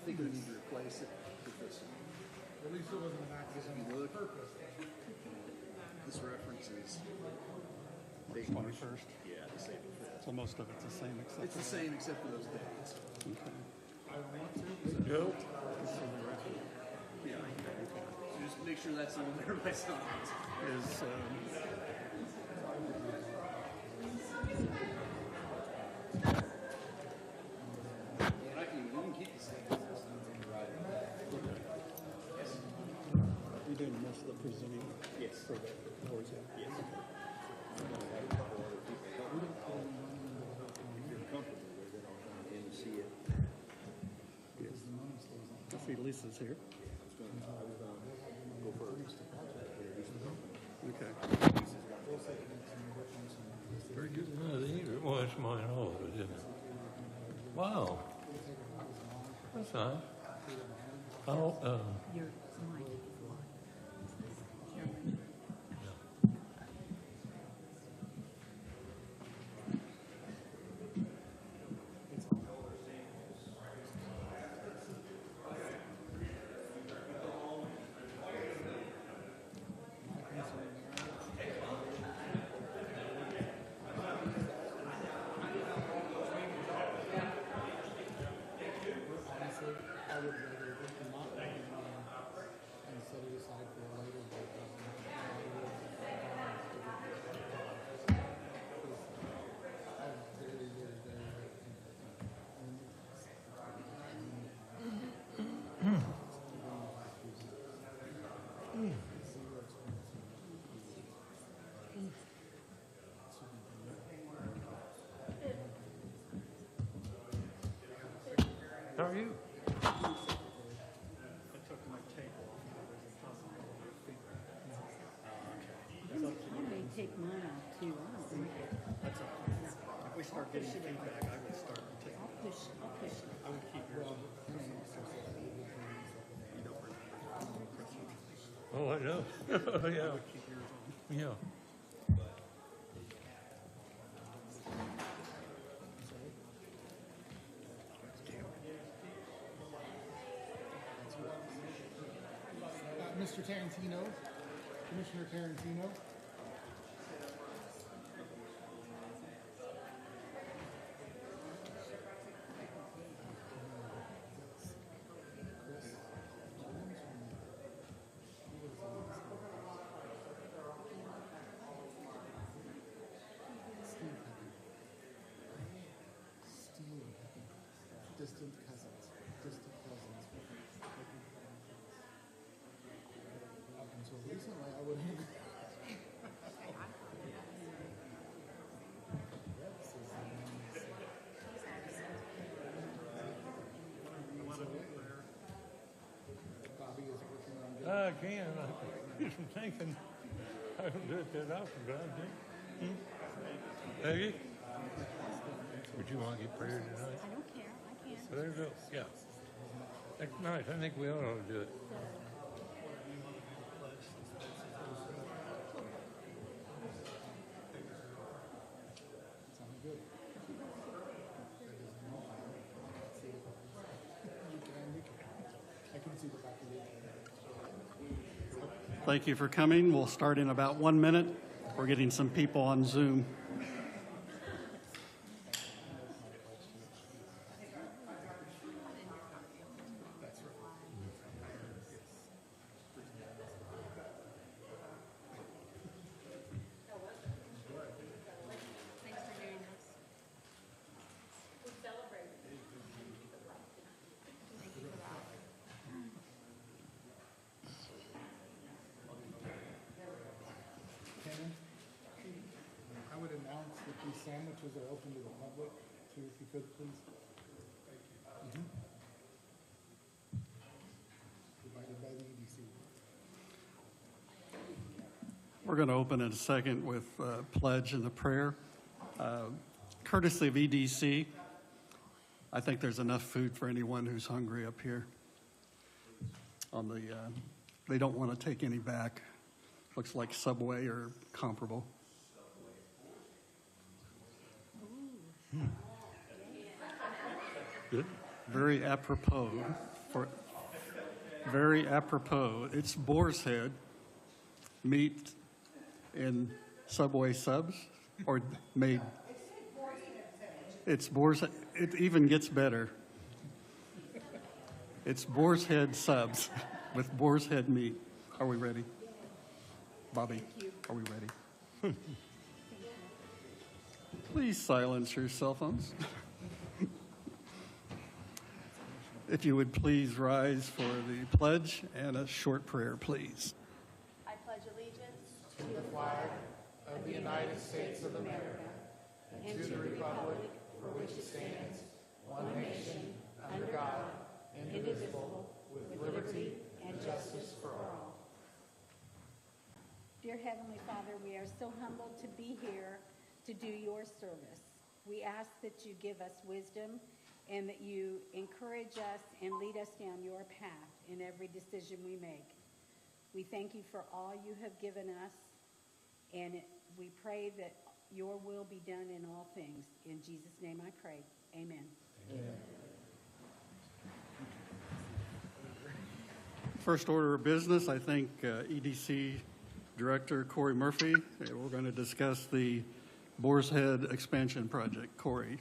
think we need to replace it because At least it wasn't an accident on purpose. this references date 21st. Yeah, the same. So most of it's the same except It's the same except for those dates. Okay. I don't want to. Joe? Yeah. So just make sure that's on there by signs. Is We can keep the same. you didn't miss the presenting Yes. for the boards? Yes. If you're comfortable with it, I'll come in and see it. Yes. I see Lisa's here. I was going to go first. Okay. Very good. No, the heater. Well, it's mine also, isn't it? Wow. That's nice. Oh, Your mic. I would rather not and set it aside for a later date. how are you? I may take mine off too. I don't drink it. That's okay. If we start getting feedback, I would start taking. I'll push it. I would keep yours on. Oh, I know. Yeah. Keep yours on. Yeah. Mr. Tarantino, Commissioner Tarantino. Distant cousins. Up until recently, I wouldn't. Bobby is working on getting. I can. I'm thinking. I don't do it that often, but I think. Peggy? Would you want to get prayer tonight? I don't care. I can. So there you go. Yeah. That's nice. I think we all ought to do it. Sounds good. I can see the back of it. Thank you for coming. We'll start in about 1 minute. We're getting some people on Zoom. Thanks for doing this. We celebrate. Thank you for that. Kenny, I would announce that these sandwiches are open to the public, too, if you could, please. Mhm. Provided by the EDC. We're going to open in a second with pledge and the prayer. Courtesy of EDC, I think there's enough food for anyone who's hungry up here. They don't want to take any back. Looks like Subway or comparable. Good. very apropos for very apropos. It's Boar's Head meat in Subway subs or made. It's Boar's Head. It even gets better. It's Boar's Head subs with Boar's Head meat. Are we ready? Bobby, are we ready? Please silence your cell phones. If you would please rise for the pledge and a short prayer, please. I pledge allegiance To the flag of the United States of America and to the republic for which it stands, one nation, under God, indivisible, with liberty and justice for all. Dear Heavenly Father, we are so humbled to be here to do your service. We ask that you give us wisdom and that you encourage us and lead us down your path in every decision we make. We thank you for all you have given us, and we pray that your will be done in all things. In Jesus' name I pray. Amen. Amen. First order of business, I think EDC Director Corey Murphy. We're going to discuss the Boar's Head expansion project. Corey.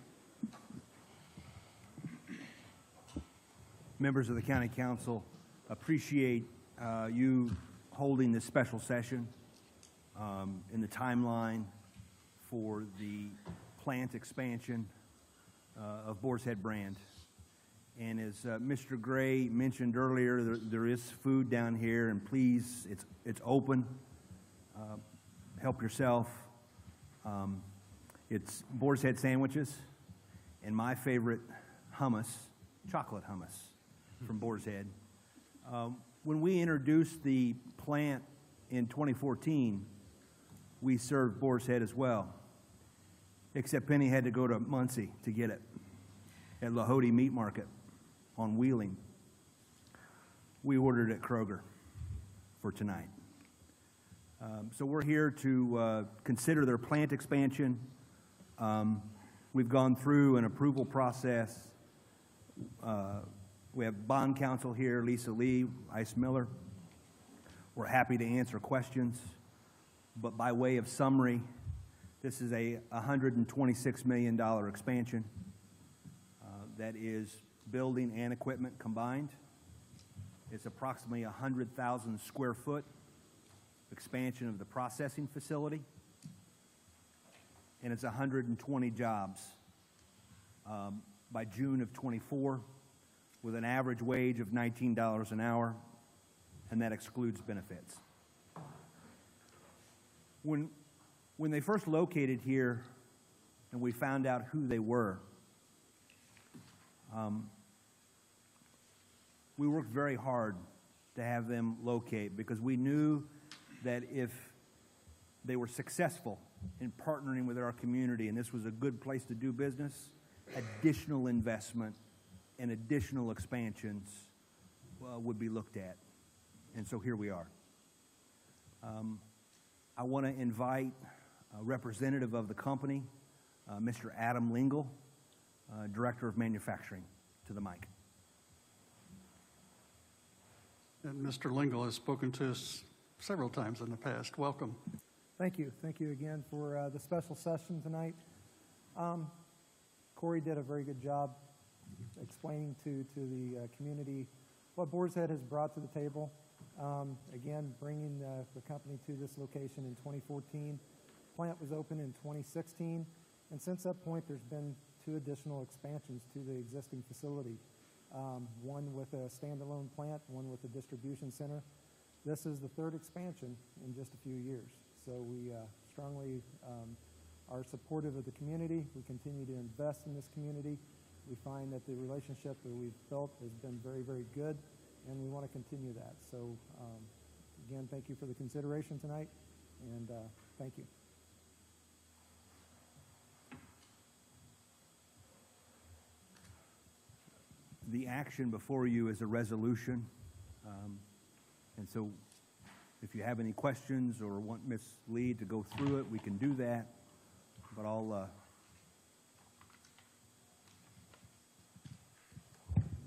Members of the County Council, appreciate you holding this special session in the timeline for the plant expansion of Boar's Head brand. And as Mr. Gray mentioned earlier, there is food down here, and please, it's open. Help yourself. It's Boar's Head sandwiches, and my favorite hummus, chocolate hummus from Boar's Head. When we introduced the plant in 2014, we served Boar's Head as well, except Penny had to go to Muncie to get it at Lahode Meat Market on Wheeling. We ordered at Kroger for tonight. So we're here to consider their plant expansion. We've gone through an approval process. We have bond counsel here, Lisa Lee, Ice Miller. We're happy to answer questions, but by way of summary, this is a $126 million expansion that is building and equipment combined. It's approximately 100,000 square foot expansion of the processing facility, and it's 120 jobs by June of 24, with an average wage of $19 an hour, and that excludes benefits. When they first located here and we found out who they were, we worked very hard to have them locate, because we knew that if they were successful in partnering with our community and this was a good place to do business, additional investment and additional expansions would be looked at. And so here we are. I want to invite a representative of the company, Mr. Adam Lingle, Director of Manufacturing, to the mic. And Mr. Lingle has spoken to us several times in the past. Welcome. Thank you. Thank you again for the special session tonight. Corey did a very good job explaining to the community what Boar's Head has brought to the table. Again, bringing the company to this location in 2014. Plant was opened in 2016, and since that point, there's been 2 additional expansions to the existing facility. One with a standalone plant, one with a distribution center. This is the 3rd expansion in just a few years. So we strongly are supportive of the community. We continue to invest in this community. We find that the relationship that we've built has been very, very good, and we want to continue that. So again, thank you for the consideration tonight, and thank you. The action before you is a resolution, and so if you have any questions or want Ms. Lee to go through it, we can do that, but I'll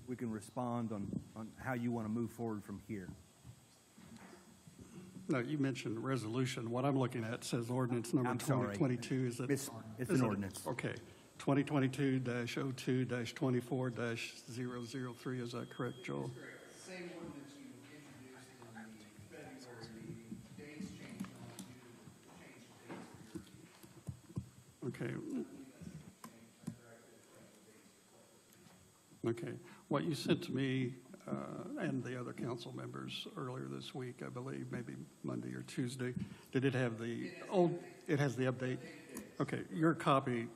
we can respond on how you want to move forward from here. No, you mentioned resolution. What I'm looking at says ordinance number I'm sorry. 2022. Is it? It's is an it- ordinance. Okay. 2022-02-24-003. Is that correct, Joel? Same ordinance you introduced in the February meeting. Dates changed on you, changed dates for your Okay. Okay. What you sent to me and the other council members earlier this week, I believe, maybe Monday or Tuesday, did it have the old? It has the update. Okay. Your copy,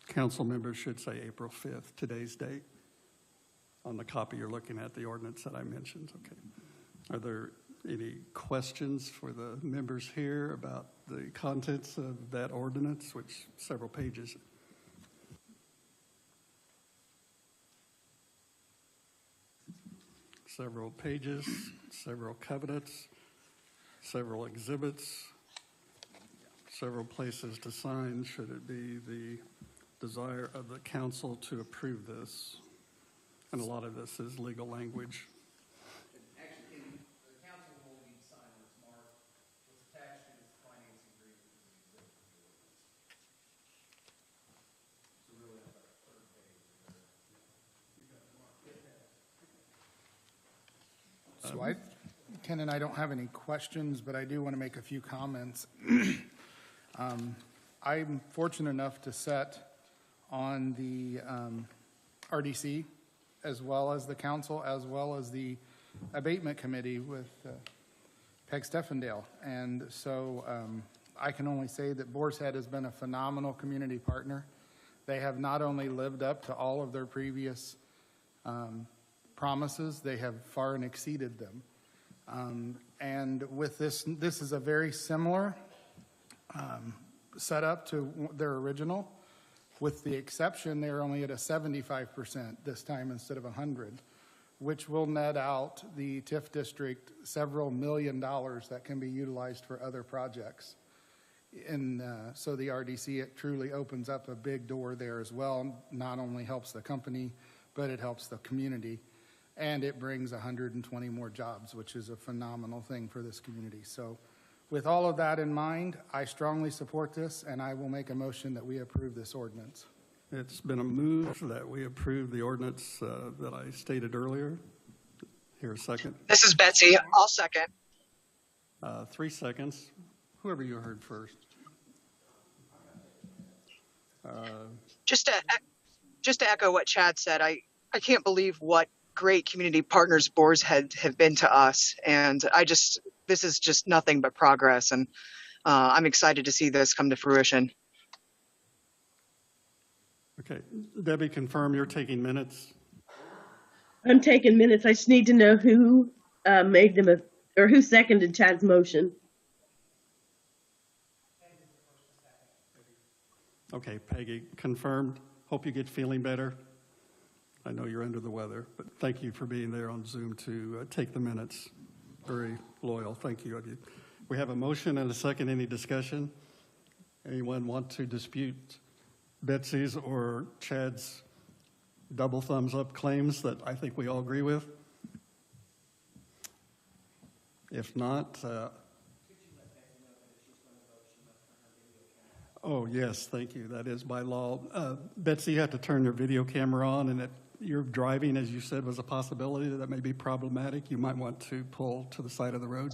council members should say April 5th, today's date. On the copy you're looking at, the ordinance that I mentioned. Okay. Are there any questions for the members here about the contents of that ordinance, which several pages? Several pages, several covenants, several exhibits, several places to sign, should it be the desire of the council to approve this. And a lot of this is legal language. Actually, the council will need to sign what's marked, what's attached to this financing agreement is the exhibit to the ordinance. So really, that's our third page. So Ken and I don't have any questions, but I do want to make a few comments. I'm fortunate enough to sit on the RDC, as well as the council, as well as the abatement committee with Peg Steffendale. And so I can only say that Boar's Head has been a phenomenal community partner. They have not only lived up to all of their previous promises, they have far and exceeded them. And with this is a very similar setup to their original, with the exception they're only at a 75% this time instead of 100, which will net out the TIF district several $1 million that can be utilized for other projects. And so the RDC, it truly opens up a big door there as well. Not only helps the company, but it helps the community. And it brings 120 more jobs, which is a phenomenal thing for this community. So with all of that in mind, I strongly support this, and I will make a motion that we approve this ordinance. It's been a move that we approve the ordinance that I stated earlier. Here, a second. This is Betsy. I'll second. 3 seconds. Whoever you heard first. Just to echo what Chad said, I can't believe what great community partners Boar's Head have been to us. And this is just nothing but progress. And I'm excited to see this come to fruition. Okay. Debbie, confirm you're taking minutes. I'm taking minutes. I just need to know who made them or who seconded Chad's motion. Okay, Peggy, confirmed. Hope you get feeling better. I know you're under the weather, but thank you for being there on Zoom to take the minutes. Very loyal. Thank you of you. We have a motion and a second. Any discussion? Anyone want to dispute Betsy's or Chad's double thumbs up claims that I think we all agree with? If not, oh, yes, thank you. That is by law. Betsy, you have to turn your video camera on, and if you're driving, as you said, was a possibility that may be problematic. You might want to pull to the side of the road.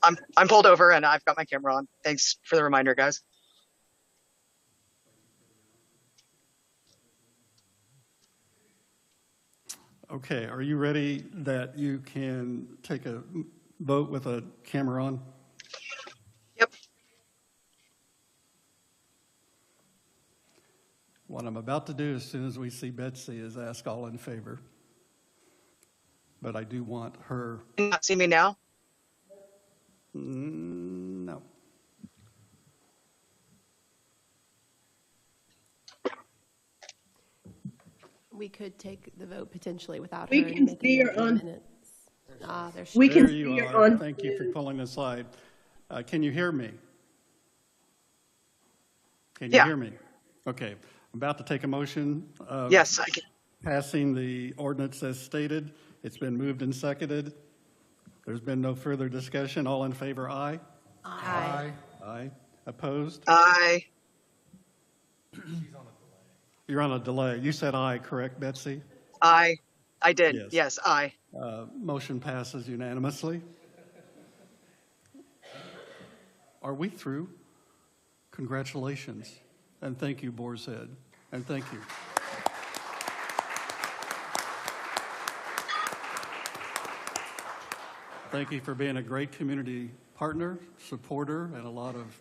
I'm pulled over, and I've got my camera on. Thanks for the reminder, guys. Okay, are you ready that you can take a vote with a camera on? Yep. What I'm about to do as soon as we see Betsy is ask all in favor. But I do want her. Can you not see me now? No. We could take the vote potentially without We her. can see her on. Minutes. There she We is. can There you see her are. on. Thank you for pulling aside. Can you hear me? Can you Yeah. hear me? Okay. about to take a motion. Yes, I can. Passing the ordinance as stated. It's been moved and seconded. There's been no further discussion. All in favor, aye? Aye. Aye. Opposed? Aye. You're on a delay. You said aye, correct, Betsy? Aye. I did. Yes. Yes, aye. Motion passes unanimously. Are we through? Congratulations. And thank you, Boar's Head. And thank you. Thank you for being a great community partner, supporter, and a lot of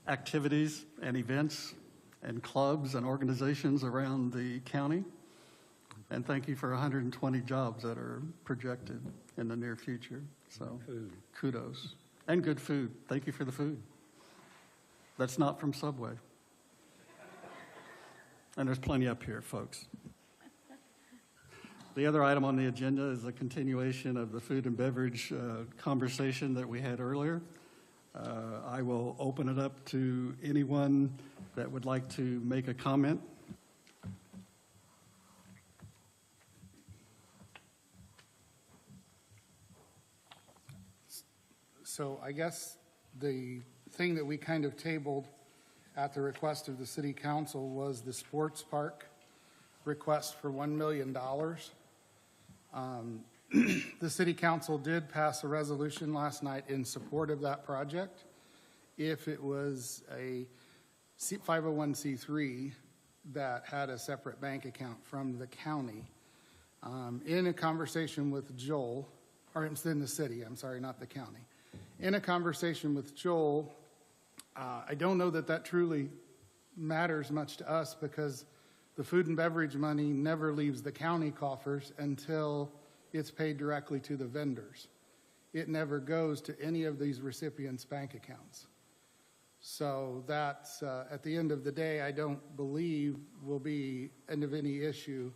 activities and events and clubs and organizations around the county. And thank you for 120 jobs that are projected in the near future. So kudos. And good food. Thank you for the food. That's not from Subway. And there's plenty up here, folks. The other item on the agenda is a continuation of the food and beverage conversation that we had earlier. I will open it up to anyone that would like to make a comment. So I guess the thing that we kind of tabled at the request of the city council was the sports park request for $1 million. The city council did pass a resolution last night in support of that project. If it was a 501c3 that had a separate bank account from the county, in a conversation with Joel, or it's in the city, I'm sorry, not the county. In a conversation with Joel, I don't know that that truly matters much to us because the food and beverage money never leaves the county coffers until it's paid directly to the vendors. It never goes to any of these recipients' bank accounts. So that's, at the end of the day, I don't believe will be end of any issue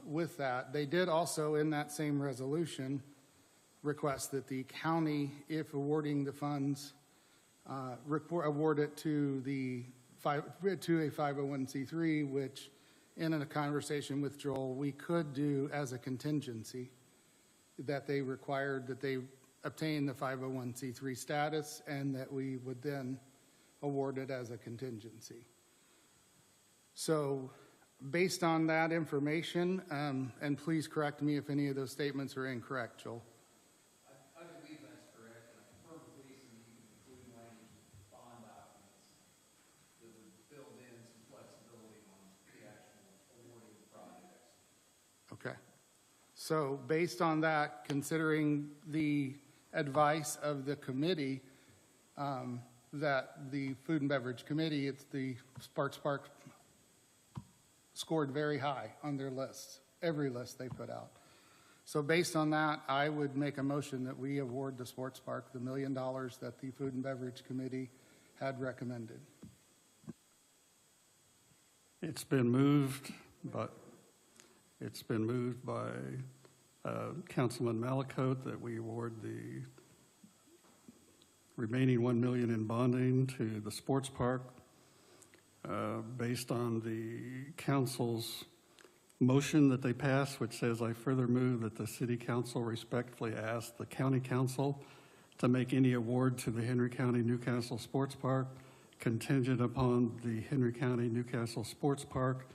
with that. They did also, in that same resolution, request that the county, if awarding the funds, award it to a 501c3, which in a conversation with Joel, we could do as a contingency, that they required that they obtain the 501c3 status and that we would then award it as a contingency. So based on that information, and please correct me if any of those statements are incorrect, Joel. I believe that's correct, and I confirm with Lisa that you can include language in bond documents that would build in some flexibility on the actual awarding of projects. Okay. So based on that, considering the advice of the committee, that the Food and Beverage Committee, it's the Sports Park scored very high on their lists, every list they put out. So based on that, I would make a motion that we award the sports park the $1 million that the Food and Beverage Committee had recommended. It's been moved by Councilman Malakote that we award the remaining $1 million in bonding to the sports park based on the council's motion that they passed, which says, I further move that the city council respectfully ask the county council to make any award to the Henry County Newcastle Sports Park contingent upon the Henry County Newcastle Sports Park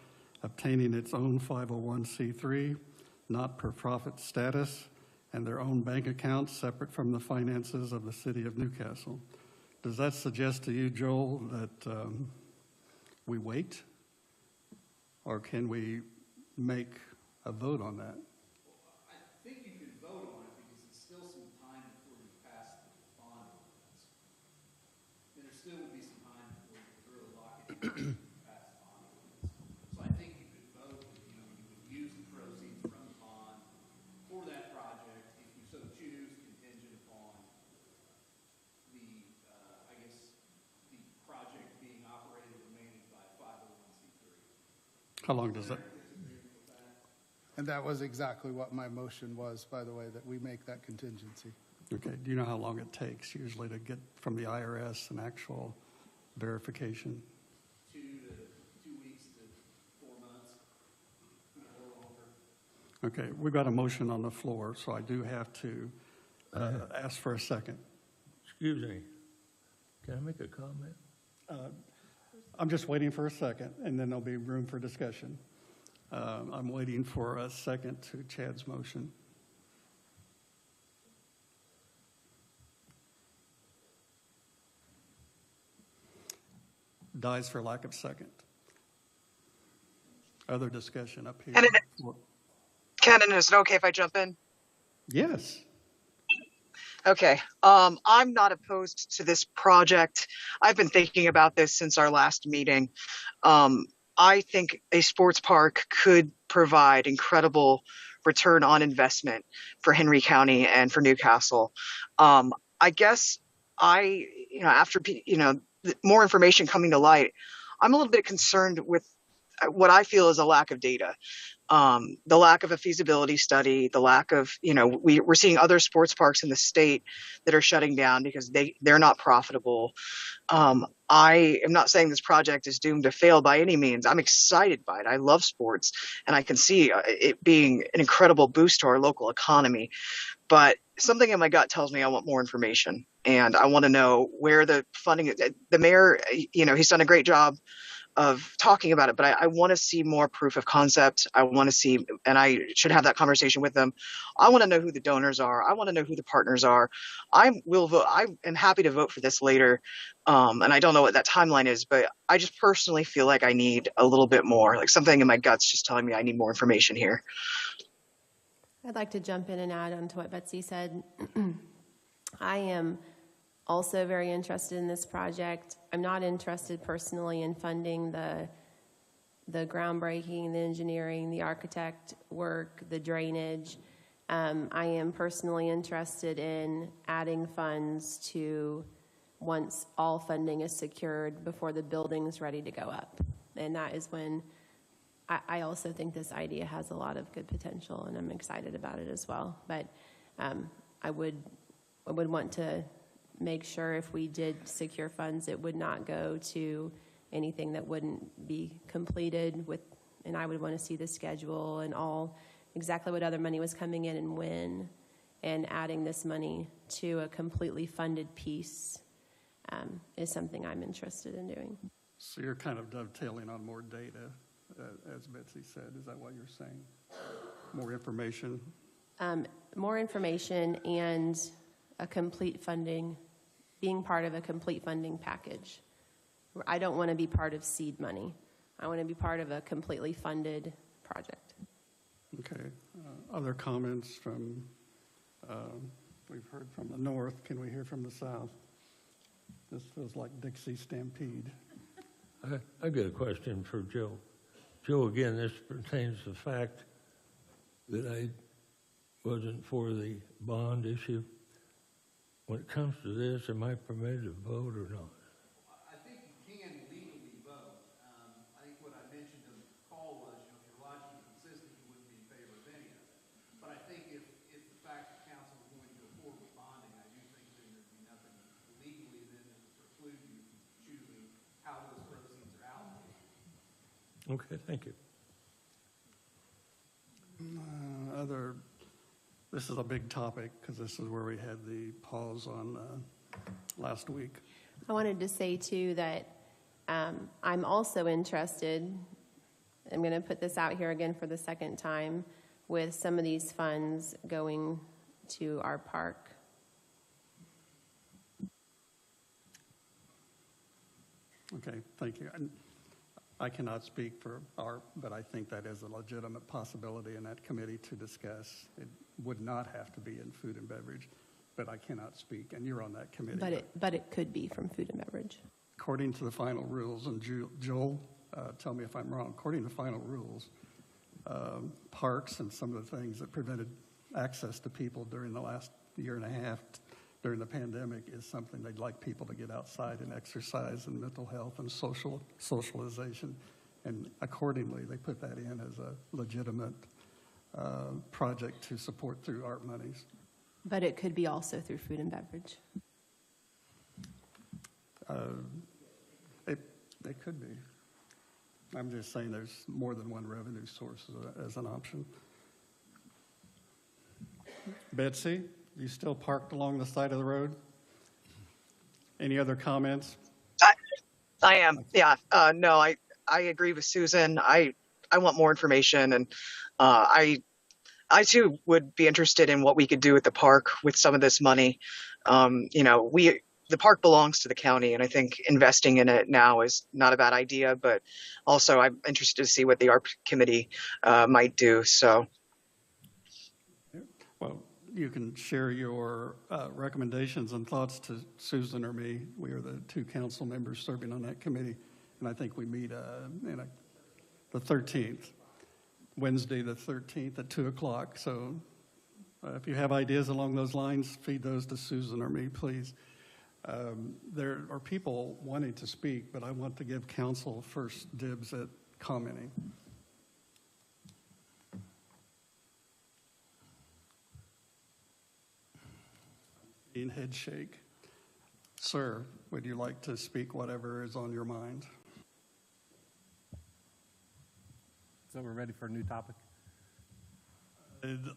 obtaining its own 501c3, not-for-profit status, and their own bank accounts separate from the finances of the city of Newcastle. Does that suggest to you, Joel, that we wait? Or can we make a vote on that? I think you could vote on it because it's still some time before you pass the bond ordinance. There still will be some time before you really lock it in and pass the bond ordinance. So I think you could vote that, you would use the proceeds from the bond for that project if you so choose, contingent upon the, the project being operated or managed by 501c3. How long does that? And that was exactly what my motion was, by the way, that we make that contingency. Okay, do you know how long it takes usually to get from the IRS an actual verification? 2 to 2 weeks. Okay, we've got a motion on the floor, so I do have to ask for a second. Excuse me. Can I make a comment? I'm just waiting for a second, and then there'll be room for discussion. I'm waiting for a second to Chad's motion. Dies for lack of second. Other discussion up here. Kenan, is it okay if I jump in? Yes. Okay. I'm not opposed to this project. I've been thinking about this since our last meeting. I think a sports park could provide incredible return on investment for Henry County and for Newcastle. I guess after, more information coming to light, I'm a little bit concerned with what I feel is a lack of data. The lack of a feasibility study, the lack of, we're seeing other sports parks in the state that are shutting down because they're not profitable. I am not saying this project is doomed to fail by any means. I'm excited by it. I love sports, and I can see it being an incredible boost to our local economy. But something in my gut tells me I want more information, and I want to know where the funding is. The mayor, he's done a great job of talking about it, but I want to see more proof of concept. I want to see, and I should have that conversation with them. I want to know who the donors are. I want to know who the partners are. I will vote. I am happy to vote for this later. And I don't know what that timeline is, but I just personally feel like I need a little bit more, like something in my gut's just telling me I need more information here. I'd like to jump in and add on to what Betsy said. I am also very interested in this project. I'm not interested personally in funding the groundbreaking, the engineering, the architect work, the drainage. I am personally interested in adding funds to once all funding is secured before the building is ready to go up. And that is when I also think this idea has a lot of good potential, and I'm excited about it as well. But I would want to make sure if we did secure funds, it would not go to anything that wouldn't be completed with, and I would want to see the schedule and all, exactly what other money was coming in and when, and adding this money to a completely funded piece is something I'm interested in doing. So you're kind of dovetailing on more data, as Betsy said. Is that what you're saying? More information? More information and a complete funding, being part of a complete funding package. I don't want to be part of seed money. I want to be part of a completely funded project. Okay. Other comments from, we've heard from the north. Can we hear from the south? This feels like Dixie Stampede. I got a question for Joe. Joe, again, this pertains to the fact that I wasn't for the bond issue. When it comes to this, am I permitted to vote or not? I think you can legally vote. I think what I mentioned in the call was, if you're logically consistent, you wouldn't be in favor of any of it. But I think if the fact that council is going to go forward with bonding, I do think that there'd be nothing legally then that would preclude you from choosing how those proceeds are allocated. Okay, thank you. This is a big topic because this is where we had the pause on last week. I wanted to say, too, that I'm also interested, I'm going to put this out here again for the second time, with some of these funds going to our park. Okay, thank you. And I cannot speak for ARP, but I think that is a legitimate possibility in that committee to discuss. It would not have to be in food and beverage, but I cannot speak, and you're on that committee. But it could be from food and beverage. According to the final rules, and Joel, tell me if I'm wrong, according to final rules, parks and some of the things that prevented access to people during the last year and a half during the pandemic is something they'd like people to get outside and exercise and mental health and socialization. And accordingly, they put that in as a legitimate project to support through ARP monies. But it could be also through food and beverage. It could be. I'm just saying there's more than one revenue source as an option. Betsy, you still parked along the side of the road? Any other comments? I am. Yeah. No, I agree with Susan. I want more information, and I too would be interested in what we could do at the park with some of this money. The park belongs to the county, and I think investing in it now is not a bad idea. But also, I'm interested to see what the art committee might do. So, Well, you can share your recommendations and thoughts to Susan or me. We are the two council members serving on that committee, and I think we meet the 13th, Wednesday the 13th at 2 o'clock. So if you have ideas along those lines, feed those to Susan or me, please. There are people wanting to speak, but I want to give council first dibs at commenting. In head shake. Sir, would you like to speak whatever is on your mind? So we're ready for a new topic?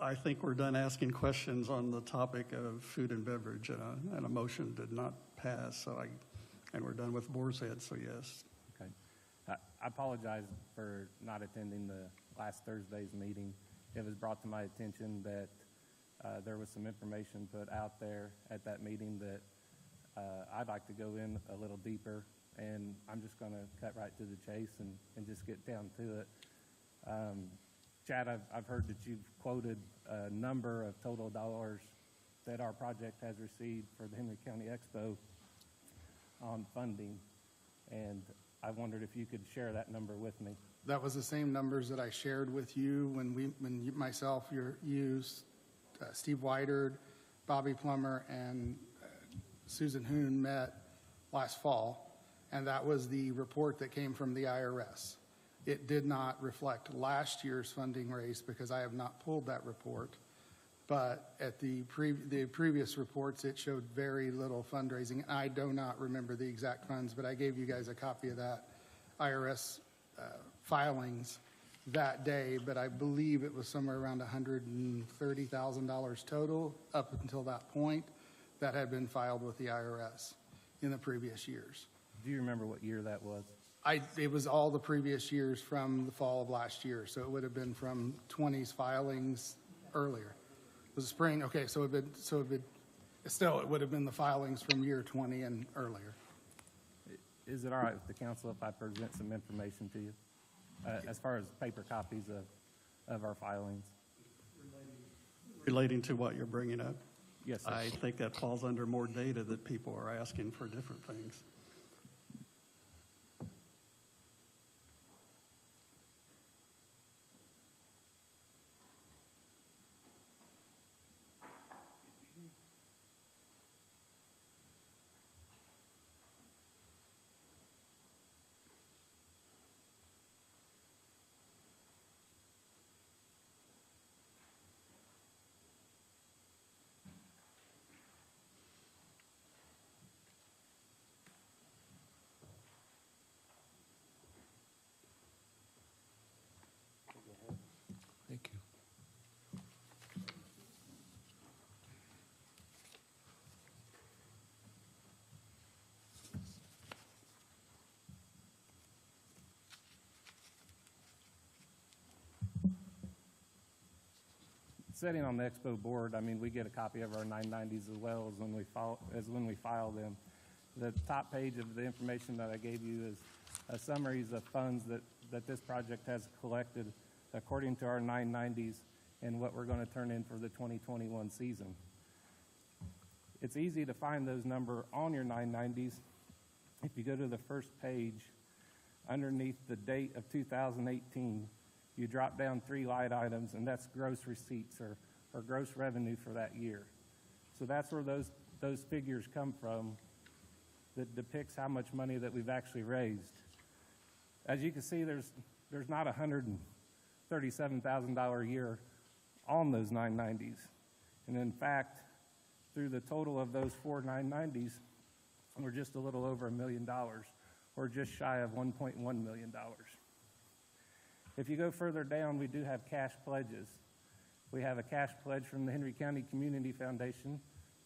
I think we're done asking questions on the topic of food and beverage, and a motion did not pass, and we're done with Boar's Head, so yes. Okay. I apologize for not attending the last Thursday's meeting. It was brought to my attention that there was some information put out there at that meeting that I'd like to go in a little deeper, and I'm just going to cut right to the chase and just get down to it. Chad, I've heard that you've quoted a number of total dollars that our project has received for the Henry County Expo on funding, and I wondered if you could share that number with me. That was the same numbers that I shared with you when myself, you, Steve Whiterd, Bobby Plummer, and Susan Hoon met last fall, and that was the report that came from the IRS. It did not reflect last year's funding raise because I have not pulled that report, but at the previous reports, it showed very little fundraising. I do not remember the exact funds, but I gave you guys a copy of that IRS filings that day, but I believe it was somewhere around $130,000 total up until that point that had been filed with the IRS in the previous years. Do you remember what year that was? It was all the previous years from the fall of last year, so it would have been from 20's filings earlier. It was spring. Okay, so it would have been the filings from year 20 and earlier. Is it all right with the council if I present some information to you as far as paper copies of our filings? Relating to what you're bringing up? Yes, sir. I think that falls under more data that people are asking for different things. Thank you. Sitting on the Expo board, I mean, we get a copy of our 990s as well as when we file them. The top page of the information that I gave you is a summaries of funds that this project has collected according to our 990s and what we're going to turn in for the 2021 season. It's easy to find those numbers on your 990s. If you go to the first page, underneath the date of 2018, you drop down 3 line items, and that's gross receipts or gross revenue for that year. So that's where those figures come from that depicts how much money that we've actually raised. As you can see, there's not $137,000 a year on those 990s. And in fact, through the total of those 4 990s, we're just a little over $1 million, or just shy of $1.1 million. If you go further down, we do have cash pledges. We have a cash pledge from the Henry County Community Foundation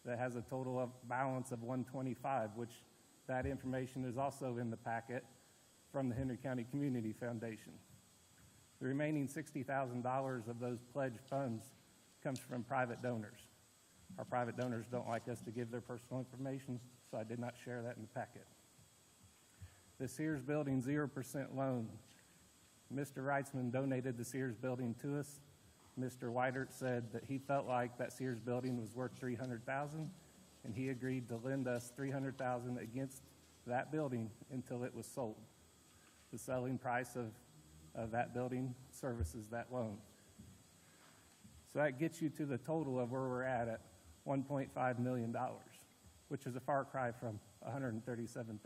that has a total of balance of $125, which that information is also in the packet from the Henry County Community Foundation. The remaining $60,000 of those pledged funds comes from private donors. Our private donors don't like us to give their personal information, so I did not share that in the packet. The Sears Building 0% loan. Mr. Reitzman donated the Sears Building to us. Mr. Weidert said that he felt like that Sears Building was worth $300,000, and he agreed to lend us $300,000 against that building until it was sold. The selling price of that building services that loan. So that gets you to the total of where we're at $1.5 million, which is a far cry from $137,000.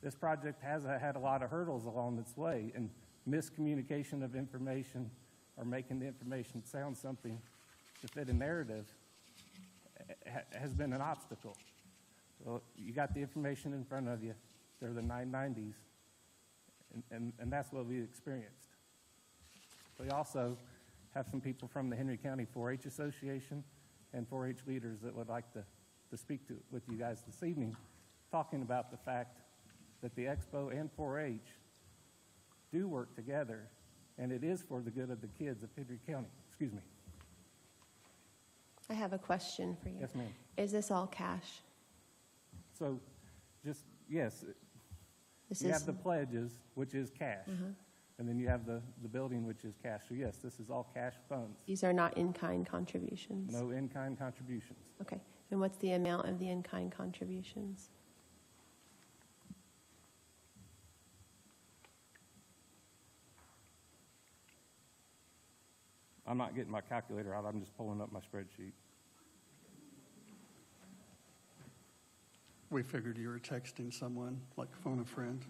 This project has had a lot of hurdles along its way, and miscommunication of information or making the information sound something to fit a narrative has been an obstacle. So you got the information in front of you. They're the 990s, and that's what we experienced. We also have some people from the Henry County 4-H Association and 4-H leaders that would like to speak with you guys this evening, talking about the fact that the Expo and 4-H do work together, and it is for the good of the kids of Henry County. Excuse me. I have a question for you. Yes, ma'am. Is this all cash? So, yes. You have the pledges, which is cash, and then you have the building, which is cash. So yes, this is all cash funds. These are not in-kind contributions? No in-kind contributions. Okay. And what's the amount of the in-kind contributions? I'm not getting my calculator out. I'm just pulling up my spreadsheet. We figured you were texting someone, like phone a friend.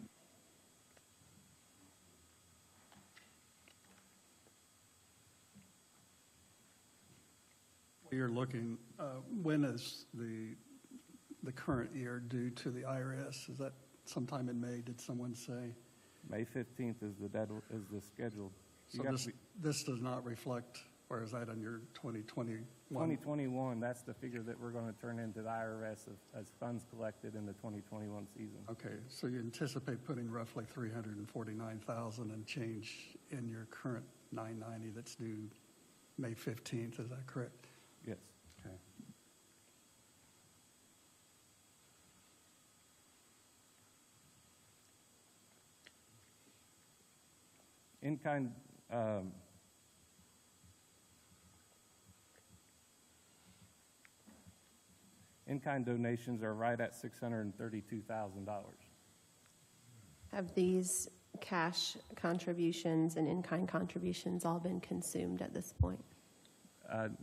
You're looking, when is the current year due to the IRS? Is that sometime in May, did someone say? May 15th is the scheduled. So this does not reflect, where is that on your 2021? 2021, that's the figure that we're going to turn into the IRS as funds collected in the 2021 season. Okay, so you anticipate putting roughly $349,000 and change in your current 990 that's due May 15th, is that correct? Yes. Okay. In-kind in-kind donations are right at $632,000. Have these cash contributions and in-kind contributions all been consumed at this point?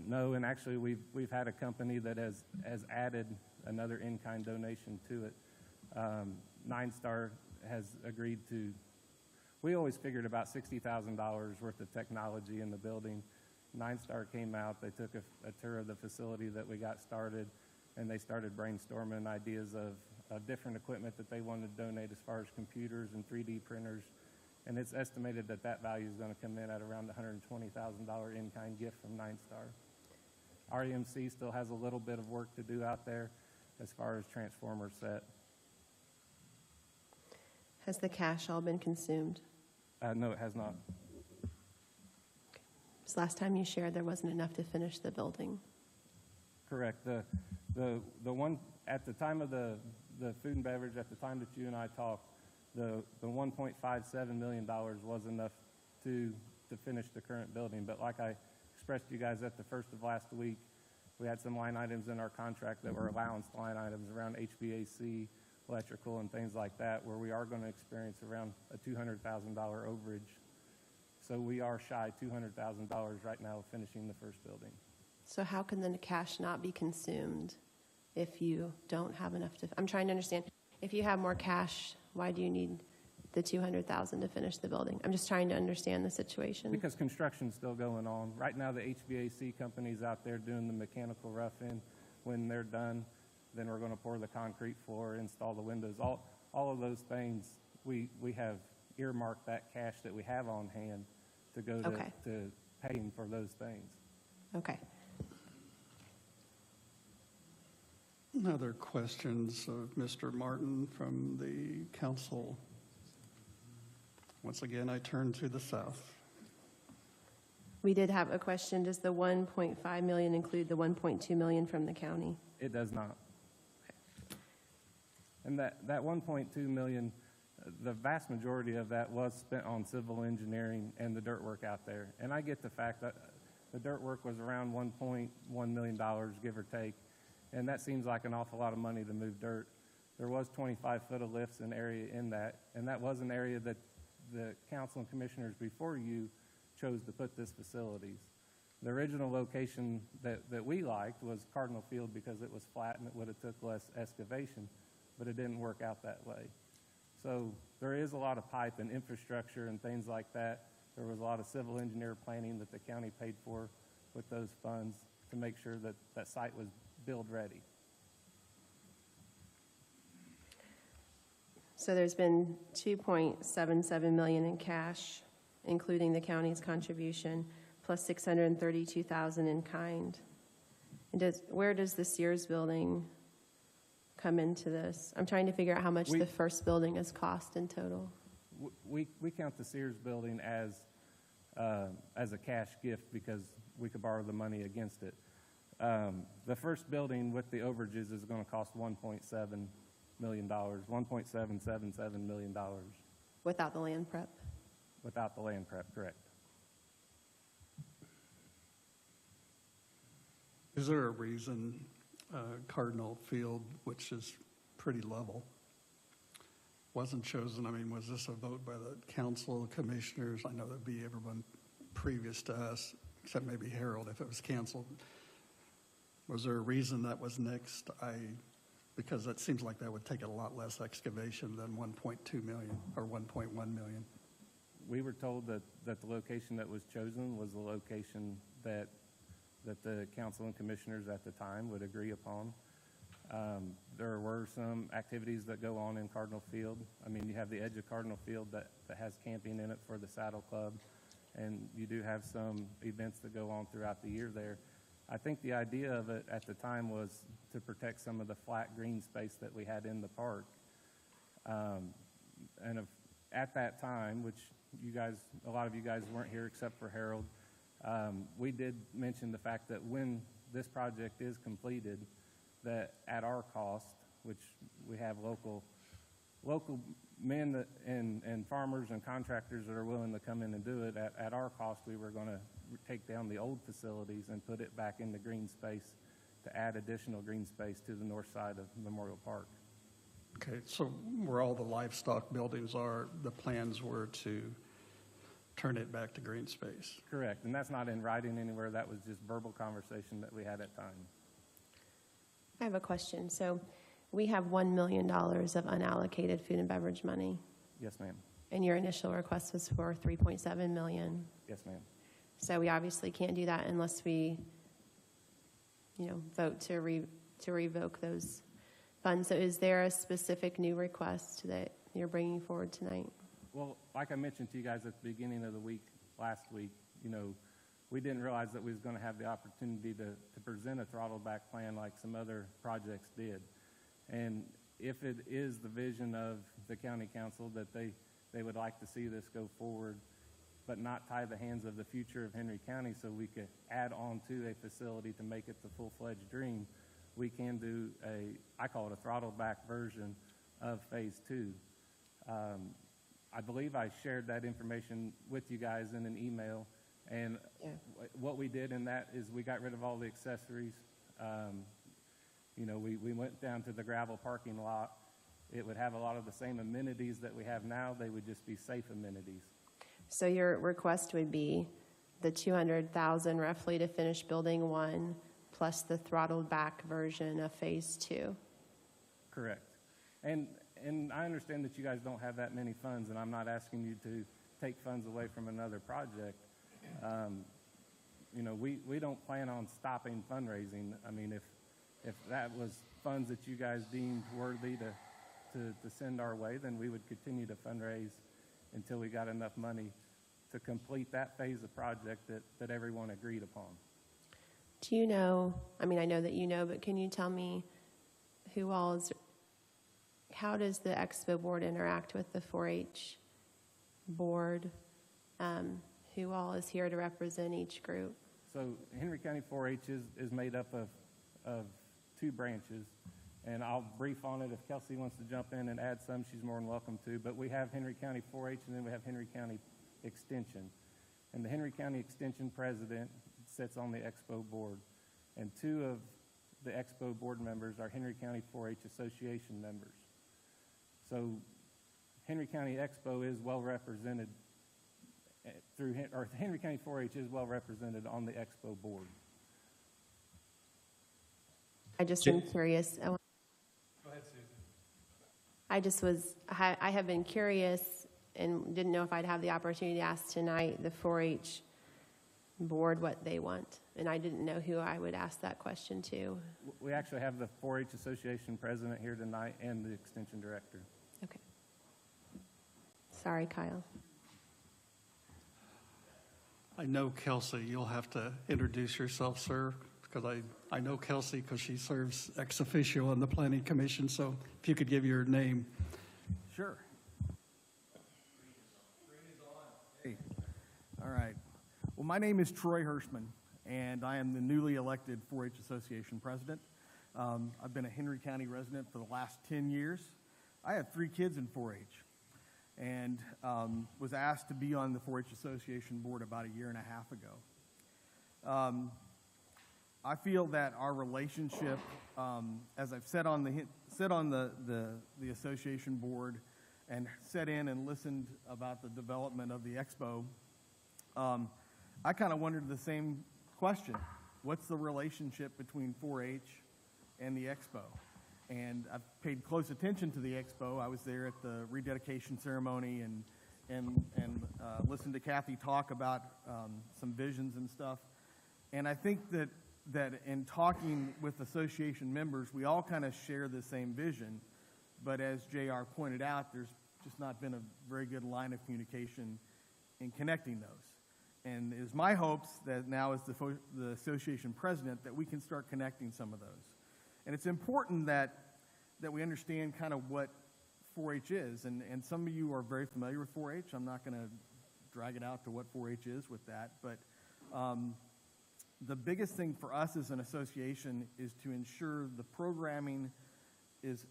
No, and actually we've had a company that has added another in-kind donation to it. Nine Star has agreed to. We always figured about $60,000 worth of technology in the building. Nine Star came out, they took a tour of the facility that we got started, and they started brainstorming ideas of different equipment that they wanted to donate as far as computers and 3D printers. And it's estimated that that value is going to come in at around the $120,000 in-kind gift from Nine Star. REMC still has a little bit of work to do out there as far as transformer set. Has the cash all been consumed? No, it has not. Because last time you shared there wasn't enough to finish the building. Correct. The one at the time of the food and beverage, at the time that you and I talked, the $1.57 million was enough to finish the current building. But like I expressed to you guys at the first of last week, we had some line items in our contract that were allowance line items around HVAC, electrical, and things like that, where we are going to experience around a $200,000 overage. So we are shy $200,000 right now of finishing the first building. So how can the cash not be consumed if you don't have enough to? I'm trying to understand. If you have more cash, why do you need the $200,000 to finish the building? I'm just trying to understand the situation. Because construction's still going on. Right now, the HVAC company's out there doing the mechanical rough-in. When they're done, then we're going to pour the concrete floor, install the windows. All of those things, we have earmarked that cash that we have on hand to go to paying for those things. Okay. Other questions of Mr. Martin from the council? Once again, I turn to the south. We did have a question. Does the 1.5 million include the 1.2 million from the county? It does not. And that 1.2 million, the vast majority of that was spent on civil engineering and the dirt work out there. And I get the fact that the dirt work was around $1.1 million, give or take. And that seems like an awful lot of money to move dirt. There was 25 foot of lifts in area in that, and that was an area that the council and commissioners before you chose to put this facilities. The original location that we liked was Cardinal Field because it was flat and it would have took less excavation, but it didn't work out that way. So there is a lot of pipe and infrastructure and things like that. There was a lot of civil engineer planning that the county paid for with those funds to make sure that that site was build ready. So there's been 2.77 million in cash, including the county's contribution, plus 632,000 in kind. And where does the Sears building come into this? I'm trying to figure out how much the first building has cost in total. We count the Sears building as a cash gift because we could borrow the money against it. The first building with the overages is going to cost $1.7 million, $1.777 million. Without the land prep? Without the land prep, correct. Is there a reason Cardinal Field, which is pretty level, wasn't chosen? I mean, was this a vote by the council, commissioners? I know that'd be everyone previous to us, except maybe Harold if it was canceled. Was there a reason that was next? Because that seems like that would take a lot less excavation than 1.2 million or 1.1 million. We were told that the location that was chosen was the location that the council and commissioners at the time would agree upon. There were some activities that go on in Cardinal Field. I mean, you have the edge of Cardinal Field that has camping in it for the Saddle Club, and you do have some events that go on throughout the year there. I think the idea of it at the time was to protect some of the flat green space that we had in the park. At that time, which a lot of you guys weren't here except for Harold, we did mention the fact that when this project is completed, that at our cost, which we have local men and farmers and contractors that are willing to come in and do it, at our cost, we were going to take down the old facilities and put it back into green space to add additional green space to the north side of Memorial Park. Okay, so where all the livestock buildings are, the plans were to turn it back to green space? Correct, and that's not in writing anywhere. That was just verbal conversation that we had at time. I have a question. So we have $1 million of unallocated food and beverage money. Yes, ma'am. And your initial request was for 3.7 million. Yes, ma'am. So we obviously can't do that unless we, vote to revoke those funds. So is there a specific new request that you're bringing forward tonight? Well, like I mentioned to you guys at the beginning of the week, last week, we didn't realize that we was going to have the opportunity to present a throttled back plan like some other projects did. And if it is the vision of the county council that they would like to see this go forward, but not tie the hands of the future of Henry County so we could add on to a facility to make it the full-fledged dream, we can do I call it a throttled back version of phase 2. I believe I shared that information with you guys in an email, and what we did in that is we got rid of all the accessories. We went down to the gravel parking lot. It would have a lot of the same amenities that we have now. They would just be safe amenities. So your request would be the $200,000 roughly to finish building 1 plus the throttled back version of phase 2. Correct. And I understand that you guys don't have that many funds, and I'm not asking you to take funds away from another project. We don't plan on stopping fundraising. I mean, if that was funds that you guys deemed worthy to send our way, then we would continue to fundraise until we got enough money to complete that phase of project that everyone agreed upon. Do you know, I mean, I know that you know, but can you tell me how does the Expo board interact with the 4-H board? Who all is here to represent each group? So Henry County 4-H is made up of two branches, and I'll brief on it. If Kelsey wants to jump in and add some, she's more than welcome to. But we have Henry County 4-H, and then we have Henry County Extension. And the Henry County Extension president sits on the Expo board, and two of the Expo board members are Henry County 4-H Association members. So Henry County Expo is well represented or Henry County 4-H is well represented on the Expo board. I just am curious. Go ahead, Susan. I have been curious and didn't know if I'd have the opportunity to ask tonight the 4-H board what they want. And I didn't know who I would ask that question to. We actually have the 4-H Association president here tonight and the extension director. Okay. Sorry, Kyle. I know Kelsey. You'll have to introduce yourself, sir, because I know Kelsey because she serves ex officio on the Planning Commission. So if you could give your name. Sure. Hey. All right. Well, my name is Troy Hirschman, and I am the newly elected 4-H Association president. I've been a Henry County resident for the last 10 years. I have 3 kids in 4-H, and was asked to be on the 4-H Association board about a year and a half ago. I feel that our relationship, as I've sat on the association board and sat in and listened about the development of the Expo, I kind of wondered the same question. What's the relationship between 4-H and the Expo? And I've paid close attention to the Expo. I was there at the rededication ceremony and listened to Kathy talk about some visions and stuff. And I think that in talking with association members, we all kind of share the same vision. But as JR pointed out, there's just not been a very good line of communication in connecting those. And it is my hopes that now as the association president that we can start connecting some of those. And it's important that we understand kind of what 4-H is. And some of you are very familiar with 4-H. I'm not going to drag it out to what 4-H is with that. But the biggest thing for us as an association is to ensure the programming is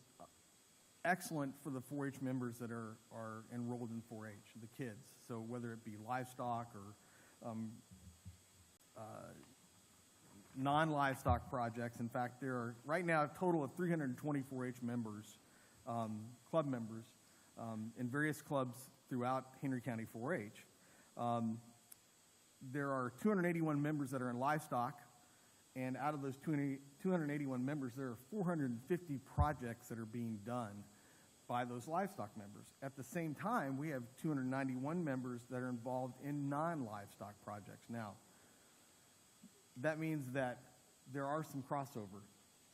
excellent for the 4-H members that are enrolled in 4-H, the kids. So whether it be livestock or non-livestock projects. In fact, there are right now a total of 320 4-H members, club members, in various clubs throughout Henry County 4-H. There are 281 members that are in livestock, and out of those 281 members, there are 450 projects that are being done by those livestock members. At the same time, we have 291 members that are involved in non-livestock projects. Now, that means that there are some crossover.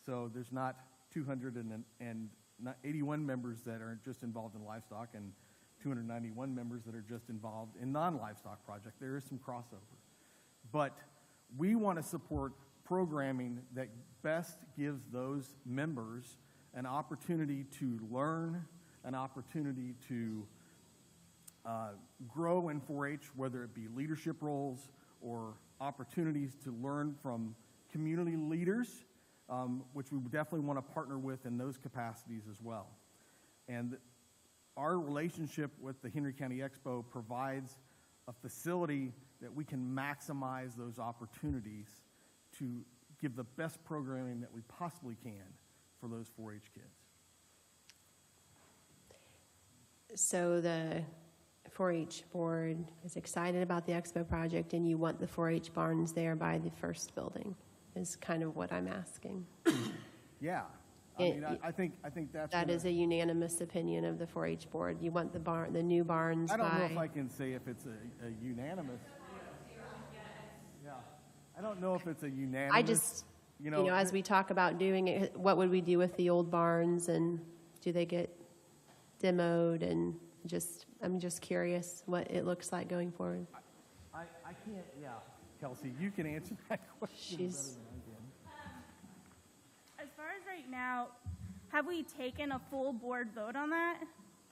So there's not 281 members that are just involved in livestock and 291 members that are just involved in non-livestock projects. There is some crossover. But we want to support programming that best gives those members an opportunity to learn, an opportunity to grow in 4-H, whether it be leadership roles or opportunities to learn from community leaders, which we definitely want to partner with in those capacities as well. And our relationship with the Henry County Expo provides a facility that we can maximize those opportunities to give the best programming that we possibly can for those 4-H kids. So the 4-H board is excited about the Expo project, and you want the 4-H barns there by the first building, is kind of what I'm asking. Yeah. I think that's that is a unanimous opinion of the 4-H board. You want the new barns. I don't know if I can say if it's a unanimous. Yeah, I don't know if it's a unanimous. I just, as we talk about doing it, what would we do with the old barns, and do they get demoed, and I'm just curious what it looks like going forward. I can't, yeah. Kelsey, you can answer that question better She's- than I can. As far as right now, have we taken a full board vote on that?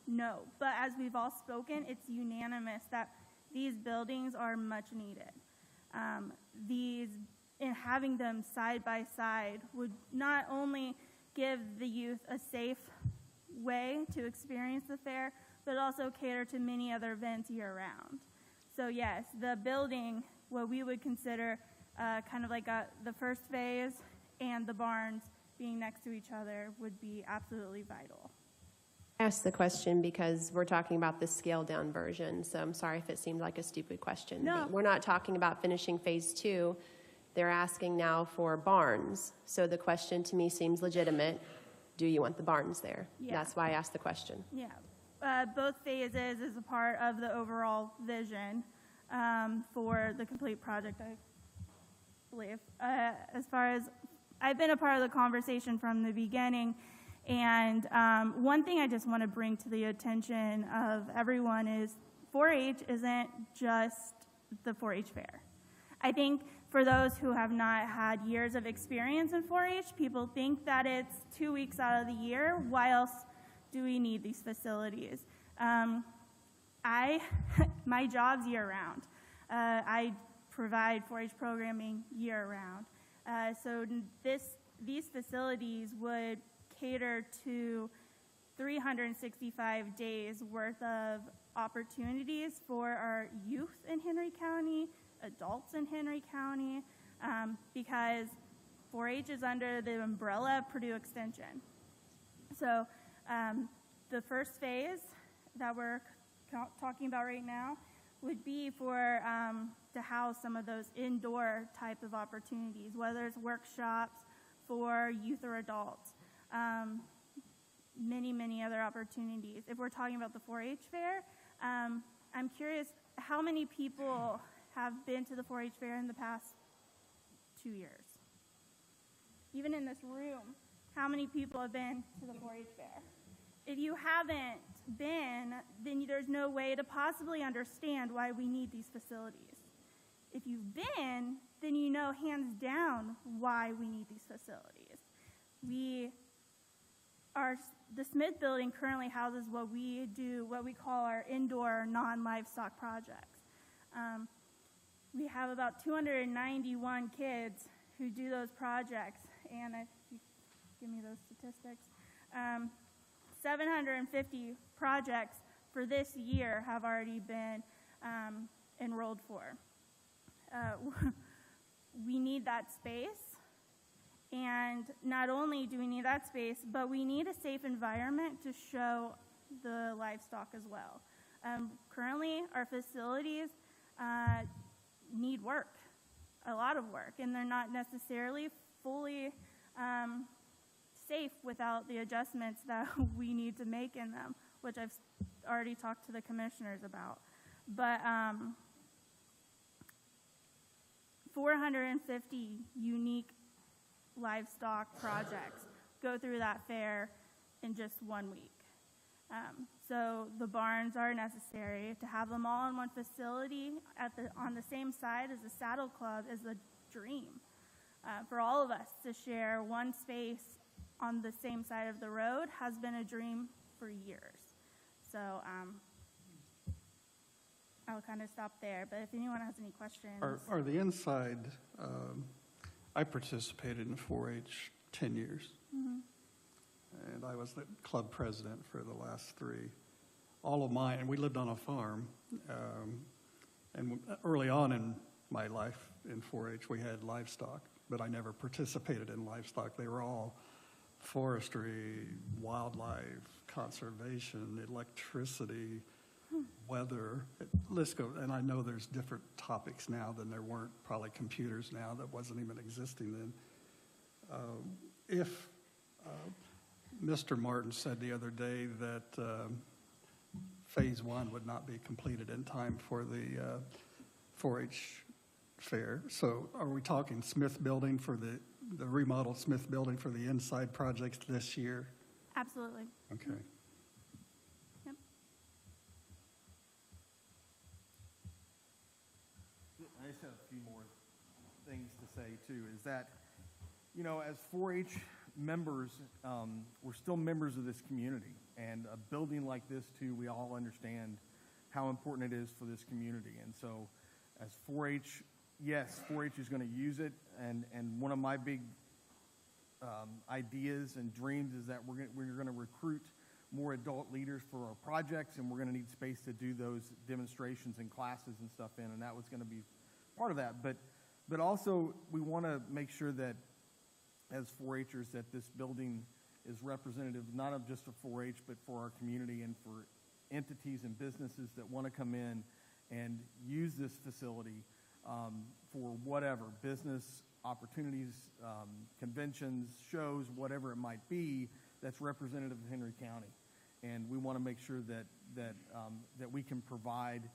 No, but as we've all spoken, it's unanimous that these buildings are much needed. And having them side by side would not only give the youth a safe way to experience the fair, but also cater to many other events year round. So yes, the building, what we would consider kind of like the first phase and the barns being next to each other would be absolutely vital. I asked the question because we're talking about the scaled down version, so I'm sorry if it seemed like a stupid question. No. We're not talking about finishing phase 2. They're asking now for barns. So the question to me seems legitimate. Do you want the barns there? Yeah. That's why I asked the question. Yeah, both phases is a part of the overall vision for the complete project, I believe. As far as I've been a part of the conversation from the beginning, and one thing I just want to bring to the attention of everyone is 4-H isn't just the 4-H fair. I think for those who have not had years of experience in 4-H, people think that it's 2 weeks out of the year. Why else do we need these facilities? My job's year-round. I provide 4-H programming year-round. So these facilities would cater to 365 days worth of opportunities for our youth in Henry County, adults in Henry County, because 4-H is under the umbrella of Purdue Extension. So the first phase that we're talking about right now would be for to house some of those indoor type of opportunities, whether it's workshops for youth or adults, many other opportunities. If we're talking about the 4-H fair, I'm curious how many people have been to the 4-H fair in the past 2 years? Even in this room, how many people have been to the 4-H fair? If you haven't been, then there's no way to possibly understand why we need these facilities. If you've been, then you know hands down why we need these facilities. The Smith building currently houses what we call our indoor non-livestock projects. We have about 291 kids who do those projects, and if you give me those statistics, 750 projects for this year have already been enrolled for. We need that space, and not only do we need that space, but we need a safe environment to show the livestock as well. Currently, our facilities need work, a lot of work, and they're not necessarily fully safe without the adjustments that we need to make in them, which I've already talked to the commissioners about. But 450 unique livestock projects go through that fair in just 1 week. So the barns are necessary. To have them all in one facility on the same side as the Saddle Club is a dream for all of us to share one space on the same side of the road has been a dream for years. So I'll kind of stop there, but if anyone has any questions. Are the inside, I participated in 4-H 10 years. Mm-hmm. And I was the club president for the last 3. All of mine, and we lived on a farm. And early on in my life in 4-H, we had livestock, but I never participated in livestock. They were all forestry, wildlife, conservation, electricity, weather, list goes. And I know there's different topics now than there weren't, probably computers now that wasn't even existing then. If Mr. Martin said the other day that phase 1 would not be completed in time for the 4-H fair. So are we talking Smith building for the remodeled Smith building for the inside projects this year? Absolutely. Okay. Yep. I just have a few more things to say too, is that, you know, as 4-H members, we're still members of this community. And a building like this too, we all understand how important it is for this community. And so as 4-H, yes, 4-H is going to use it. And one of my big ideas and dreams is that we're going to recruit more adult leaders for our projects, and we're going to need space to do those demonstrations and classes and stuff in, and that was going to be part of that. But also, we want to make sure that as 4-Hers that this building is representative not of just of 4-H, but for our community and for entities and businesses that want to come in and use this facility for whatever, business opportunities, conventions, shows, whatever it might be, that's representative of Henry County. And we want to make sure that we can provide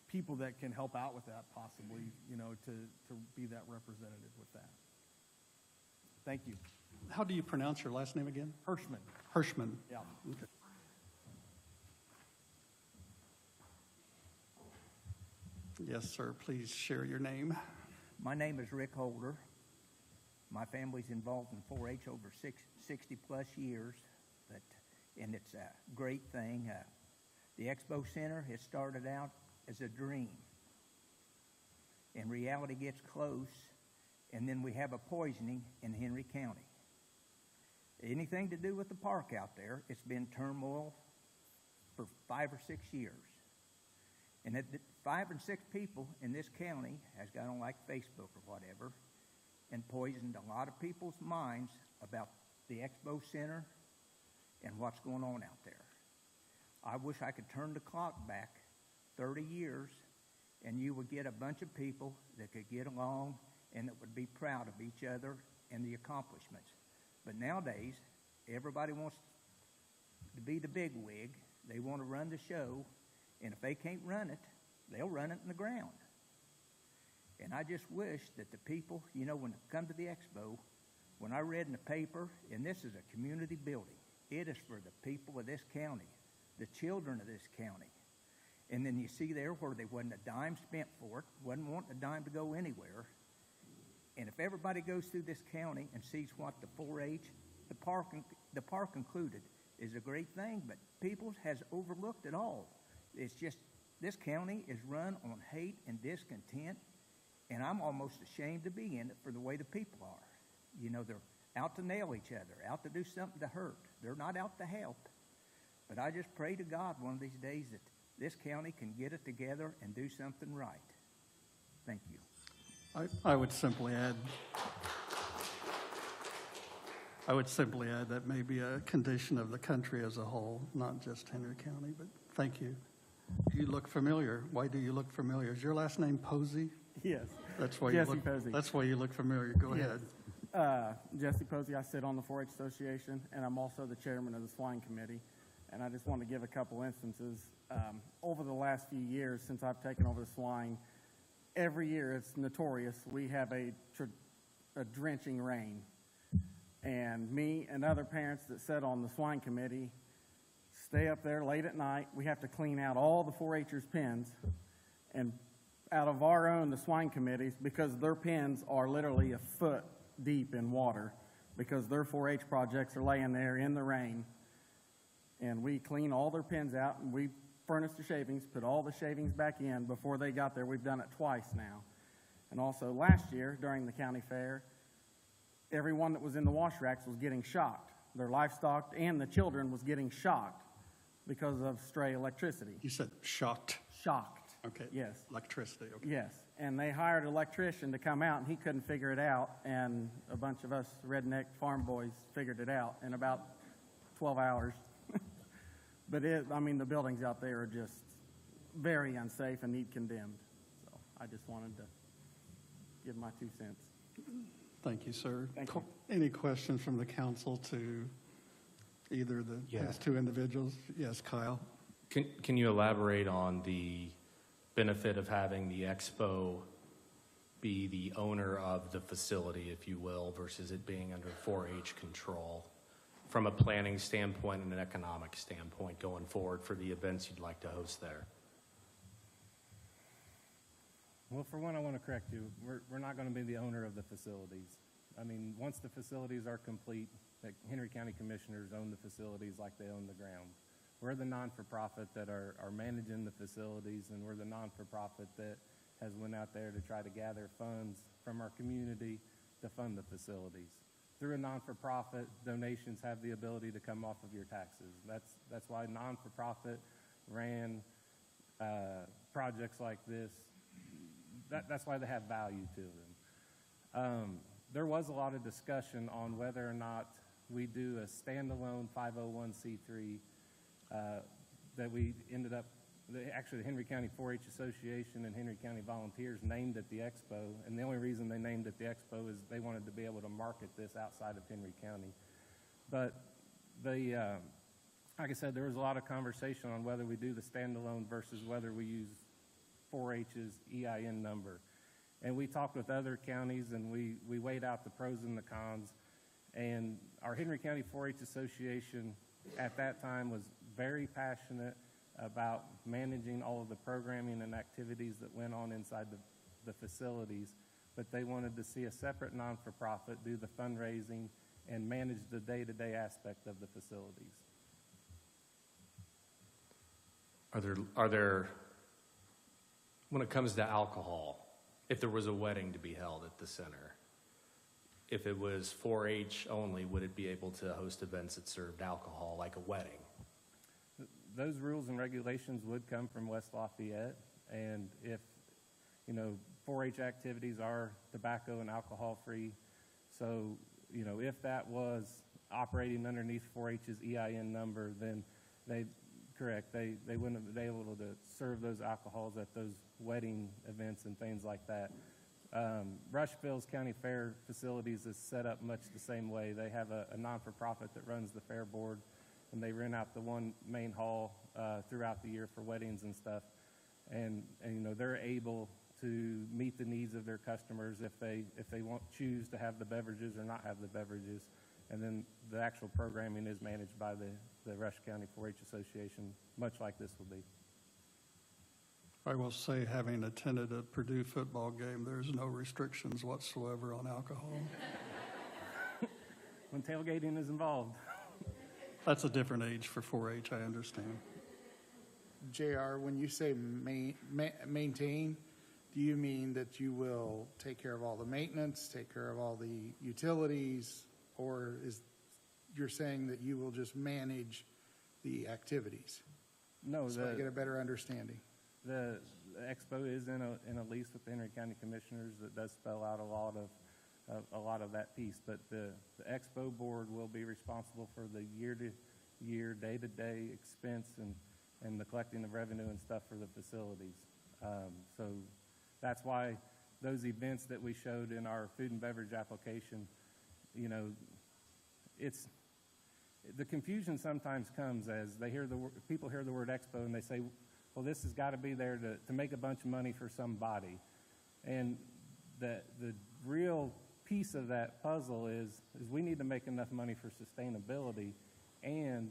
people that can help out with that, possibly, you know, to be that representative with that. Thank you. How do you pronounce your last name again? Hirschman. Hirschman. Yeah. Okay. Yes, sir. Please share your name. My name is Rick Holder. My family's involved in 4-H over 60 plus years, and it's a great thing. The Expo Center has started out as a dream, and reality gets close, and then we have a poisoning in Henry County. Anything to do with the park out there, it's been turmoil for 5 or 6 years. And 5 or 6 people in this county has got on like Facebook or whatever and poisoned a lot of people's minds about the Expo Center and what's going on out there. I wish I could turn the clock back 30 years and you would get a bunch of people that could get along and that would be proud of each other and the accomplishments. But nowadays, everybody wants to be the big wig. They want to run the show, and if they can't run it, they'll run it in the ground. And I just wish that the people, you know, when they come to the expo, when I read in the paper, and this is a community building, it is for the people of this county, the children of this county. And then you see there where they wasn't a dime spent for it, wasn't wanting a dime to go anywhere. And if everybody goes through this county and sees what the 4-H, the park included, is a great thing, but people has overlooked it all. It's just, this county is run on hate and discontent, and I'm almost ashamed to be in it for the way the people are. You know, they're out to nail each other, out to do something to hurt. They're not out to help. But I just pray to God one of these days that this county can get it together and do something right. Thank you. I would simply add that may be a condition of the country as a whole, not just Henry County, but thank you. You look familiar. Why do you look familiar? Is your last name Posey? Yes. That's why Jesse you look, Posey. That's why you look familiar. Go Yes. ahead. Jesse Posey, I sit on the 4-H Association, and I'm also the chairman of the swine committee. And I just want to give a couple instances. Over the last few years, since I've taken over the swine, every year it's notorious. We have a drenching rain. And me and other parents that sit on the swine committee stay up there late at night. We have to clean out all the 4-H'ers' pens. And out of our own, the swine committees, because their pens are literally a foot deep in water, because their 4-H projects are laying there in the rain. And we clean all their pens out, and we furnace the shavings, put all the shavings back in before they got there. We've done it twice now. And also last year, during the county fair, everyone that was in the wash racks was getting shocked. Their livestock and the children was getting shocked because of stray electricity. You said shocked. Shocked. Okay. Yes. Electricity. Okay. Yes. And they hired an electrician to come out, and he couldn't figure it out. And a bunch of us redneck farm boys figured it out in about 12 hours. But the buildings out there are just very unsafe and need condemned. So I just wanted to give my 2 cents. Thank you, sir. Thank you. Any questions from the council to either the past 2 individuals? Yes, Kyle. Can you elaborate on the benefit of having the expo be the owner of the facility, if you will, versus it being under 4-H control from a planning standpoint and an economic standpoint going forward for the events you'd like to host there? Well, for one, I want to correct you. We're not going to be the owner of the facilities. I mean, once the facilities are complete, the Henry County Commissioners own the facilities like they own the ground. We're the non-for-profit that are managing the facilities, and we're the non-for-profit that has went out there to try to gather funds from our community to fund the facilities. Through a non-for-profit, donations have the ability to come off of your taxes. That's why non-for-profit ran projects like this. That's why they have value to them. There was a lot of discussion on whether or not we do a standalone 501c3 that we ended up, actually the Henry County 4-H Association and Henry County Volunteers named it the Expo, and the only reason they named it the Expo is they wanted to be able to market this outside of Henry County. But like I said, there was a lot of conversation on whether we do the standalone versus whether we use 4-H's EIN number. And we talked with other counties, and we weighed out the pros and the cons. And our Henry County 4-H Association at that time was very passionate about managing all of the programming and activities that went on inside the facilities, but they wanted to see a separate non-for-profit do the fundraising and manage the day-to-day aspect of the facilities. Are there, when it comes to alcohol, if there was a wedding to be held at the center, if it was 4-H only, would it be able to host events that served alcohol, like a wedding? Those rules and regulations would come from West Lafayette, and if, 4-H activities are tobacco and alcohol free, so, if that was operating underneath 4-H's EIN number, then they wouldn't be able to serve those alcohols at those wedding events and things like that. Rushville's County Fair facilities is set up much the same way. They have a non-for-profit that runs the fair board, and they rent out the one main hall throughout the year for weddings and stuff. And they're able to meet the needs of their customers if they choose to have the beverages or not have the beverages. And then the actual programming is managed by the Rush County 4-H Association, much like this will be. I will say, having attended a Purdue football game, there's no restrictions whatsoever on alcohol. When tailgating is involved. That's a different age for 4-H, I understand. JR, when you say maintain, do you mean that you will take care of all the maintenance, take care of all the utilities, or you're saying that you will just manage the activities? No, so I get a better understanding. The expo is in a lease with the Henry County Commissioners that does spell out a lot of that piece. But the expo board will be responsible for the year-to-year, day-to-day expense and the collecting of revenue and stuff for the facilities. So that's why those events that we showed in our food and beverage application, it's the confusion sometimes comes as people hear the word expo and they say, well, this has got to be there to make a bunch of money for somebody. And the real piece of that puzzle is we need to make enough money for sustainability and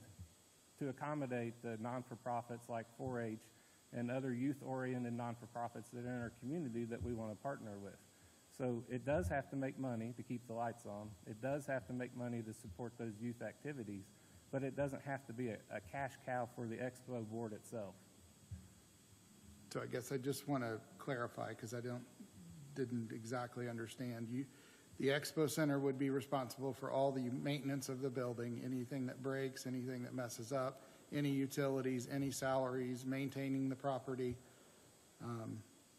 to accommodate the non-for-profits like 4-H and other youth-oriented non-for-profits that are in our community that we want to partner with. So it does have to make money to keep the lights on. It does have to make money to support those youth activities, but it doesn't have to be a cash cow for the expo board itself. So I guess I just want to clarify because I didn't exactly understand. The Expo Center would be responsible for all the maintenance of the building, anything that breaks, anything that messes up, any utilities, any salaries, maintaining the property.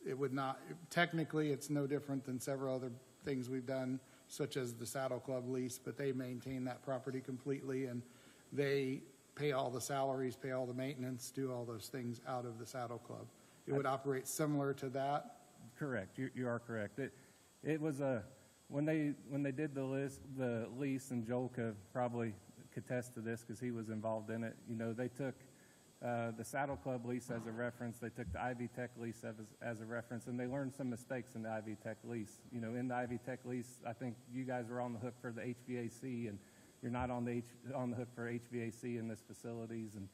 It would not, technically it's no different than several other things we've done, such as the Saddle Club lease, but they maintain that property completely and they pay all the salaries, pay all the maintenance, do all those things out of the Saddle Club. It would operate similar to that? Correct. You are correct. It was when they did the lease, and Joel could probably attest to this because he was involved in it. They took the Saddle Club lease as a reference. They took the Ivy Tech lease as a reference, and they learned some mistakes in the Ivy Tech lease. In the Ivy Tech lease, I think you guys were on the hook for the HVAC, and you're not on the hook for HVAC in this facilities. And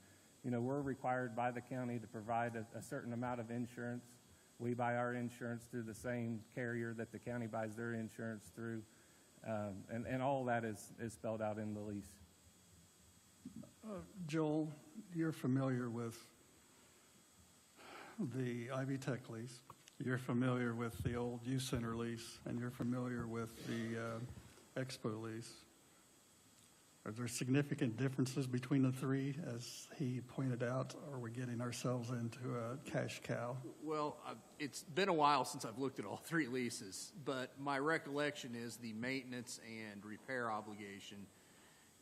we're required by the county to provide a certain amount of insurance We buy our insurance through the same carrier that the county buys their insurance through. And all that is spelled out in the lease. Joel, you're familiar with the Ivy Tech lease, you're familiar with the old youth center lease, and you're familiar with the Expo lease. Are there significant differences between the three, as he pointed out, or are we getting ourselves into a cash cow? Well, it's been a while since I've looked at all three leases, but my recollection is the maintenance and repair obligation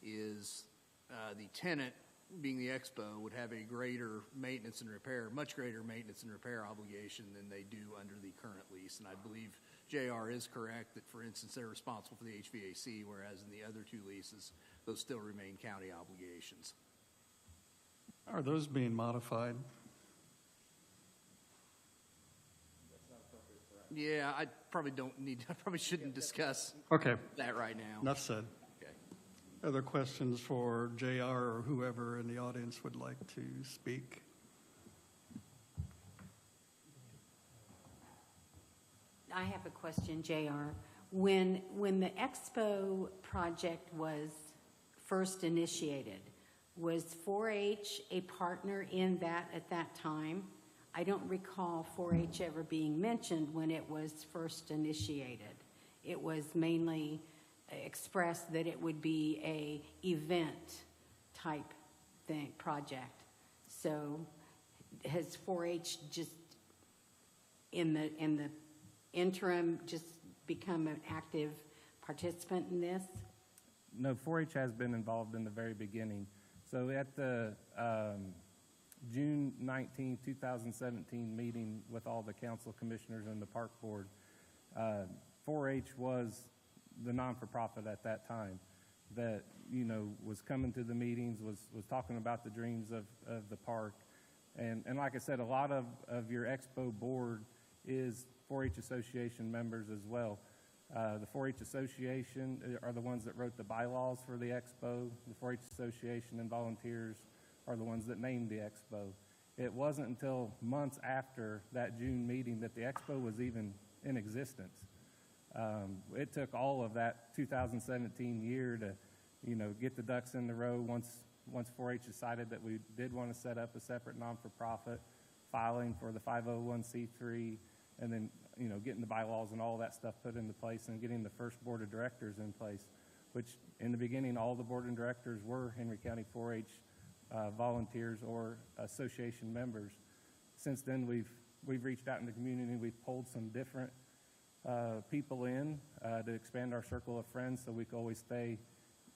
is the tenant, being the Expo, would have a greater maintenance and repair, much greater maintenance and repair obligation than they do under the current lease. And I believe JR is correct that, for instance, they're responsible for the HVAC, whereas in the other two leases, those still remain county obligations. Are those being modified? Yeah, I probably shouldn't discuss that right now. Enough said. Okay. Other questions for JR or whoever in the audience would like to speak? I have a question, JR. When the Expo project was first initiated, was 4-H a partner in that at that time? I don't recall 4-H ever being mentioned when it was first initiated. It was mainly expressed that it would be a event type thing, project. So has 4-H just in the interim just become an active participant in this? No, 4-H has been involved in the very beginning. So at the June 19, 2017 meeting with all the council commissioners and the park board, 4-H was the non-for-profit at that time that, was coming to the meetings, was talking about the dreams of the park. And like I said, a lot of your Expo board is 4-H association members as well. The 4-H association are the ones that wrote the bylaws for the Expo. The 4-H association and volunteers are the ones that named the Expo. It wasn't until months after that June meeting that the Expo was even in existence. It took all of that 2017 year to, get the ducks in the row once 4-H decided that we did want to set up a separate non-for-profit, filing for the 501c3, and then, getting the bylaws and all that stuff put into place and getting the first board of directors in place, which in the beginning, all the board of directors were Henry County 4-H volunteers or association members. Since then, we've reached out in the community. We've pulled some different people in to expand our circle of friends so we can always stay,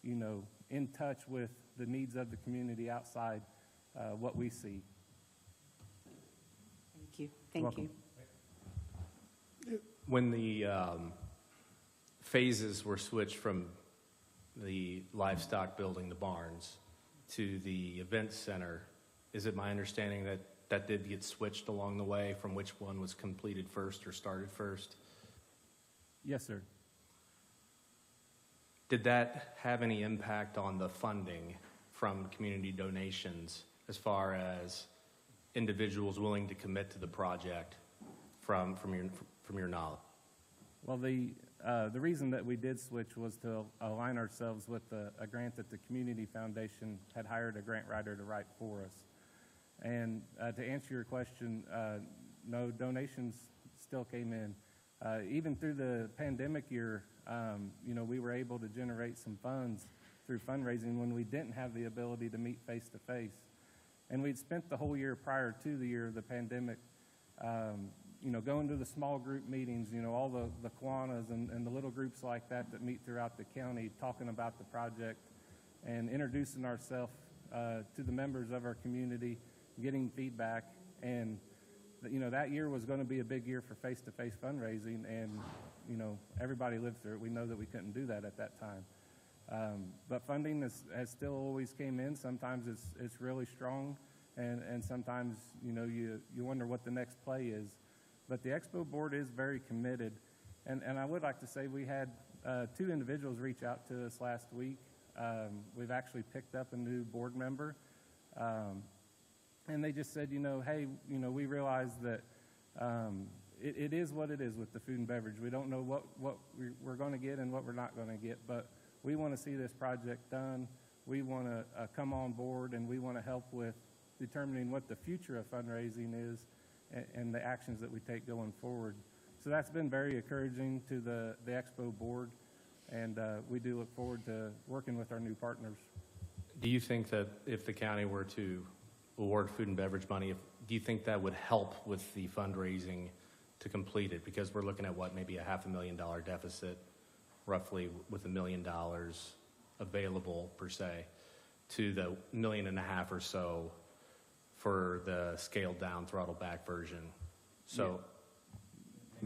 in touch with the needs of the community outside what we see. Thank you. Thank you. When the phases were switched from the livestock building, the barns, to the event center, is it my understanding that that did get switched along the way from which one was completed first or started first? Yes, sir. Did that have any impact on the funding from community donations as far as individuals willing to commit to the project from your knowledge? Well, the reason that we did switch was to align ourselves with a grant that the Community Foundation had hired a grant writer to write for us. And to answer your question, no, donations still came in. Even through the pandemic year, we were able to generate some funds through fundraising when we didn't have the ability to meet face-to-face. And we'd spent the whole year prior to the year of the pandemic going to the small group meetings, all the Kiwanis and the little groups like that meet throughout the county, talking about the project and introducing ourselves to the members of our community, getting feedback. And, that year was going to be a big year for face-to-face fundraising, and, everybody lived through it. We know that we couldn't do that at that time. But funding has still always came in. Sometimes it's really strong, and sometimes, you wonder what the next play is. But the Expo board is very committed. And I would like to say we had 2 individuals reach out to us last week. We've actually picked up a new board member. And they just said, hey, we realize that, It is what it is with the food and beverage. We don't know what we're going to get and what we're not going to get, but we want to see this project done. We want to come on board, and we want to help with determining what the future of fundraising is and the actions that we take going forward. So that's been very encouraging to the Expo board, and we do look forward to working with our new partners. Do you think that if the county were to award food and beverage money, do you think that would help with the fundraising to complete it? Because we're looking at maybe a $500,000 deficit, roughly, with $1 million available per se, to the $1.5 million or so for the scaled down, throttled back version. So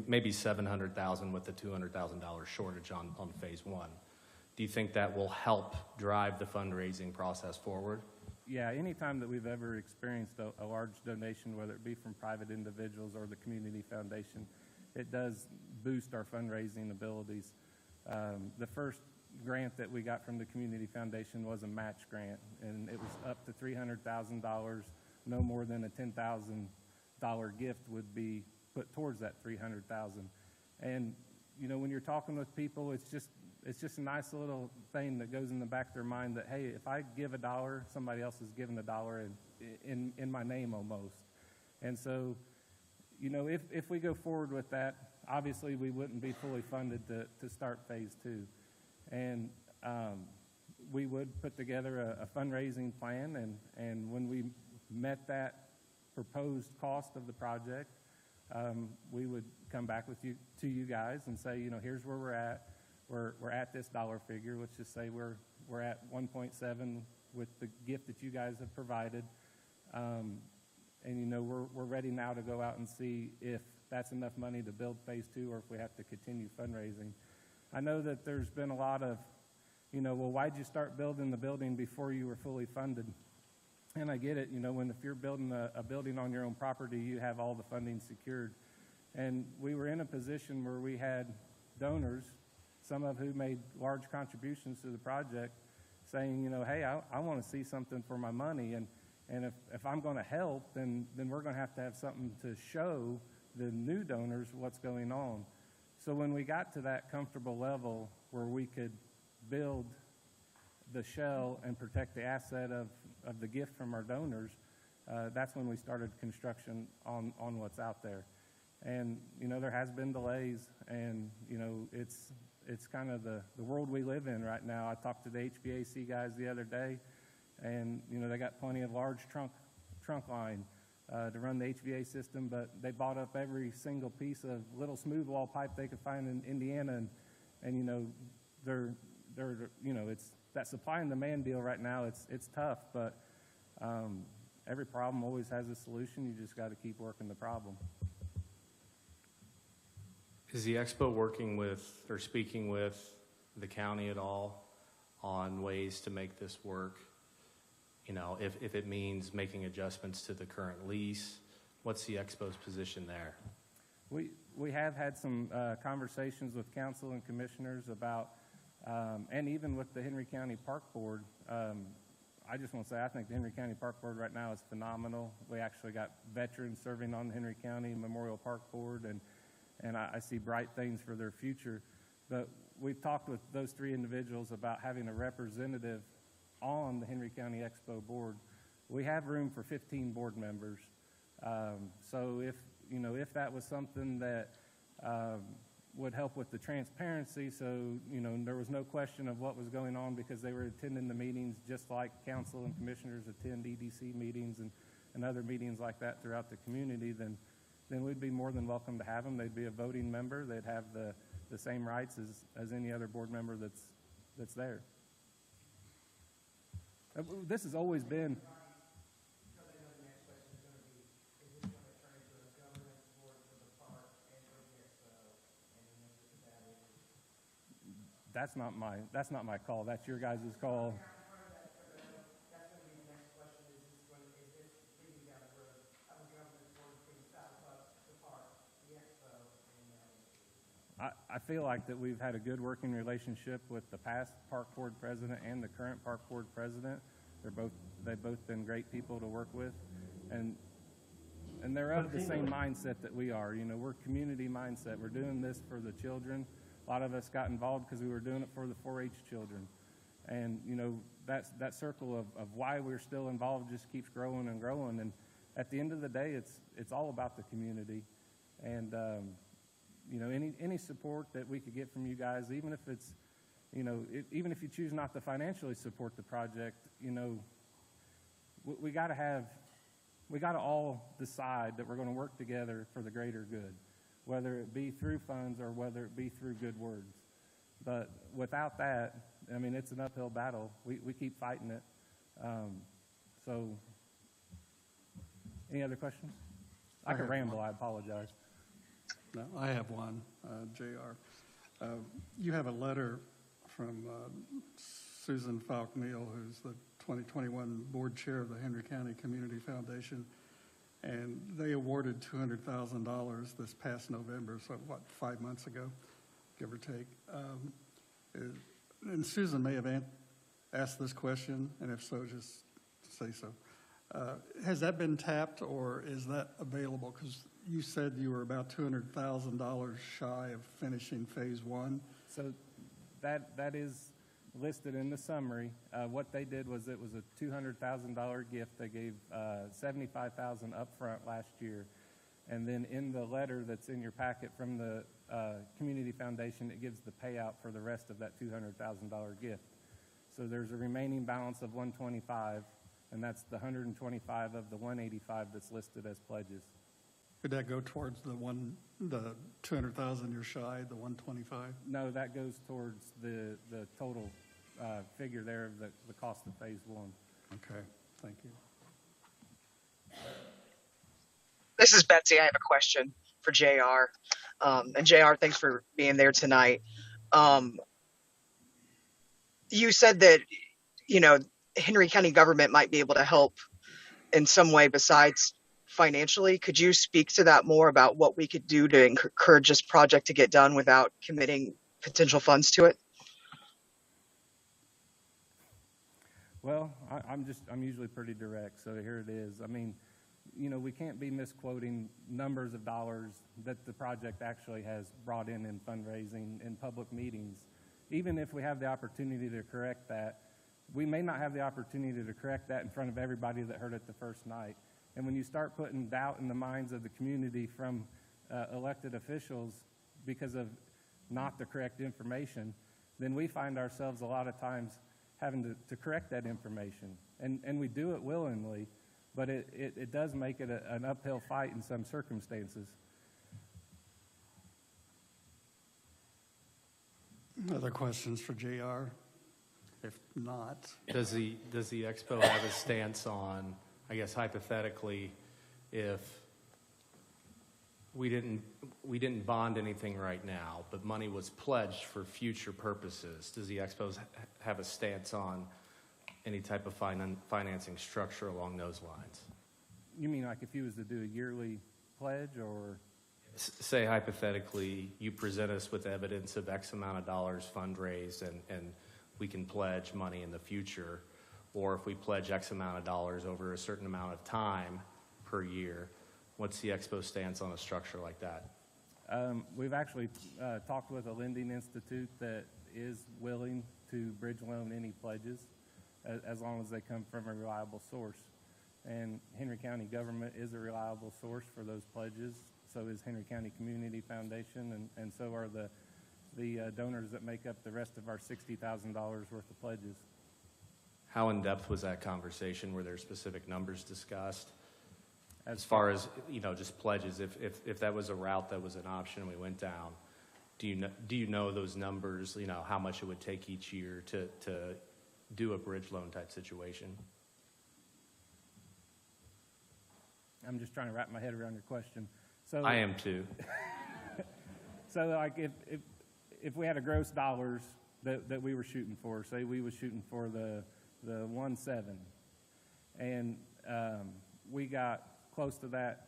maybe $700,000 with the $200,000 shortage on phase one. Do you think that will help drive the fundraising process forward? Yeah, anytime that we've ever experienced a large donation, whether it be from private individuals or the community foundation, it does boost our fundraising abilities. The first grant that we got from the community foundation was a match grant, and it was up to $300,000. No more than a $10,000 gift would be put towards that $300,000. And you know, when you're talking with people, it's just a nice little thing that goes in the back of their mind that, hey, if I give $1, somebody else is giving $1 in my name almost. And so, you know, if we go forward with that, obviously we wouldn't be fully funded to start phase two. And we would put together a fundraising plan, and when we met that proposed cost of the project, we would come back to you guys and say, you know, here's where we're at. We're at this dollar figure. Let's just say we're at 1.7 with the gift that you guys have provided, and you know, we're ready now to go out and see if that's enough money to build phase two, or if we have to continue fundraising. I know that there's been a lot of, you know, well, why'd you start building the building before you were fully funded? And I get it, you know, if you're building a building on your own property, you have all the funding secured. And we were in a position where we had donors, some of who made large contributions to the project, saying, you know, hey, I want to see something for my money. And if I'm going to help, then we're going to have something to show the new donors what's going on. So when we got to that comfortable level where we could build the shell and protect the asset of the gift from our donors, that's when we started construction on what's out there. And, you know, there has been delays, and, you know, it's kind of the world we live in right now. I talked to the HVAC guys the other day, and, you know, they got plenty of large trunk line to run the HVAC system, but they bought up every single piece of little smooth wall pipe they could find in Indiana, and you know, they're you know, it's that supply and demand deal right now. It's tough, but every problem always has a solution. You just got to keep working the problem. Is the Expo working with or speaking with the county at all on ways to make this work? You know, if it means making adjustments to the current lease, what's the Expo's position there? We have had some conversations with council and commissioners about, and even with the Henry County Park Board. I just want to say I think the Henry County Park Board right now is phenomenal. We actually got veterans serving on the Henry County Memorial Park Board, and I see bright things for their future. But we've talked with those three individuals about having a representative on the Henry County Expo board. We have room for 15 board members. So if that was something that would help with the transparency, so there was no question of what was going on because they were attending the meetings just like council and commissioners attend EDC meetings and other meetings like that throughout the community, then we'd be more than welcome to have them. They'd be a voting member. They'd have the same rights as any other board member that's there. This has always been. That's not my call. That's your guys' call. I feel like that we've had a good working relationship with the past park board president and the current park board president. They've both been great people to work with, and and they're of the same mindset that we are. You know, we're community mindset. We're doing this for the children. A lot of us got involved because we were doing it for the 4-H children. And, you know, that circle of why we're still involved just keeps growing and growing. And at the end of the day, it's all about the community. And, you know, any support that we could get from you guys, even if it's, you know, even if you choose not to financially support the project, you know, we got to all decide that we're going to work together for the greater good, whether it be through funds or whether it be through good words. But without that, I mean, it's an uphill battle. We keep fighting it. So, any other questions? I could ramble. I apologize. No, I have one, JR. You have a letter from Susan Falk-Neal, who's the 2021 board chair of the Henry County Community Foundation, and they awarded $200,000 this past November, so what, 5 months ago, give or take. And Susan may have asked this question, and if so, just say so. Has that been tapped, or is that available? Because you said you were about $200,000 shy of finishing phase 1. So that is listed in the summary. What they did was it was a $200,000 gift. They gave $75,000 up front last year. And then in the letter that's in your packet from the Community Foundation, it gives the payout for the rest of that $200,000 gift. So there's a remaining balance of $125,000, and that's the $125,000 of the $185,000 that's listed as pledges. Could that go towards the $200,000 you're shy, the $125,000? No, that goes towards the total figure there of the cost of phase 1. Okay, thank you. This is Betsy. I have a question for JR. And JR, thanks for being there tonight. You said that, you know, Henry County government might be able to help in some way besides financially. Could you speak to that more about what we could do to encourage this project to get done without committing potential funds to it? Well, I'm usually pretty direct, so here it is. I mean, you know, we can't be misquoting numbers of dollars that the project actually has brought in fundraising in public meetings. Even if we have the opportunity to correct that, we may not have the opportunity to correct that in front of everybody that heard it the first night. And when you start putting doubt in the minds of the community from elected officials because of not the correct information, then we find ourselves a lot of times having to correct that information. And we do it willingly, but it does make it an uphill fight in some circumstances. Other questions for JR? If not, Does the expo have a stance on, I guess hypothetically, if we didn't bond anything right now, but money was pledged for future purposes, does the expo have a stance on any type of financing structure along those lines? You mean like if you was to do a yearly pledge, or? Say hypothetically, you present us with evidence of X amount of dollars fundraised and we can pledge money in the future, or if we pledge X amount of dollars over a certain amount of time per year, what's the expo stance on a structure like that? We've actually talked with a lending institute that is willing to bridge loan any pledges as long as they come from a reliable source. And Henry County government is a reliable source for those pledges. So is Henry County Community Foundation, and so are the donors that make up the rest of our $60,000 worth of pledges. How in-depth was that conversation? Were there specific numbers discussed? As far as, you know, just pledges, if that was a route that was an option and we went down, do you know those numbers, you know, how much it would take each year to do a bridge loan type situation? I'm just trying to wrap my head around your question. So I am too. So like if we had a gross dollars that we were shooting for, say we was shooting for the 1.7, and we got close to that,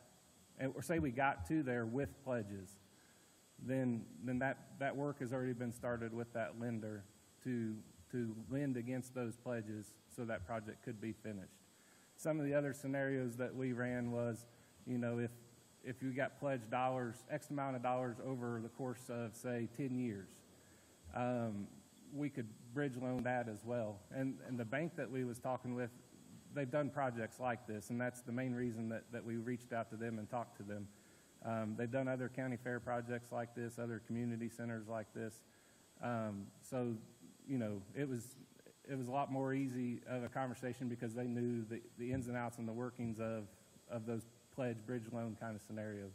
or say we got to there with pledges, then that work has already been started with that lender to lend against those pledges so that project could be finished. Some of the other scenarios that we ran was, You know, if you got pledged dollars, X amount of dollars over the course of, say, 10 years, we could bridge loan that as well. And the bank that we was talking with, they've done projects like this, and that's the main reason that we reached out to them and talked to them. They've done other county fair projects like this, other community centers like this. So, you know, it was a lot more easy of a conversation because they knew the ins and outs and the workings of those pledge bridge loan kind of scenarios.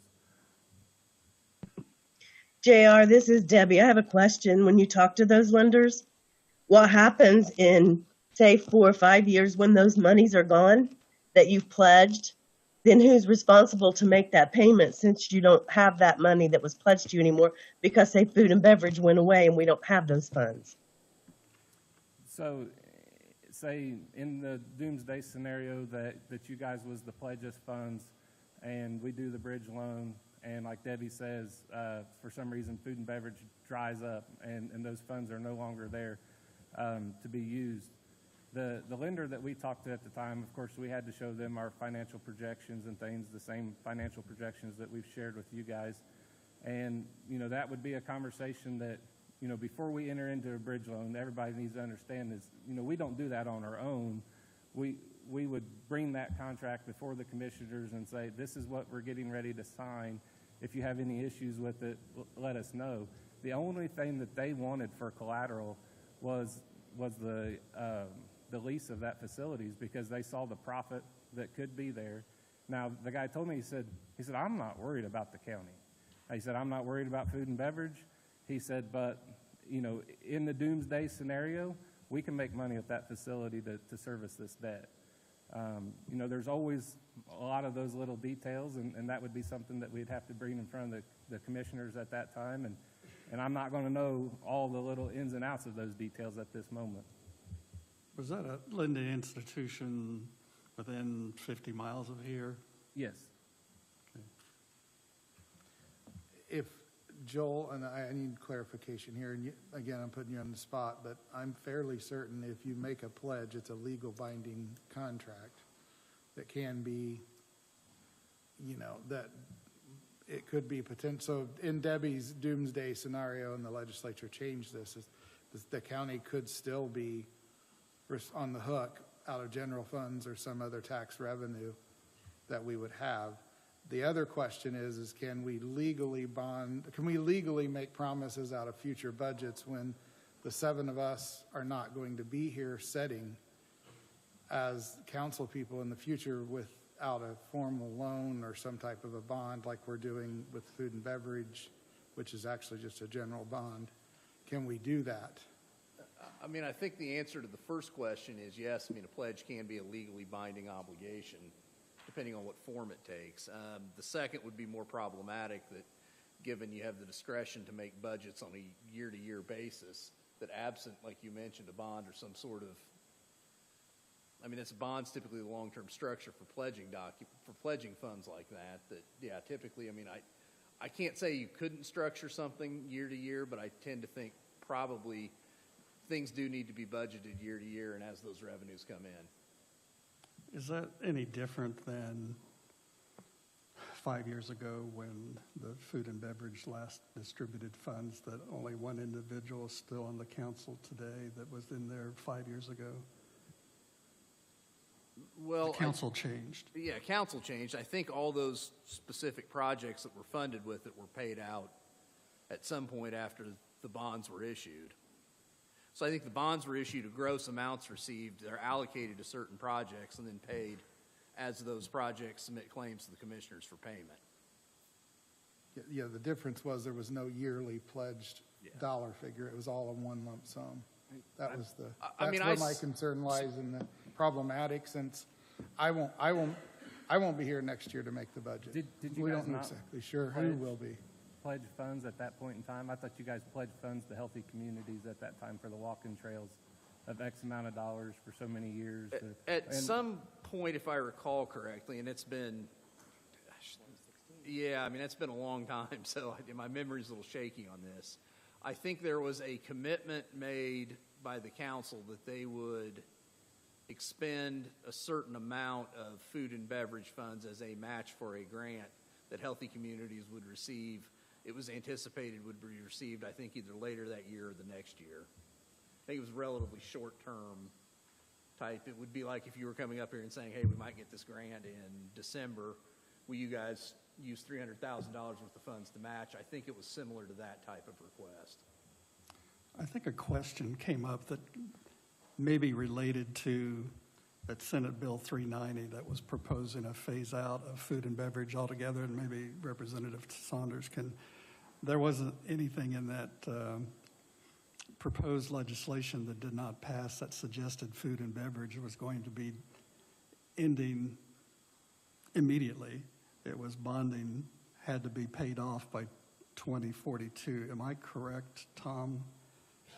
JR, this is Debbie. I have a question. When you talk to those lenders, what happens in, say, 4 or 5 years when those monies are gone that you've pledged? Then who's responsible to make that payment since you don't have that money that was pledged to you anymore because, say, food and beverage went away and we don't have those funds? So, say in the doomsday scenario that you guys was the pledges funds and we do the bridge loan, and like Debbie says, for some reason food and beverage dries up and those funds are no longer there to be used. The lender that we talked to at the time, of course, we had to show them our financial projections and things, the same financial projections that we've shared with you guys. And, you know, that would be a conversation that, you know, before we enter into a bridge loan, everybody needs to understand is, you know, we don't do that on our own. We would bring that contract before the commissioners and say, this is what we're getting ready to sign. If you have any issues with it, let us know. The only thing that they wanted for collateral was the lease of that facilities because they saw the profit that could be there. Now, the guy told me, he said, I'm not worried about the county. He said, I'm not worried about food and beverage. He said, but, you know, in the doomsday scenario, we can make money at that facility to service this debt. You know, there's always a lot of those little details, and that would be something that we'd have to bring in front of the commissioners at that time. And I'm not going to know all the little ins and outs of those details at this moment. Was that a lending institution within 50 miles of here? Yes. Okay. If Joel, and I need clarification here, and again, I'm putting you on the spot, but I'm fairly certain if you make a pledge, it's a legal binding contract that can be, you know, that it could be potential. So in Debbie's doomsday scenario, and the legislature changed this, is the county could still be on the hook out of general funds or some other tax revenue that we would have. The other question is can we legally make promises out of future budgets when the 7 of us are not going to be here setting as council people in the future without a formal loan or some type of a bond like we're doing with food and beverage, which is actually just a general bond? Can we do that? I mean, I think the answer to the first question is yes. I mean, a pledge can be a legally binding obligation, depending on what form it takes. The second would be more problematic, that given you have the discretion to make budgets on a year-to-year basis, that absent, like you mentioned, a bond or some sort of, I mean, it's bonds typically the long-term structure for pledging funds like that, yeah, typically, I mean, I can't say you couldn't structure something year-to-year, but I tend to think probably things do need to be budgeted year-to-year and as those revenues come in. Is that any different than 5 years ago when the food and beverage last distributed funds, that only one individual is still on the council today that was in there 5 years ago? Well, the council changed. Yeah, council changed. I think all those specific projects that were funded with it were paid out at some point after the bonds were issued. So I think the bonds were issued, gross amounts received, they're allocated to certain projects and then paid as those projects submit claims to the commissioners for payment. Yeah, the difference was there was no yearly pledged dollar figure. It was all in one lump sum. That was where my concern lies in the problematic, since I won't be here next year to make the budget. Did you we guys don't know not exactly sure who will be. Pledge funds at that point in time? I thought you guys pledged funds to healthy communities at that time for the walking trails of X amount of dollars for so many years. At some point, if I recall correctly, and it's been, yeah, I mean, it's been a long time, so my memory's a little shaky on this. I think there was a commitment made by the council that they would expend a certain amount of food and beverage funds as a match for a grant that Healthy Communities would receive. It was anticipated would be received, I think, either later that year or the next year. I think it was relatively short-term type. It would be like if you were coming up here and saying, hey, we might get this grant in December. Will you guys use $300,000 worth of funds to match? I think it was similar to that type of request. I think a question came up that may be related to that Senate Bill 390 that was proposing a phase out of food and beverage altogether, and maybe Representative Saunders can. There wasn't anything in that proposed legislation that did not pass that suggested food and beverage was going to be ending immediately. It was bonding had to be paid off by 2042. Am I correct, Tom?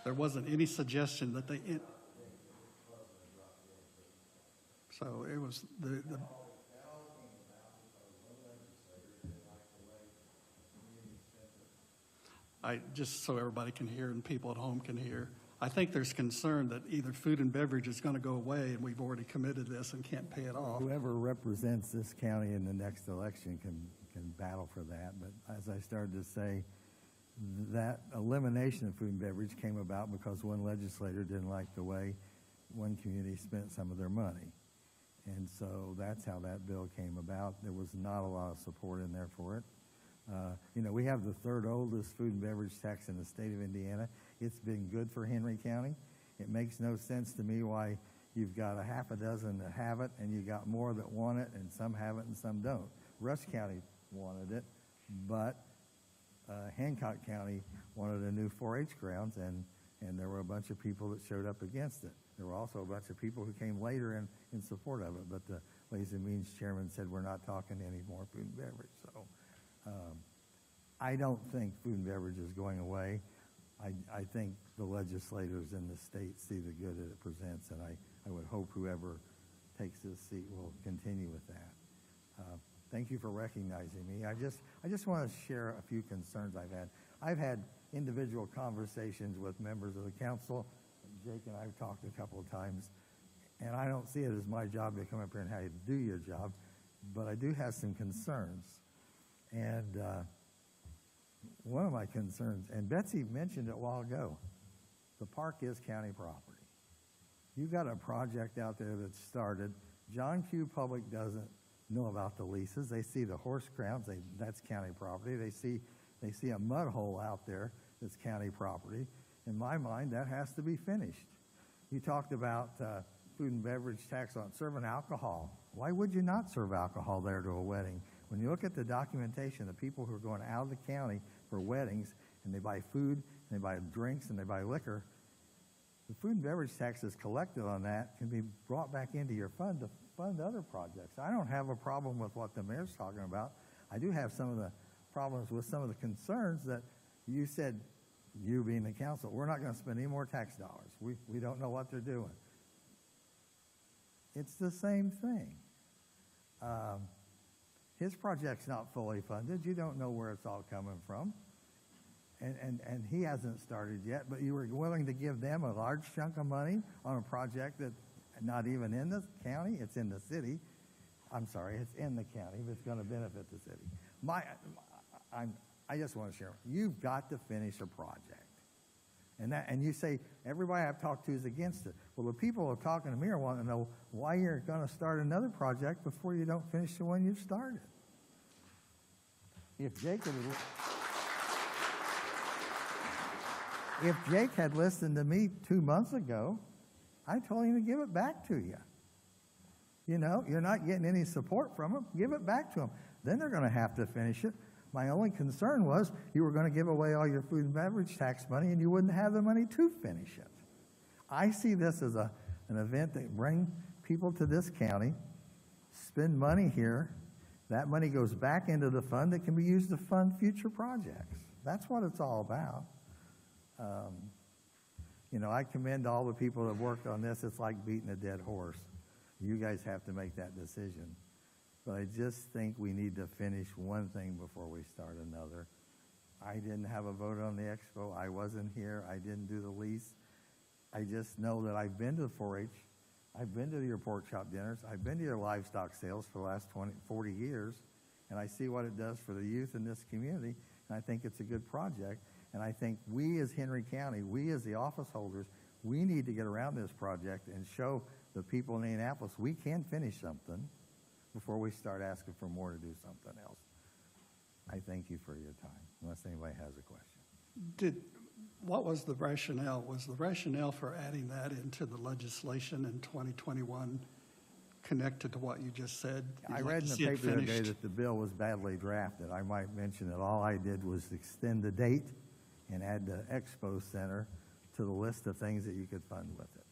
There wasn't any suggestion that they... So it was the just so everybody can hear and people at home can hear, I think there's concern that either food and beverage is going to go away and we've already committed this and can't pay it off. Whoever represents this county in the next election can battle for that. But as I started to say, that elimination of food and beverage came about because one legislator didn't like the way one community spent some of their money. And so that's how that bill came about. There was not a lot of support in there for it. We have the third oldest food and beverage tax in the state of Indiana. It's been good for Henry County. It makes no sense to me why you've got a half a dozen that have it and you got more that want it and some have it and some don't. Rush County wanted it, but Hancock County wanted a new 4-H grounds, and there were a bunch of people that showed up against it. There were also a bunch of people who came later in support of it, but the Ways and Means chairman said we're not talking any more food and beverage. So I don't think food and beverage is going away. I think the legislators in the state see the good that it presents, and I would hope whoever takes this seat will continue with that. Thank you for recognizing me. I just want to share a few concerns I've had. I've had individual conversations with members of the council. Jake and I have talked a couple of times, and I don't see it as my job to come up here and have you do your job, but I do have some concerns. And one of my concerns, and Betsy mentioned it a while ago, the park is county property. You've got a project out there that's started. John Q. Public doesn't know about the leases. They see the horse grounds, that's county property. They see a mud hole out there that's county property. In my mind, that has to be finished. You talked about food and beverage tax on serving alcohol. Why would you not serve alcohol there to a wedding? When you look at the documentation, the people who are going out of the county for weddings, and they buy food, and they buy drinks, and they buy liquor, the food and beverage taxes collected on that can be brought back into your fund to fund other projects. I don't have a problem with what the mayor's talking about. I do have some of the problems with some of the concerns that you said, you being the council, we're not going to spend any more tax dollars. We don't know what they're doing. It's the same thing. His project's not fully funded. You don't know where it's all coming from. And he hasn't started yet, but you were willing to give them a large chunk of money on a project that's not even in the county, it's in the city. I'm sorry, it's in the county, but it's going to benefit the city. I just want to share, you've got to finish a project. And you say, everybody I've talked to is against it. Well, the people who are talking to me are wanting to know why you're going to start another project before you don't finish the one you've started. If Jake had listened to me 2 months ago, I told him to give it back to you. You know, you're not getting any support from them, give it back to them. Then they're going to have to finish it. My only concern was you were going to give away all your food and beverage tax money and you wouldn't have the money to finish it. I see this as an event that brings people to this county, spend money here. That money goes back into the fund that can be used to fund future projects. That's what it's all about. I commend all the people that have worked on this. It's like beating a dead horse. You guys have to make that decision. But I just think we need to finish one thing before we start another. I didn't have a vote on the expo. I wasn't here. I didn't do the lease. I just know that I've been to the 4-H I've been to your pork chop dinners. I've been to your livestock sales for the last 40 years, and I see what it does for the youth in this community, and I think it's a good project. And I think we as Henry County, we as the office holders, we need to get around this project and show the people in Indianapolis we can finish something before we start asking for more to do something else. I thank you for your time, unless anybody has a question. What was the rationale? Was the rationale for adding that into the legislation in 2021 connected to what you just said? I read in the paper the other day that the bill was badly drafted. I might mention that all I did was extend the date and add the Expo Center to the list of things that you could fund with it.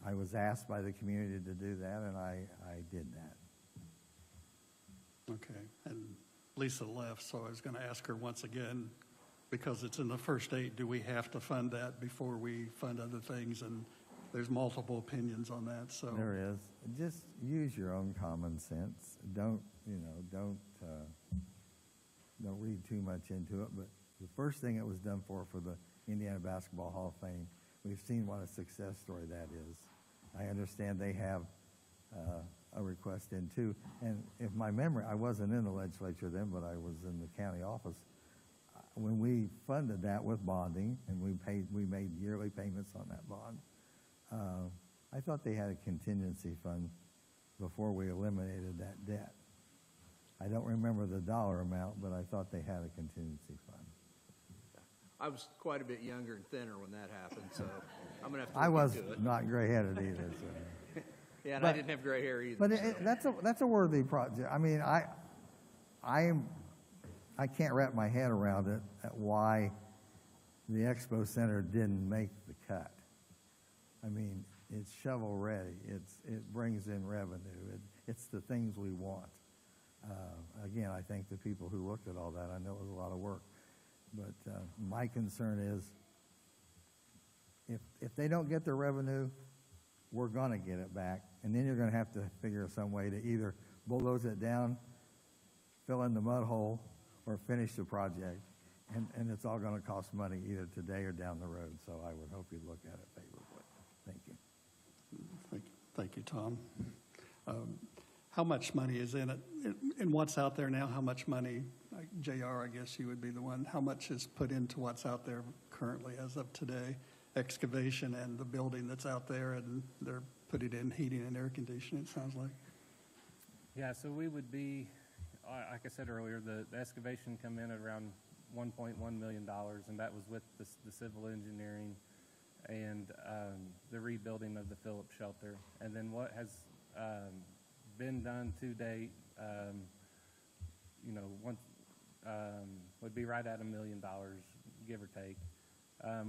I was asked by the community to do that, and I did that. Okay, and Lisa left, so I was going to ask her once again, because it's in the first 8, do we have to fund that before we fund other things? And there's multiple opinions on that, so. There is. Just use your own common sense. Don't read too much into it, but the first thing it was done for the Indiana Basketball Hall of Fame, we've seen what a success story that is. I understand they have a request in too, and if my memory, I wasn't in the legislature then, but I was in the county office. When we funded that with bonding, and we made yearly payments on that bond, I thought they had a contingency fund before we eliminated that debt. I don't remember the dollar amount, but I thought they had a contingency fund. I was quite a bit younger and thinner when that happened, so I'm going to have to I look was into it. not gray-headed either. So. Yeah, and I didn't have gray hair either. But so. that's a worthy project. I mean, I can't wrap my head around it at why the Expo Center didn't make the cut. I mean, it's shovel ready. It brings in revenue. It's the things we want. Again, I thank the people who looked at all that. I know it was a lot of work. But my concern is if they don't get their revenue, we're going to get it back. And then you're going to have to figure some way to either bulldoze it down, fill in the mud hole, or finish the project. And it's all going to cost money either today or down the road. So I would hope you'd look at it favorably. Thank you. Thank you, Tom. How much money is in it? In what's out there now, how much money, JR, I guess you would be the one, how much is put into what's out there currently as of today? Excavation and the building that's out there, and they're putting in heating and air conditioning, it sounds like. Yeah, so we would be, like I said earlier, the excavation come in at around $1.1 million, and that was with the civil engineering and the rebuilding of the Phillips shelter. And then what has been done to date, would be right at $1 million, give or take.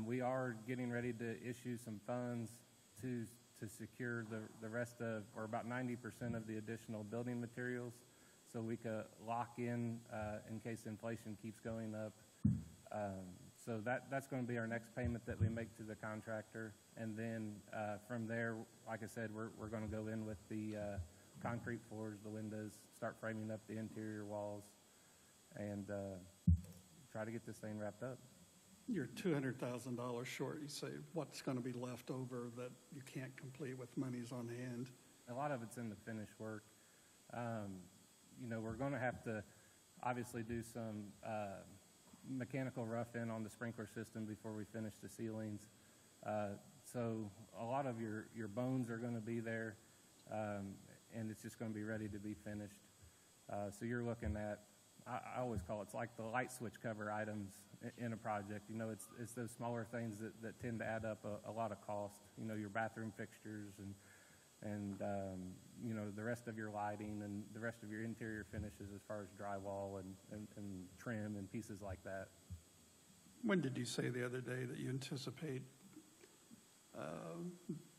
We are getting ready to issue some funds to secure the rest of, or about 90% of the additional building materials, so we could lock in case inflation keeps going up. So that's going to be our next payment that we make to the contractor, and then from there, like I said, we're going to go in with the concrete floors, the windows, start framing up the interior walls, and try to get this thing wrapped up. You're $200,000 short. You say what's going to be left over that you can't complete with monies on hand? A lot of it's in the finished work. We're going to have to obviously do some mechanical rough-in on the sprinkler system before we finish the ceilings. So a lot of your bones are going to be there, and it's just going to be ready to be finished. So you're looking at, I always call it's like the light switch cover items in a project. It's those smaller things that tend to add up a lot of cost. Your bathroom fixtures and the rest of your lighting and the rest of your interior finishes as far as drywall and trim and pieces like that. When did you say the other day that you anticipate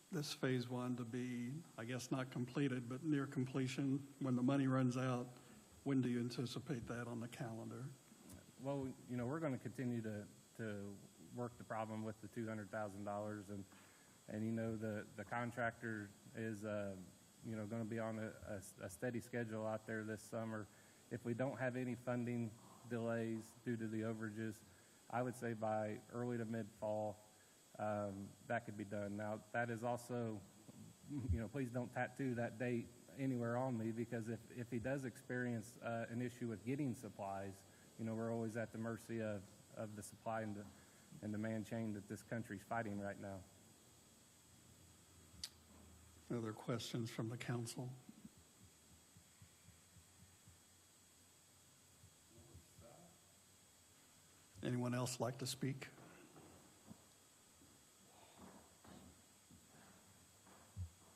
this phase 1 to be, I guess not completed, but near completion? When the money runs out, when do you anticipate that on the calendar? Well, we're going to continue to work the problem with the $200,000, and the contractor is going to be on a steady schedule out there this summer. If we don't have any funding delays due to the overages, I would say by early to mid-fall, that could be done. Now, that is also, please don't tattoo that date anywhere on me, because if he does experience an issue with getting supplies, we're always at the mercy of the supply and demand chain that this country's fighting right now. Other questions from the council? Anyone else like to speak?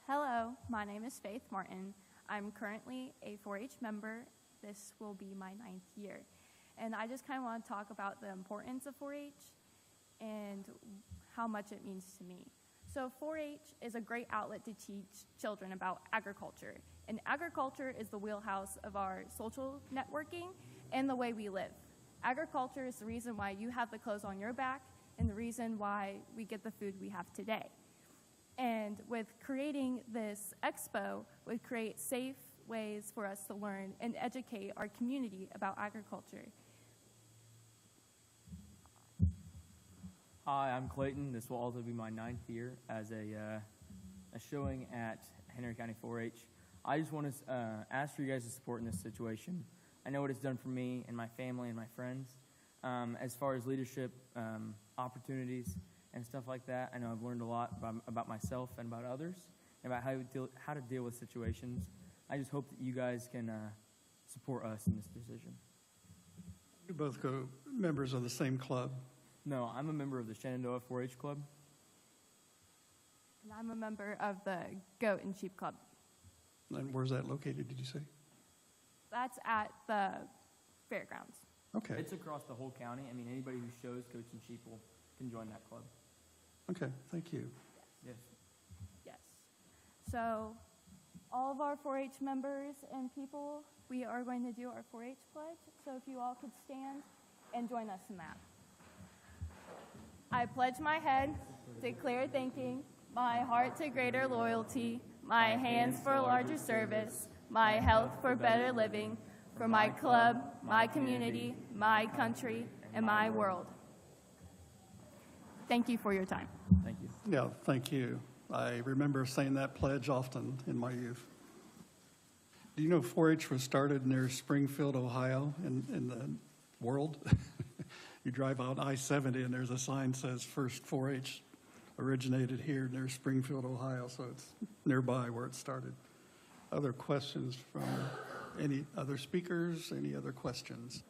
Hello, my name is Faith Martin. I'm currently a 4-H member. This will be my 9th year. And I just kind of want to talk about the importance of 4-H and how much it means to me. So 4-H is a great outlet to teach children about agriculture. And agriculture is the wheelhouse of our social networking and the way we live. Agriculture is the reason why you have the clothes on your back and the reason why we get the food we have today. And with creating this expo, we create safe ways for us to learn and educate our community about agriculture. Hi, I'm Clayton. This will also be my 9th year as a showing at Henry County 4-H. I just want to ask for you guys' support in this situation. I know what it's done for me and my family and my friends. As far as leadership opportunities and stuff like that, I know I've learned a lot about myself and about others, and about how to deal with situations. I just hope that you guys can support us in this decision. You both go members of the same club. No, I'm a member of the Shenandoah 4-H Club. And I'm a member of the Goat and Sheep Club. And where's that located, did you say? That's at the fairgrounds. Okay. It's across the whole county. I mean, anybody who shows Goats and Sheep can join that club. Okay, thank you. Yes. Yes. So all of our 4-H members and people, we are going to do our 4-H pledge. So if you all could stand and join us in that. I pledge my head to clear thinking, my heart to greater loyalty, my hands for larger service, my health for better living, for my club, my community, my country, and my world. Thank you for your time. Thank you. Yeah, thank you. I remember saying that pledge often in my youth. Do you know 4-H was started near Springfield, Ohio, in the world? You drive out I-70 and there's a sign that says first 4-H originated here near Springfield, Ohio, so it's nearby where it started. Other questions from any other speakers? Any other questions?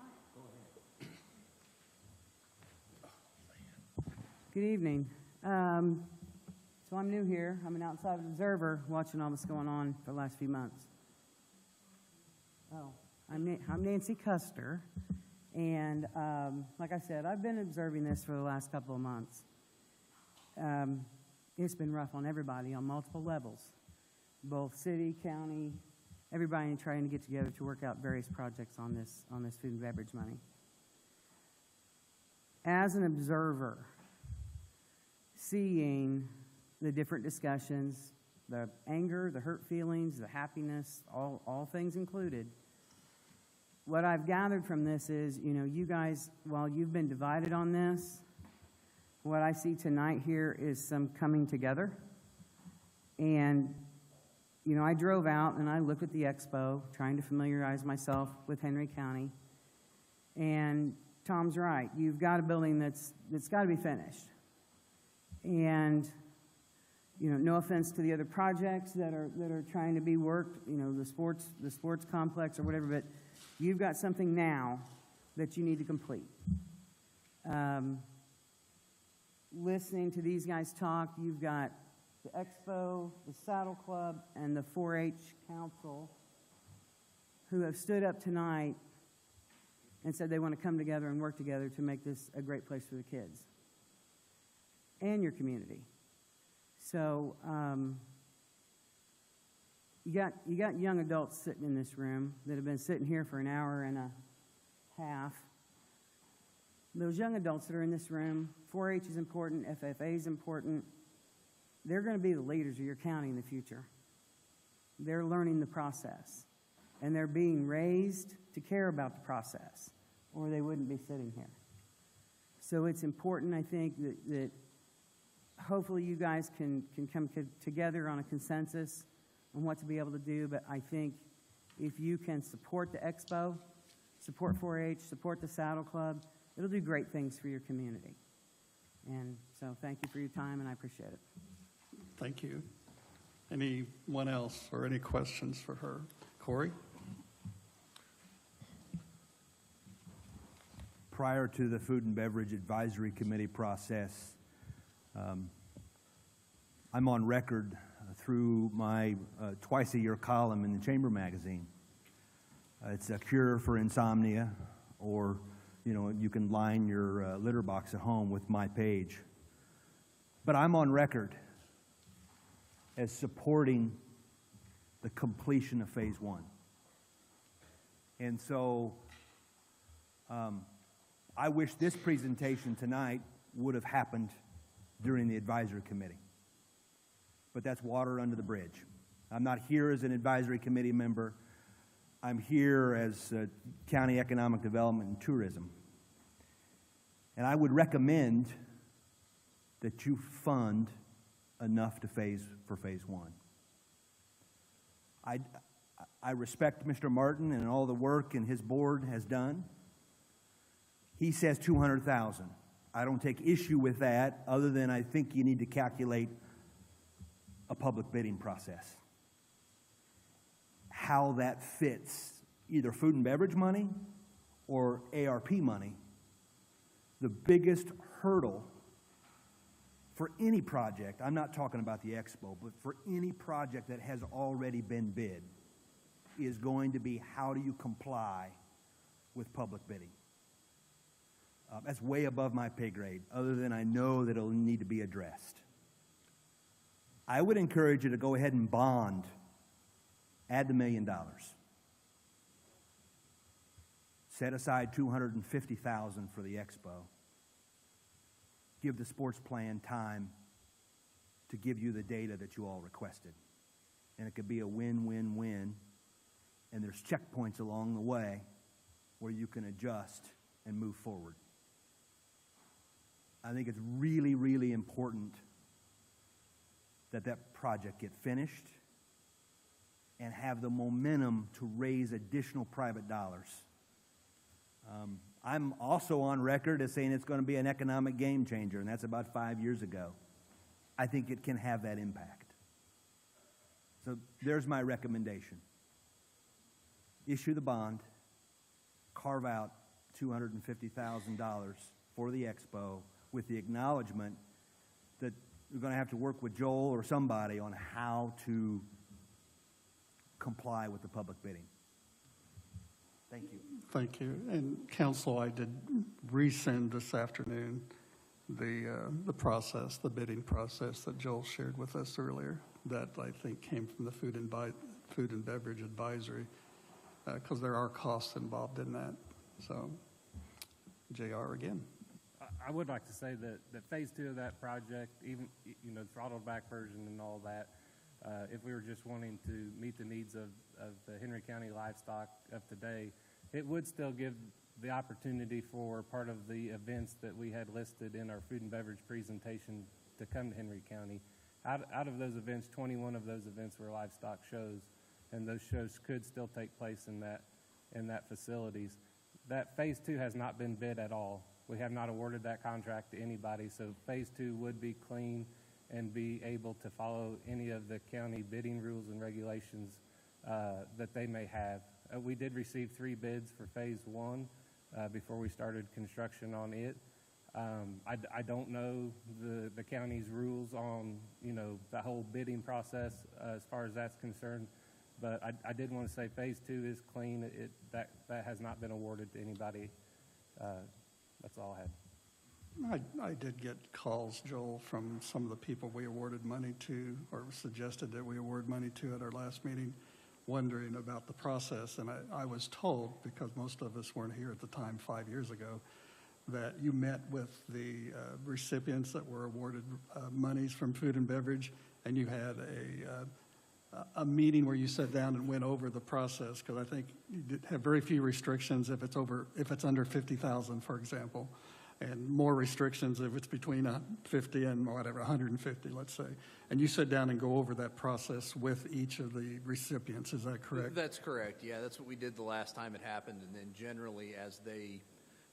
Good evening. So I'm new here. I'm an outside observer watching all this going on for the last few months. Oh, I'm Nancy Custer. And like I said, I've been observing this for the last couple of months. It's been rough on everybody on multiple levels, both city, county, everybody trying to get together to work out various projects on this food and beverage money. As an observer, seeing the different discussions, the anger, the hurt feelings, the happiness, all things included, what I've gathered from this is, you guys, while you've been divided on this, what I see tonight here is some coming together. And, I drove out and I looked at the expo, trying to familiarize myself with Henry County. And Tom's right. You've got a building that's got to be finished. And, no offense to the other projects that are trying to be worked, the sports complex or whatever, but you've got something now that you need to complete. Listening to these guys talk, you've got the Expo, the Saddle Club, and the 4-H Council who have stood up tonight and said they want to come together and work together to make this a great place for the kids and your community. So you got young adults sitting in this room that have been sitting here for an hour and a half. Those young adults that are in this room, 4-H is important, FFA is important. They're going to be the leaders of your county in the future. They're learning the process, and they're being raised to care about the process, or they wouldn't be sitting here. So it's important, I think, that hopefully you guys can come together on a consensus on what to be able to do, but I think if you can support the expo, support 4-H, support the Saddle Club, it'll do great things for your community. And so thank you for your time, and I appreciate it. Thank you. Anyone else or any questions for her? Corey? Prior to the Food and Beverage Advisory Committee process, I'm on record through my twice-a-year column in the Chamber magazine. It's a cure for insomnia, or you can line your litter box at home with my page. But I'm on record as supporting the completion of Phase 1. And so I wish this presentation tonight would have happened during the advisory committee. But that's water under the bridge. I'm not here as an advisory committee member. I'm here as County Economic Development and Tourism. And I would recommend that you fund enough for Phase 1. I respect Mr. Martin and all the work and his board has done. He says 200,000. I don't take issue with that, other than I think you need to calculate a public bidding process. How that fits either food and beverage money or ARP money. The biggest hurdle for any project, I'm not talking about the expo, but for any project that has already been bid, is going to be how do you comply with public bidding. That's way above my pay grade, other than I know that it'll need to be addressed. I would encourage you to go ahead and bond, add the $1 million. Set aside $250,000 for the expo. Give the sports plan time to give you the data that you all requested. And it could be a win-win-win, and there's checkpoints along the way where you can adjust and move forward. I think it's really, really important that that project get finished and have the momentum to raise additional private dollars. I'm also on record as saying it's going to be an economic game changer, and that's about 5 years ago. I think it can have that impact. So there's my recommendation. Issue the bond, carve out $250,000 for the expo, with the acknowledgement that we're going to have to work with Joel or somebody on how to comply with the public bidding. Thank you. Thank you. And council, I did resend this afternoon the process, the bidding process that Joel shared with us earlier, that I think came from the Food and Beverage Advisory, because there are costs involved in that. So, JR again. I would like to say that Phase 2 of that project, even the throttled back version and all that, if we were just wanting to meet the needs of the Henry County livestock of today, it would still give the opportunity for part of the events that we had listed in our food and beverage presentation to come to Henry County. Out of those events, 21 of those events were livestock shows, and those shows could still take place in that facilities. That Phase 2 has not been bid at all. We have not awarded that contract to anybody, so Phase 2 would be clean and be able to follow any of the county bidding rules and regulations that they may have. We did receive 3 bids for Phase 1 before we started construction on it. I don't know the county's rules on the whole bidding process as far as that's concerned, but I did want to say Phase 2 is clean. That has not been awarded to anybody. That's all I had. I did get calls, Joel, from some of the people we awarded money to, or suggested that we award money to at our last meeting, wondering about the process. And I was told, because most of us weren't here at the time 5 years ago, that you met with the recipients that were awarded monies from food and beverage, and you had a meeting where you sat down and went over the process, because I think you have very few restrictions if it's under 50,000, for example. and more restrictions if it's between 50 and whatever, 150, let's say. And you sit down and go over that process with each of the recipients, is that correct? That's correct, yeah. That's what we did the last time it happened. And then generally, as they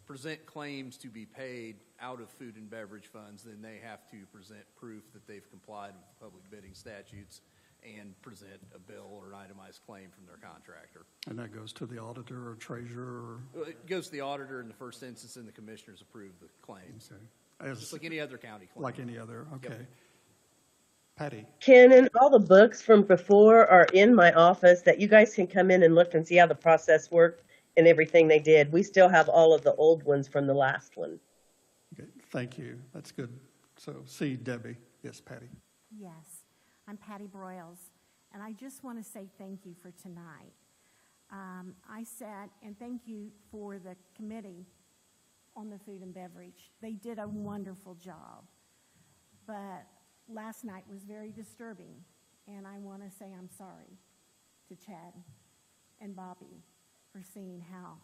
present claims to be paid out of food and beverage funds, then they have to present proof that they've complied with the public bidding statutes and present a bill or an itemized claim from their contractor. And that goes to the auditor or treasurer or? Well, it goes to the auditor in the first instance, and the commissioners approve the claims. Okay. Just like any other county claim. Like any other, okay. Yep. Patty? Ken, and all the books from before are in my office that you guys can come in and look and see how the process worked and everything they did. We still have all of the old ones from the last one. Okay, thank you. That's good. So, see Debbie. Yes, Patty. Yes, I'm Patty Broyles, and I just want to say thank you for tonight. I sat, and thank you for the committee on the food and beverage. They did a wonderful job, but last night was very disturbing, and I want to say I'm sorry to Chad and Bobby for seeing how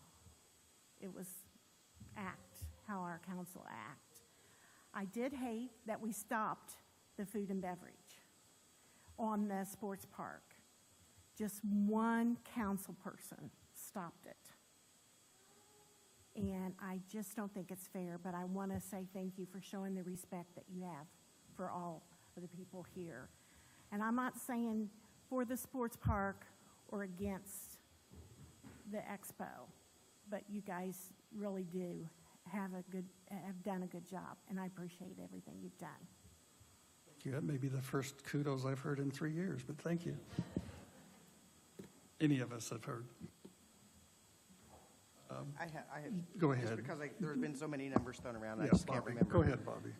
it was how our council act. I did hate that we stopped the food and beverage on the sports park. Just one council person stopped it. And I just don't think it's fair, but I want to say thank you for showing the respect that you have for all of the people here. And I'm not saying for the sports park or against the expo, but you guys really do have done a good job, and I appreciate everything you've done. Thank you. That may be the first kudos I've heard in 3 years, but thank you. Any of us have heard. I have, go ahead. Just because there's been so many numbers thrown around, I Yes, just can't Bobby. remember. Go ahead, Bobby.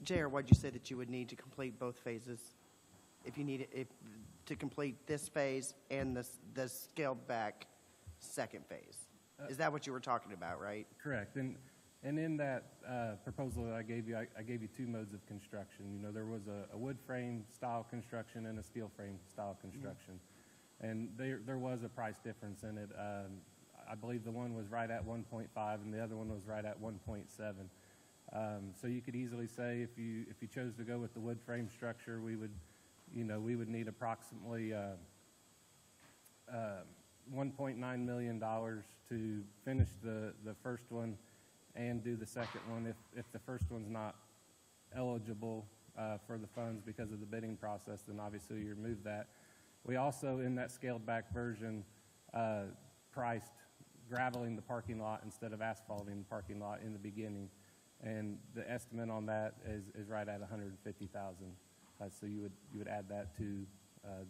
JR, what'd you say that you would need to complete both phases? If you need it, to complete this phase and the scaled back second phase? Is that what you were talking about, right? Correct. And in that proposal that I gave you, I gave you two modes of construction. You know, there was a wood frame style construction and a steel frame style construction. And there was a price difference in it. I believe the one was right at 1.5 and the other one was right at 1.7. So you could easily say if you chose to go with the wood frame structure, we would need approximately $1.9 million to finish the first one and do the second one if the first one's not eligible for the funds because of the bidding process, then obviously you remove that. We also, in that scaled back version, priced graveling the parking lot instead of asphalting the parking lot in the beginning. And the estimate on that is right at $150,000. So you would add that to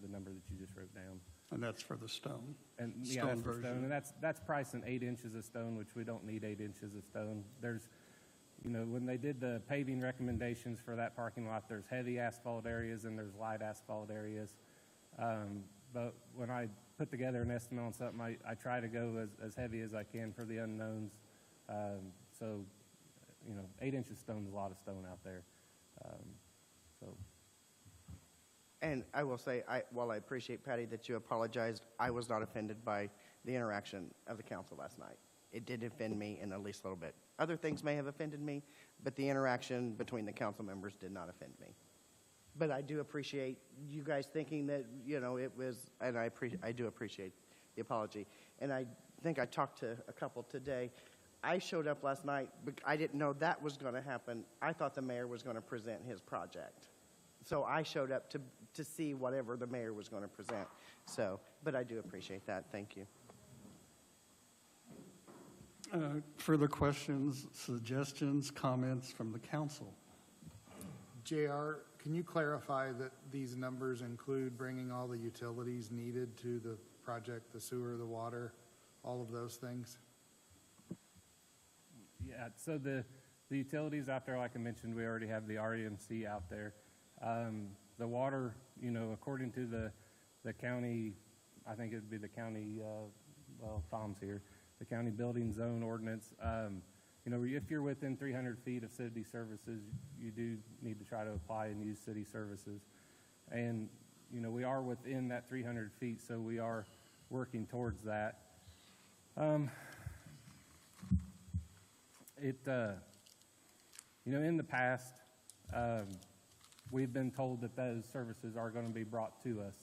the number that you just wrote down. And that's for the stone. And yeah, Stone that's for version. stone, and that's priced in 8 inches of stone, which we don't need 8 inches of stone. There's, when they did the paving recommendations for that parking lot, there's heavy asphalt areas and there's light asphalt areas. But when I put together an estimate on something, I try to go as heavy as I can for the unknowns. So, 8 inches stone is a lot of stone out there. And I will say, while I appreciate, Patty, that you apologized, I was not offended by the interaction of the council last night. It did offend me in at least a little bit. Other things may have offended me, but the interaction between the council members did not offend me. But I do appreciate you guys thinking that, it was, and I do appreciate the apology. And I think I talked to a couple today. I showed up last night, but I didn't know that was going to happen. I thought the mayor was going to present his project. So I showed up to see whatever the mayor was going to present. So, but I do appreciate that. Thank you. Further questions, suggestions, comments from the council? JR, can you clarify that these numbers include bringing all the utilities needed to the project, the sewer, the water, all of those things? Yeah, so the utilities out there, like I mentioned, we already have the REMC out there. The water, according to the county, I think it would be the county, Tom's here, the county building zone ordinance. If you're within 300 feet of city services, you do need to try to apply and use city services. And, we are within that 300 feet, so we are working towards that. In the past, we've been told that those services are going to be brought to us.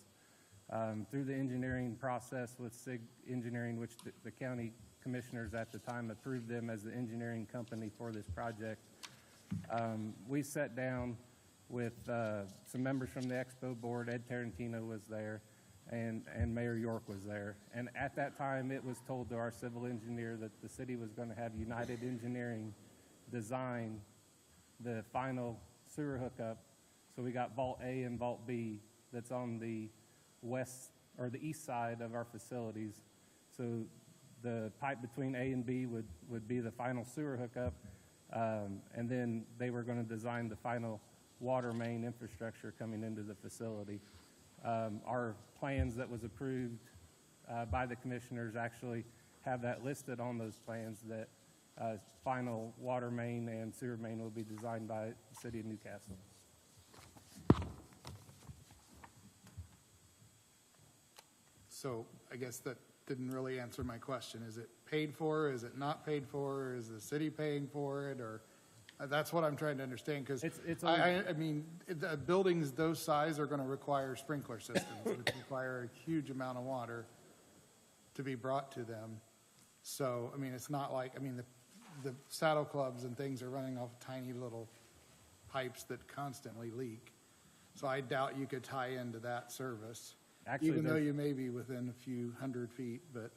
Through the engineering process with SIG Engineering, which the county commissioners at the time approved them as the engineering company for this project, we sat down with some members from the Expo board. Ed Tarantino was there, and Mayor York was there. And at that time, it was told to our civil engineer that the city was going to have United Engineering design the final sewer hookup. So we got Vault A and Vault B that's on the west or the east side of our facilities. So the pipe between A and B would be the final sewer hookup, and then they were going to design the final water main infrastructure coming into the facility. Our plans that was approved by the commissioners actually have that listed on those plans, that final water main and sewer main will be designed by the city of Newcastle. So I guess that didn't really answer my question. Is it paid for? Is it not paid for? Is the city paying for it? Or that's what I'm trying to understand, because I mean, the buildings those size are going to require sprinkler systems, which require a huge amount of water to be brought to them. So, I mean, it's not like, I mean, the saddle clubs and things are running off tiny little pipes that constantly leak. So I doubt you could tie into that service, actually, even though you may be within a few 100 feet. But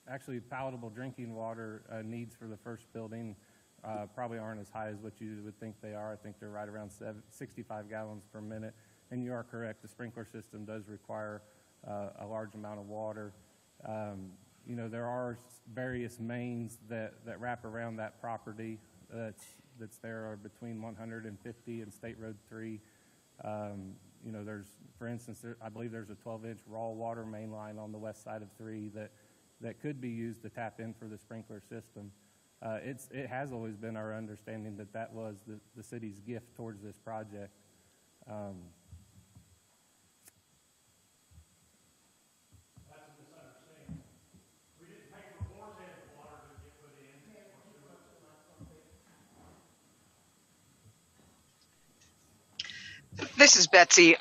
actually, palatable drinking water needs for the first building probably aren't as high as what you would think they are. I think they're right around 65 gallons per minute. And you are correct, the sprinkler system does require a large amount of water. There are various mains that wrap around that property that's there are between 150 and State Road 3. There's, for instance, I believe there's a 12-inch raw water main line on the west side of 3 that could be used to tap in for the sprinkler system. It has always been our understanding that that was the city's gift towards this project. This is Betsy.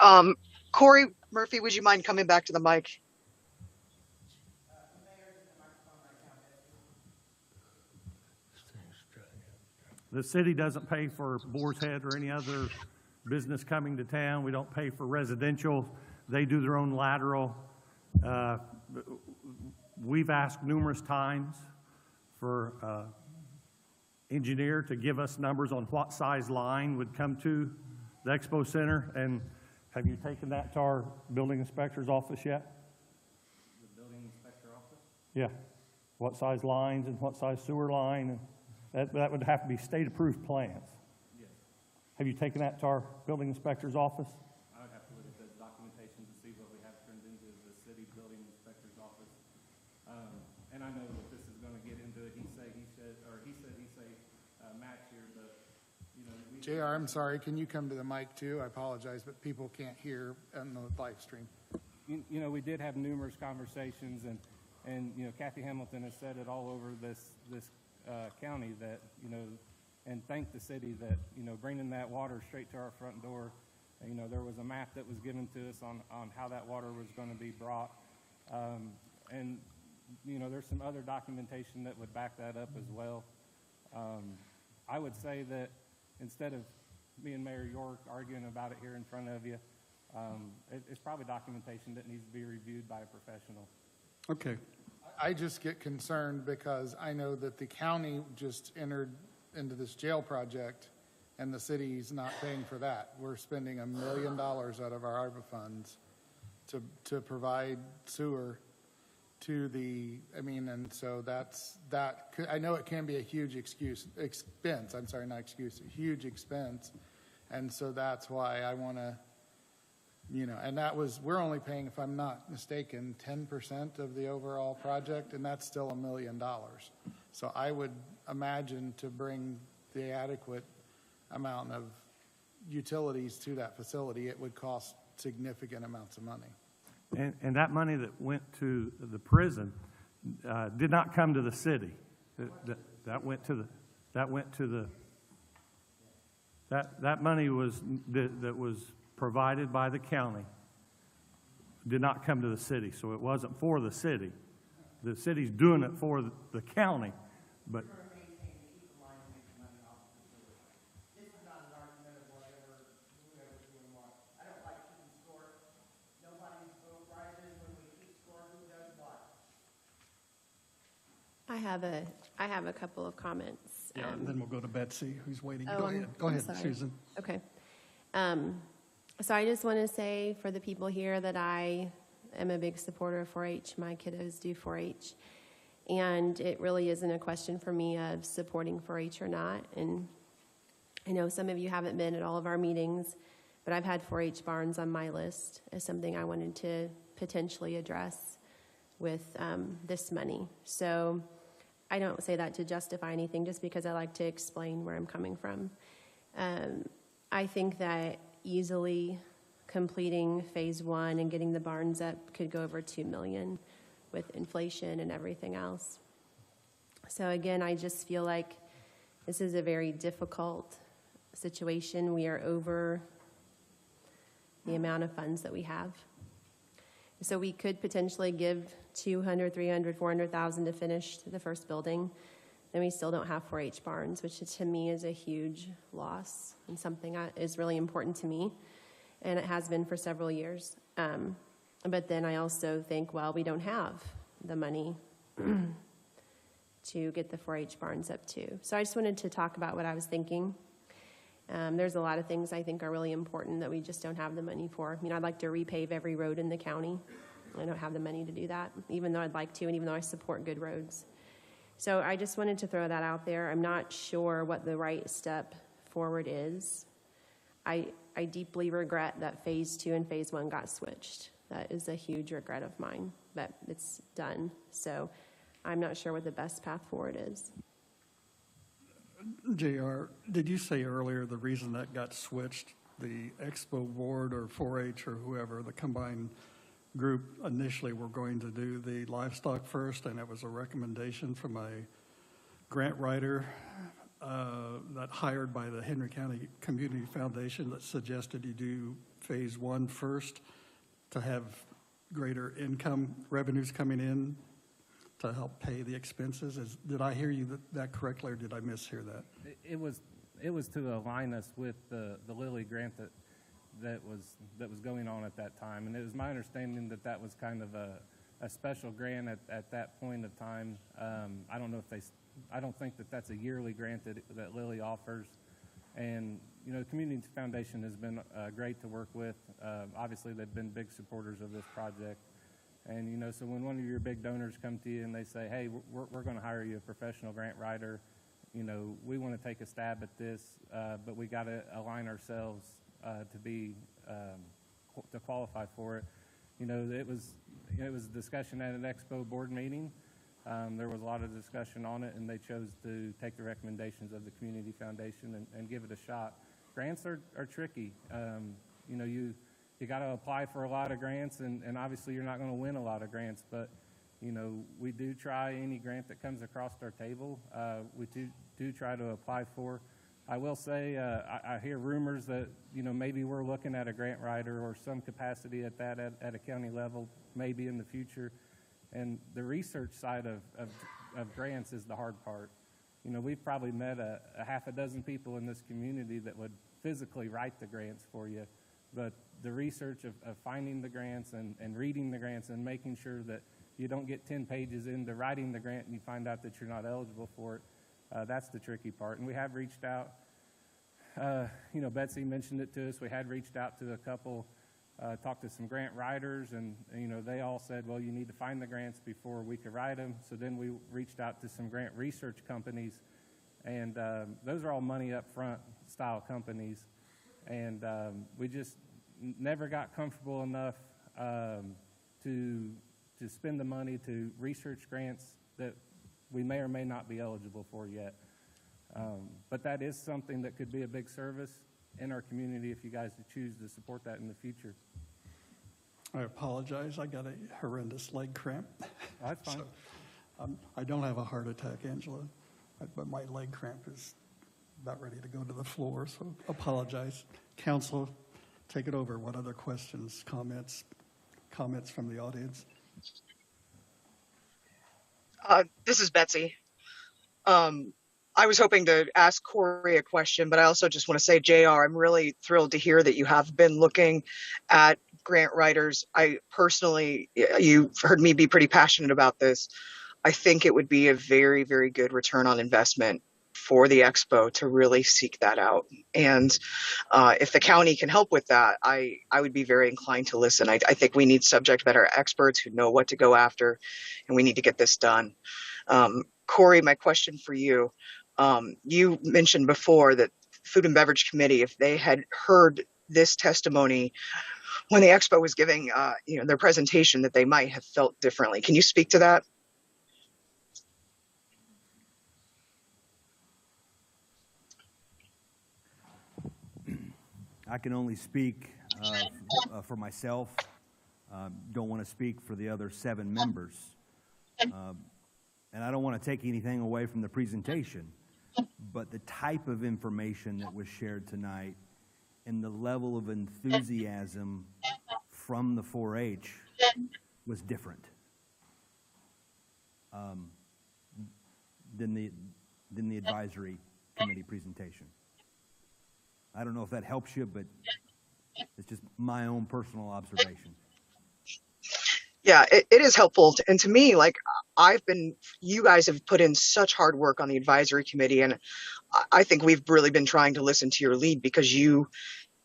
Corey Murphy, would you mind coming back to the mic? The city doesn't pay for Boar's Head or any other business coming to town. We don't pay for residential. They do their own lateral. We've asked numerous times for engineer to give us numbers on what size line would come to the Expo Center. And have you taken that to our building inspector's office yet? The building inspector office? Yeah. What size lines and what size sewer line? And that would have to be state-approved plans. Yes. Have you taken that to our building inspector's office? I would have to look at the documentation to see what we have turned into the city building inspector's office. And I know that this is going to get into a he said, match here, but JR, I'm sorry, can you come to the mic too? I apologize, but people can't hear on the live stream. We did have numerous conversations, and Kathy Hamilton has said it all over this county that, and thank the city that, bringing that water straight to our front door. There was a map that was given to us on how that water was going to be brought. And there's some other documentation that would back that up as well. I would say that instead of me and Mayor York arguing about it here in front of you, it's probably documentation that needs to be reviewed by a professional. Okay. I just get concerned because I know that the county just entered into this jail project and the city's not paying for that. We're spending $1 million out of our ARPA funds to provide sewer to the, and so I know it can be a huge expense. I'm sorry, not excuse, a huge expense. And so that's why I want to, and we're only paying, if I'm not mistaken, 10% of the overall project, and that's still $1 million. So I would imagine to bring the adequate amount of utilities to that facility, it would cost significant amounts of money. And that money that went to the prison did not come to the city. That went to That went to the, that money was, that was provided by the county, did not come to the city, so it wasn't for the city. The city's doing it for the county, but I have a couple of comments. Yeah, and then we'll go to Betsy, who's waiting. Oh, Go ahead. Go I'm ahead, sorry. Susan. Okay. So I just want to say for the people here that I am a big supporter of 4-H. My kiddos do 4-H. And it really isn't a question for me of supporting 4-H or not. And I know some of you haven't been at all of our meetings, but I've had 4-H barns on my list as something I wanted to potentially address with this money. So I don't say that to justify anything, just because I like to explain where I'm coming from. I think that easily completing phase 1 and getting the barns up could go over $2 million with inflation and everything else. So again, I just feel like this is a very difficult situation. We are over the amount of funds that we have. So we could potentially give $200,000, $300,000, $400,000 to finish the first building. Then we still don't have 4-H barns, which to me is a huge loss and something that is really important to me, and it has been for several years. But then I also think, well, we don't have the money to get the 4-H barns up too. So I just wanted to talk about what I was thinking. There's a lot of things I think are really important that we just don't have the money for. I'd like to repave every road in the county. I don't have the money to do that, even though I'd like to, and even though I support good roads. So I just wanted to throw that out there. I'm not sure what the right step forward is. I deeply regret that phase 2 and phase 1 got switched. That is a huge regret of mine, but it's done. So I'm not sure what the best path forward is. JR, did you say earlier the reason that got switched, the Expo board or 4-H or whoever, the combined group initially were going to do the livestock first, and it was a recommendation from a grant writer that hired by the Henry County Community Foundation that suggested you do phase 1 first to have greater income revenues coming in to help pay the expenses. Did I hear you that correctly, or did I mishear that? It was to align us with the Lilly grant that was going on at that time, and it was my understanding that that was kind of a special grant at that point of time. I don't think that that's a yearly grant that Lilly offers, and the Community Foundation has been great to work with. Obviously, they've been big supporters of this project. And, so when one of your big donors come to you and they say, hey, we're going to hire you a professional grant writer, we want to take a stab at this, but we got to align ourselves to qualify for it. It was a discussion at an Expo board meeting. There was a lot of discussion on it, and they chose to take the recommendations of the Community Foundation and give it a shot. Grants are tricky. You got to apply for a lot of grants, and obviously you're not going to win a lot of grants, but we do try any grant that comes across our table. We do try to apply for. I will say I hear rumors that maybe we're looking at a grant writer or some capacity at that at a county level, maybe in the future. And the research side of grants is the hard part. We've probably met a half a dozen people in this community that would physically write the grants for you, but the research of finding the grants and reading the grants and making sure that you don't get 10 pages into writing the grant and you find out that you're not eligible for it, that's the tricky part. And we have reached out. Betsy mentioned it to us. We had reached out to a couple, talked to some grant writers, and they all said, well, you need to find the grants before we could write them. So then we reached out to some grant research companies, and those are all money up front style companies. And we just never got comfortable enough to spend the money to research grants that we may or may not be eligible for yet. But that is something that could be a big service in our community if you guys choose to support that in the future. I apologize. I got a horrendous leg cramp. That's fine. So, I don't have a heart attack, Angela. but my leg cramp is about ready to go to the floor, so apologize. Council, take it over. What other questions, comments from the audience? This is Betsy. I was hoping to ask Corey a question, but I also just want to say, JR, I'm really thrilled to hear that you have been looking at grant writers. I personally, you've heard me be pretty passionate about this. I think it would be a very, very good return on investment for the expo to really seek that out. And if the county can help with that, I would be very inclined to listen. I think we need subject matter experts who know what to go after, and we need to get this done. Corey, my question for you, you mentioned before that Food and Beverage Committee, if they had heard this testimony when the expo was giving their presentation, that they might have felt differently. Can you speak to that? I can only speak for myself. Don't want to speak for the other 7 members. And I don't want to take anything away from the presentation, but the type of information that was shared tonight and the level of enthusiasm from the 4-H was different than the advisory committee presentation. I don't know if that helps you, but it's just my own personal observation. Yeah, it is helpful. And to me, like, you guys have put in such hard work on the advisory committee. And I think we've really been trying to listen to your lead because you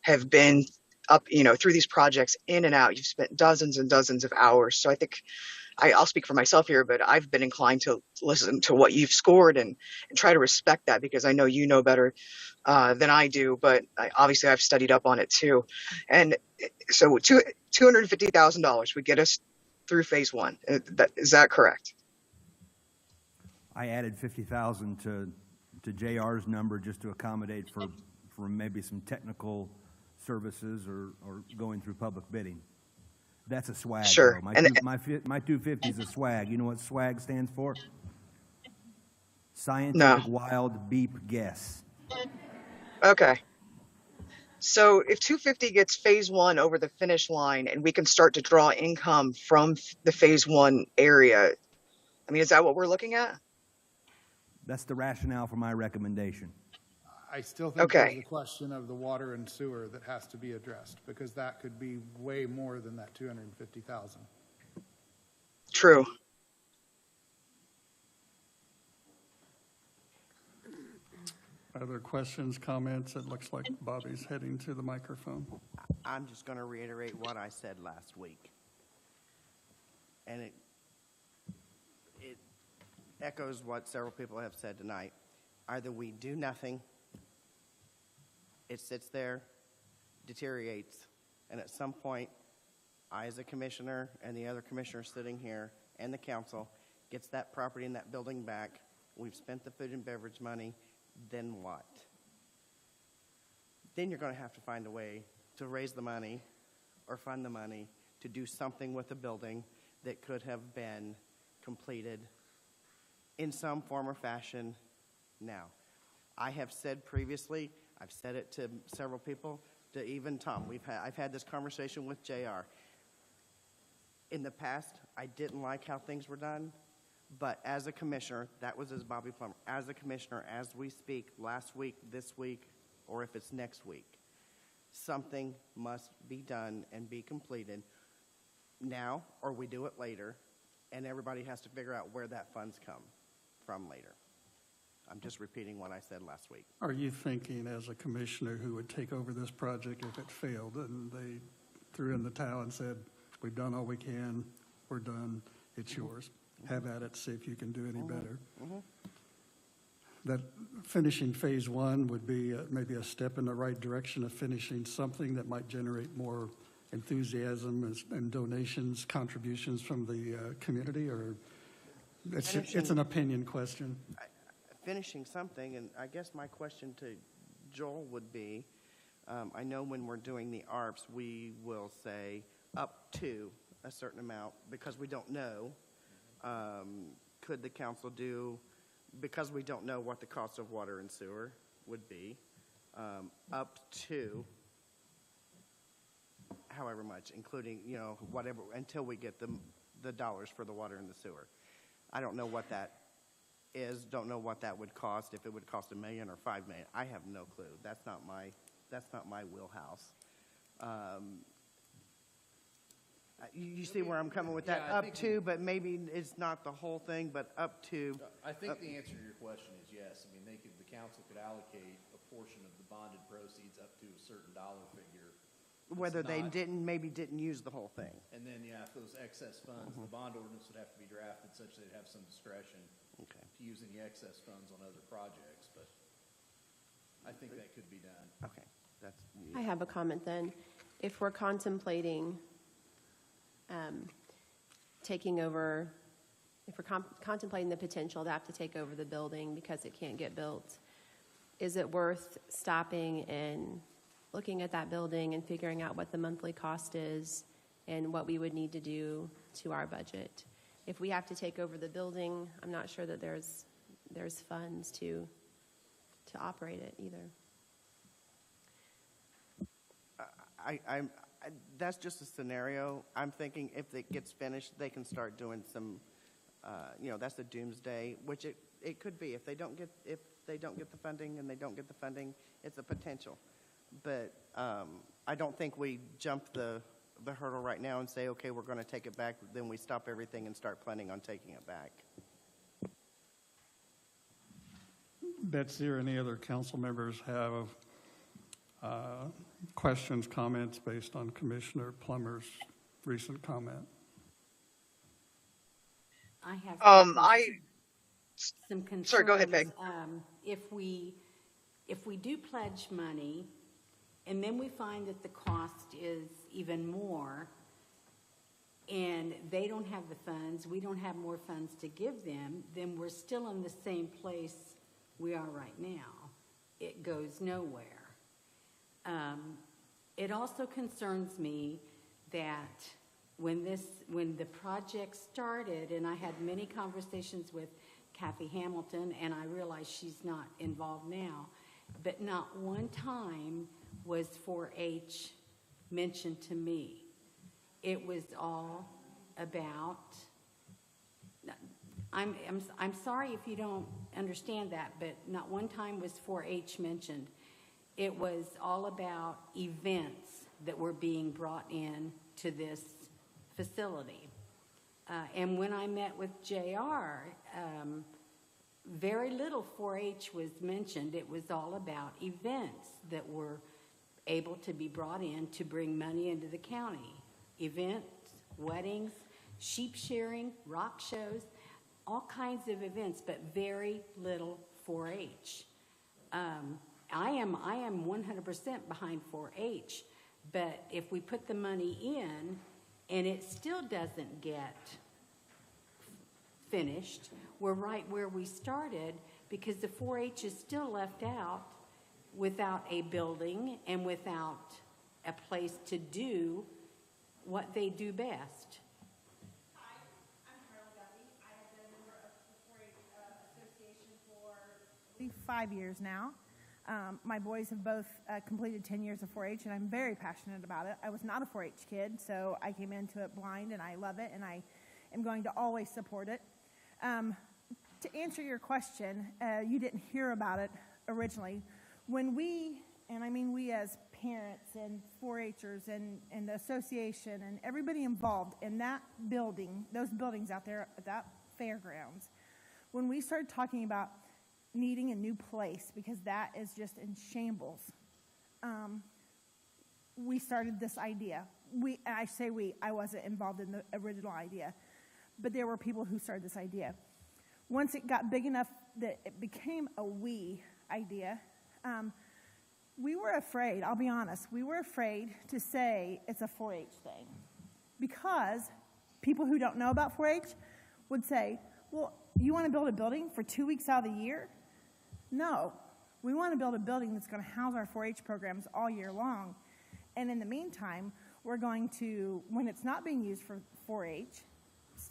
have been up, through these projects in and out. You've spent dozens and dozens of hours. So I think I'll speak for myself here, but I've been inclined to listen to what you've scored and try to respect that because I know you know better than I do, but obviously I've studied up on it too. And so $250,000 would get us through phase 1. Is that correct? I added 50,000 to JR's number just to accommodate for maybe some technical services or going through public bidding. That's a swag. Sure. My 250 is a swag. You know what swag stands for? Scientific Wild Beep Guess. Okay. So if 250 gets phase 1 over the finish line and we can start to draw income from the phase 1 area, I mean, is that what we're looking at? That's the rationale for my recommendation. I still think there's the question of the water and sewer that has to be addressed because that could be way more than that 250,000. True. Other questions, comments? It looks like Bobby's heading to the microphone. I'm just going to reiterate what I said last week. And it echoes what several people have said tonight. Either we do nothing, it sits there, deteriorates, and at some point, I as a commissioner and the other commissioners sitting here and the council gets that property and that building back. We've spent the food and beverage money. Then what? Then you're going to have to find a way to raise the money or fund the money to do something with the building that could have been completed in some form or fashion now. I have said previously, I've said it to several people, to even Tom. I've had this conversation with JR. In the past, I didn't like how things were done. But as a commissioner, that was as Bobby Plummer, as a commissioner, as we speak last week, this week, or if it's next week, something must be done and be completed now, or we do it later, and everybody has to figure out where that funds come from later. I'm just repeating what I said last week. Are you thinking as a commissioner who would take over this project if it failed and they threw in the towel and said, we've done all we can, we're done, it's yours? Have at it, see if you can do any better. That finishing phase 1 would be maybe a step in the right direction of finishing something that might generate more enthusiasm and donations, contributions from the community, or it's an opinion question. Finishing something, and I guess my question to Joel would be, I know when we're doing the ARPs, we will say up to a certain amount because we don't know. Could the council do because we don't know what the cost of water and sewer would be, up to however much, including, you know, whatever, until we get the dollars for the water and the sewer. I don't know what that is, don't know what that would cost, if it would cost $1 million or $5 million. I have no clue. That's not my wheelhouse. You see where I'm coming with that? Yeah, I Up think to, but maybe it's not the whole thing, but up to. I think the answer to your question is yes. I mean, the council could allocate a portion of the bonded proceeds up to a certain dollar figure. Whether they maybe didn't use the whole thing. And then, yeah, if those excess funds, the bond ordinance would have to be drafted such that they'd have some discretion to use any excess funds on other projects, but I think that could be done. Okay, that's. I have a comment then. If we're contemplating taking over, if we're contemplating the potential to have to take over the building because it can't get built, is it worth stopping and looking at that building and figuring out what the monthly cost is and what we would need to do to our budget? If we have to take over the building, I'm not sure that there's funds to operate it either. That's just a scenario. I'm thinking if it gets finished, they can start doing some, that's a doomsday, which it could be. If they don't get the funding and they don't get the funding, it's a potential. But I don't think we jump the hurdle right now and say, okay, we're going to take it back. Then we stop everything and start planning on taking it back. Betsy or any other council members have questions, comments based on Commissioner Plummer's recent comment? I have some concerns. Sorry, go ahead, Meg. If we do pledge money and then we find that the cost is even more and they don't have the funds, we don't have more funds to give them, then we're still in the same place we are right now. It goes nowhere. It also concerns me that when the project started, and I had many conversations with Kathy Hamilton, and I realize she's not involved now, but not one time was 4-H mentioned to me. It was all about, I'm sorry if you don't understand that, but not one time was 4-H mentioned. It was all about events that were being brought in to this facility. And when I met with JR, very little 4-H was mentioned. It was all about events that were able to be brought in to bring money into the county. Events, weddings, sheep shearing, rock shows, all kinds of events, but very little 4-H. I am 100% behind 4-H, but if we put the money in and it still doesn't get finished, we're right where we started because the 4-H is still left out without a building and without a place to do what they do best. Hi, I'm Carla Guppy. I have been a member of the 4-H Association for 5 years now. My boys have both completed 10 years of 4-H, and I'm very passionate about it. I was not a 4-H kid, so I came into it blind, and I love it, and I am going to always support it. To answer your question, you didn't hear about it originally. When we, and I mean we as parents and 4-Hers and the association and everybody involved in that building, those buildings out there at that fairgrounds, when we started talking about needing a new place because that is just in shambles, we started this idea. I wasn't involved in the original idea, but there were people who started this idea. Once it got big enough that it became a we idea, we were afraid, I'll be honest, we were afraid to say it's a 4-H thing because people who don't know about 4-H would say, well, you want to build a building for 2 weeks out of the year? No, we want to build a building that's going to house our 4-H programs all year long. And in the meantime, we're going to, when it's not being used for 4-H,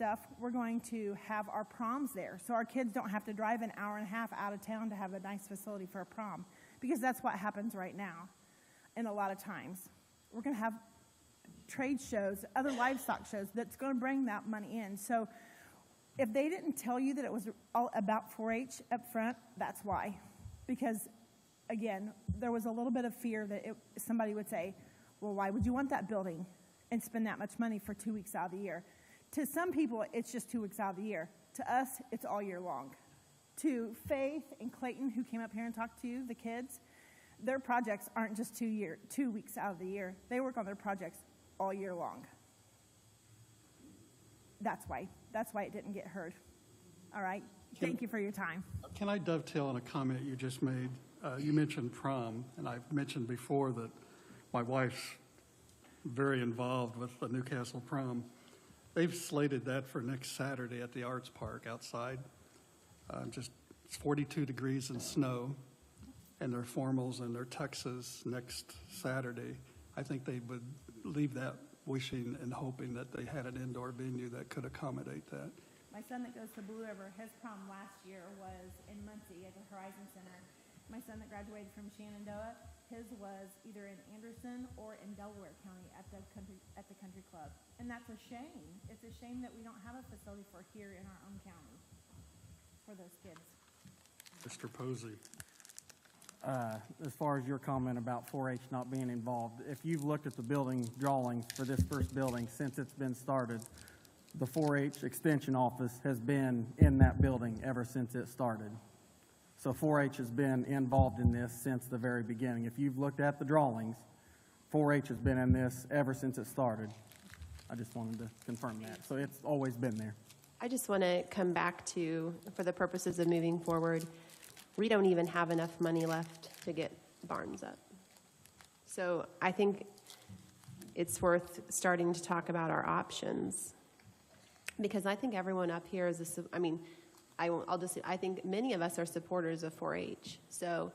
stuff, we're going to have our proms there. So our kids don't have to drive an hour and a half out of town to have a nice facility for a prom, because that's what happens right now. And a lot of times, we're going to have trade shows, other livestock shows that's going to bring that money in. So if they didn't tell you that it was all about 4-H up front, that's why. Because, again, there was a little bit of fear that somebody would say, well, why would you want that building and spend that much money for 2 weeks out of the year? To some people, it's just 2 weeks out of the year. To us, it's all year long. To Faith and Clayton, who came up here and talked to you, the kids, their projects aren't just 2 weeks out of the year. They work on their projects all year long. That's why it didn't get heard. All right? Thank you for your time. Can I dovetail on a comment you just made? You mentioned prom, and I've mentioned before that my wife's very involved with the Newcastle Prom. They've slated that for next Saturday at the Arts Park outside. It's 42 degrees and snow, and their formals and their tuxes next Saturday. I think they would leave that wishing and hoping that they had an indoor venue that could accommodate that. My son that goes to Blue River, his prom last year was in Muncie at the Horizon Center. My son that graduated from Shenandoah, his was either in Anderson or in Delaware County at the country club. And that's a shame. It's a shame that we don't have a facility for here in our own county for those kids. Mr. Posey. As far as your comment about 4-H not being involved, if you've looked at the building drawings for this first building since it's been started, the 4-H extension office has been in that building ever since it started. So 4-H has been involved in this since the very beginning. If you've looked at the drawings, 4-H has been in this ever since it started. I just wanted to confirm that. So it's always been there. I just want to come back to, for the purposes of moving forward, we don't even have enough money left to get barns up. So I think it's worth starting to talk about our options, because I think everyone up here is I think many of us are supporters of 4-H. So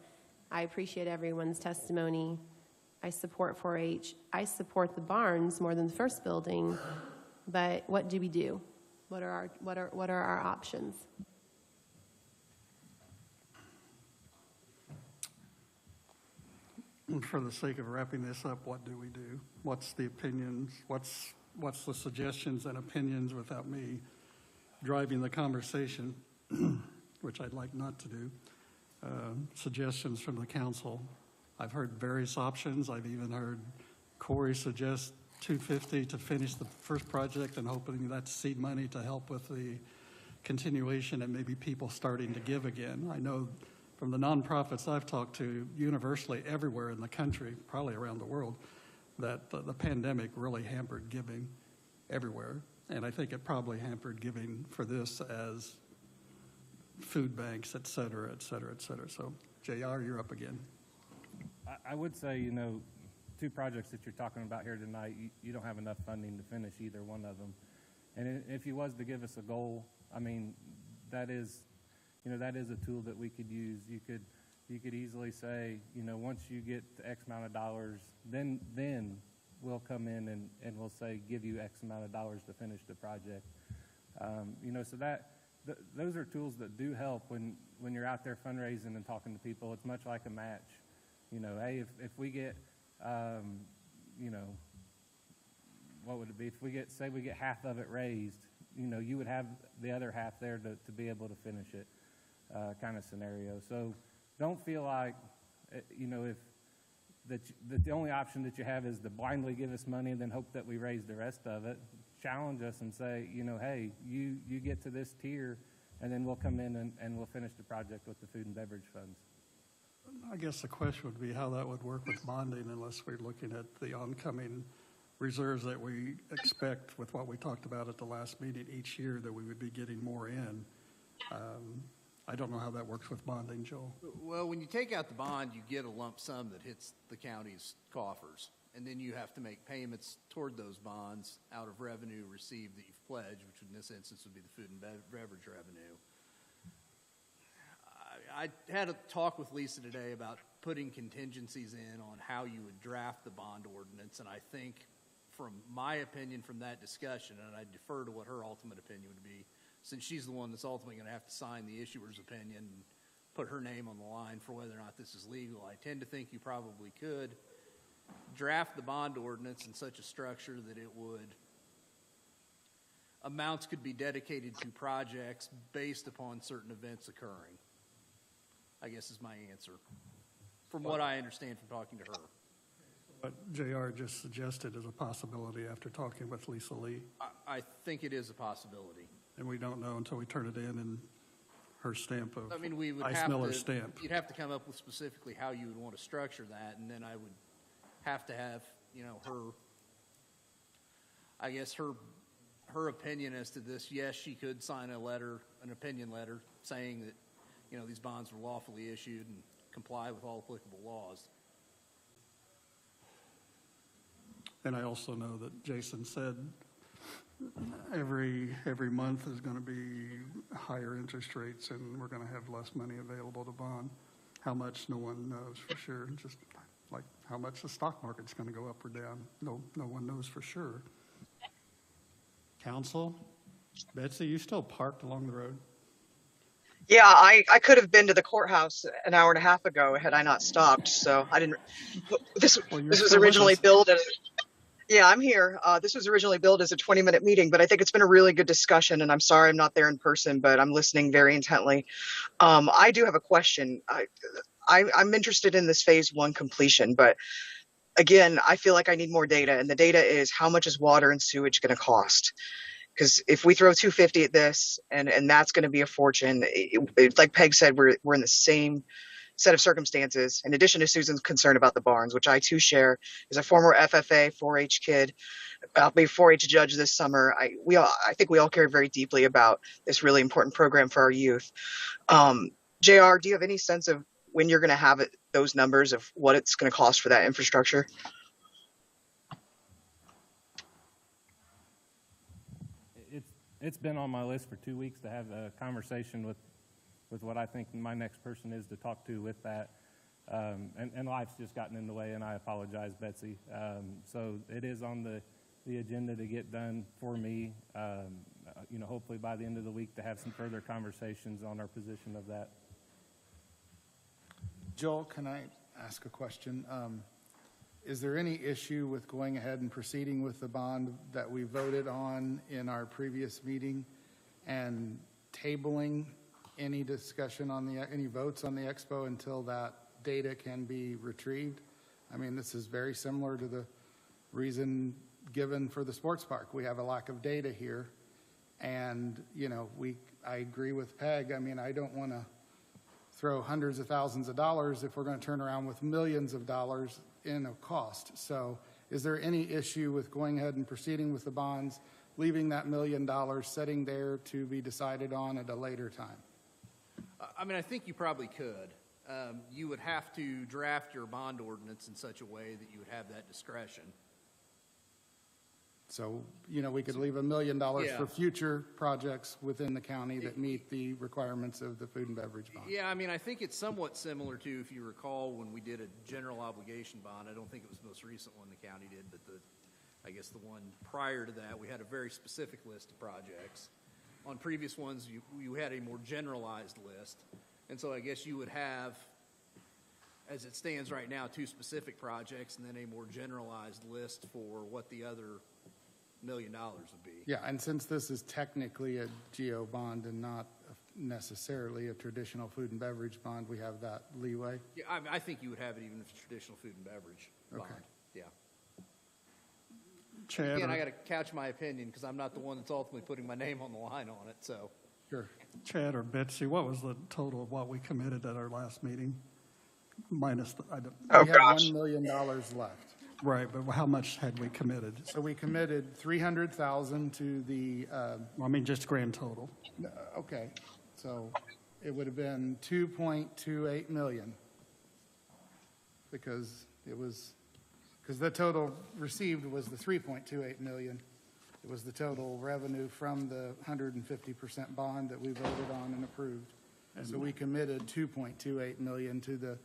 I appreciate everyone's testimony. I support 4-H. I support the barns more than the first building. But what do we do? What are our options? For the sake of wrapping this up, what do we do? What's the opinions? What's the suggestions and opinions without me driving the conversation, which I'd like not to do? Suggestions from the council. I've heard various options. I've even heard Corey suggest $250 to finish the first project and hoping that's seed money to help with the continuation and maybe people starting to give again. I know from the nonprofits I've talked to universally everywhere in the country, probably around the world, that the pandemic really hampered giving everywhere. And I think it probably hampered giving for this as food banks, et cetera, et cetera, et cetera. So, JR, you're up again. I would say, two projects that you're talking about here tonight, you don't have enough funding to finish either one of them. And if you was to give us a goal, that is a tool that we could use. You could easily say, once you get to X amount of dollars, then we'll come in and we'll say, give you X amount of dollars to finish the project. So those are tools that do help when you're out there fundraising and talking to people. It's much like a match. Hey, if we get, what would it be? If we get half of it raised, you would have the other half there to be able to finish it, kind of scenario. So don't feel like, if the only option that you have is to blindly give us money and then hope that we raise the rest of it. Challenge us and say, hey, you get to this tier, and then we'll come in and we'll finish the project with the food and beverage funds. I guess the question would be how that would work with bonding unless we're looking at the oncoming reserves that we expect with what we talked about at the last meeting each year that we would be getting more in. I don't know how that works with bonding, Joel. Well, when you take out the bond, you get a lump sum that hits the county's coffers. And then you have to make payments toward those bonds out of revenue received that you've pledged, which in this instance would be the food and beverage revenue. I had a talk with Lisa today about putting contingencies in on how you would draft the bond ordinance, and I think from my opinion from that discussion, and I defer to what her ultimate opinion would be, since she's the one that's ultimately going to have to sign the issuer's opinion and put her name on the line for whether or not this is legal. I tend to think you probably could draft the bond ordinance in such a structure that it would, amounts could be dedicated to projects based upon certain events occurring, I guess is my answer, from what I understand from talking to her. What JR just suggested is a possibility after talking with Lisa Lee. I think it is a possibility. And we don't know until we turn it in and her stamp of I mean, we would Ice have Miller's to, stamp. you'd have to come up with specifically how you would want to structure that, and then I would have to have, you know, her, I guess her opinion as to this. Yes, she could sign a letter, an opinion letter, saying that, you know, these bonds were lawfully issued and comply with all applicable laws. And I also know that Jason said every month is going to be higher interest rates and we're going to have less money available to bond. How much, no one knows for sure. Just like how much the stock market's going to go up or down, no one knows for sure. Council, Betsy, you still parked along the road? Yeah, I could have been to the courthouse an hour and a half ago had I not stopped. So I didn't. This was originally billed as. Yeah, I'm here. This was originally billed as a 20-minute meeting, but I think it's been a really good discussion. And I'm sorry I'm not there in person, but I'm listening very intently. I do have a question. I'm interested in this phase 1 completion, but again, I feel like I need more data. And the data is how much is water and sewage going to cost? Because if we throw $250 at this, and that's going to be a fortune, like Peg said, we're in the same set of circumstances. In addition to Susan's concern about the barns, which I too share, as a former FFA 4-H kid, I'll be a 4-H judge this summer. I think we all care very deeply about this really important program for our youth. JR, do you have any sense of when you're going to have those numbers of what it's going to cost for that infrastructure? It's been on my list for 2 weeks to have a conversation with what I think my next person is to talk to with that. And life's just gotten in the way, and I apologize, Betsy. So it is on the agenda to get done for me, you know, hopefully by the end of the week to have some further conversations on our position of that. Joel, can I ask a question? Is there any issue with going ahead and proceeding with the bond that we voted on in our previous meeting and tabling any discussion on any votes on the expo until that data can be retrieved? I mean, this is very similar to the reason given for the sports park. We have a lack of data here, and you know, I agree with Peg. I mean, I don't want to throw hundreds of thousands of dollars if we're going to turn around with millions of dollars in a cost. So is there any issue with going ahead and proceeding with the bonds, leaving that $1 million sitting there to be decided on at a later time? I mean, I think you probably could. You would have to draft your bond ordinance in such a way that you would have that discretion. So, you know, we could leave $1 million Yeah. for future projects within the county that meet the requirements of the food and beverage bond. Yeah, I mean, I think it's somewhat similar to, if you recall, when we did a general obligation bond. I don't think it was the most recent one the county did, but I guess the one prior to that, we had a very specific list of projects. On previous ones, you had a more generalized list. And so I guess you would have, as it stands right now, 2 specific projects and then a more generalized list for what the other $1 million would be. Yeah, and since this is technically a GO bond and not necessarily a traditional food and beverage bond, we have that leeway. Yeah, I think you would have it even if it's traditional food and beverage bond. Okay. Yeah. Chad, Again, I got to couch my opinion because I'm not the one that's ultimately putting my name on the line on it. So, sure. Chad or Betsy, what was the total of what we committed at our last meeting? Minus the, We have $1 million left. Right, but how much had we committed? So we committed $300,000 to the. I mean, just grand total. Okay, so it would have been 2.28 million because the total received was the 3.28 million. It was the total revenue from the 150% bond that we voted on and approved. And so we committed 2.28 million to the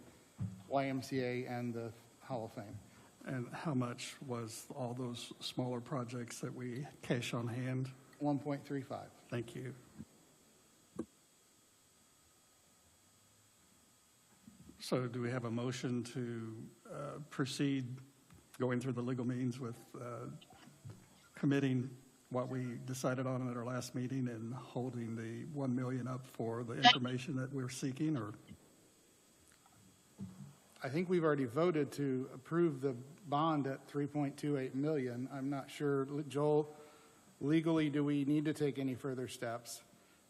YMCA and the Hall of Fame. And how much was all those smaller projects that we cash on hand? 1.35. Thank you. So do we have a motion to proceed going through the legal means with committing what we decided on at our last meeting and holding the 1 million up for the information that we're seeking, or? I think we've already voted to approve the bond at 3.28 million. I'm not sure, Joel, legally, do we need to take any further steps?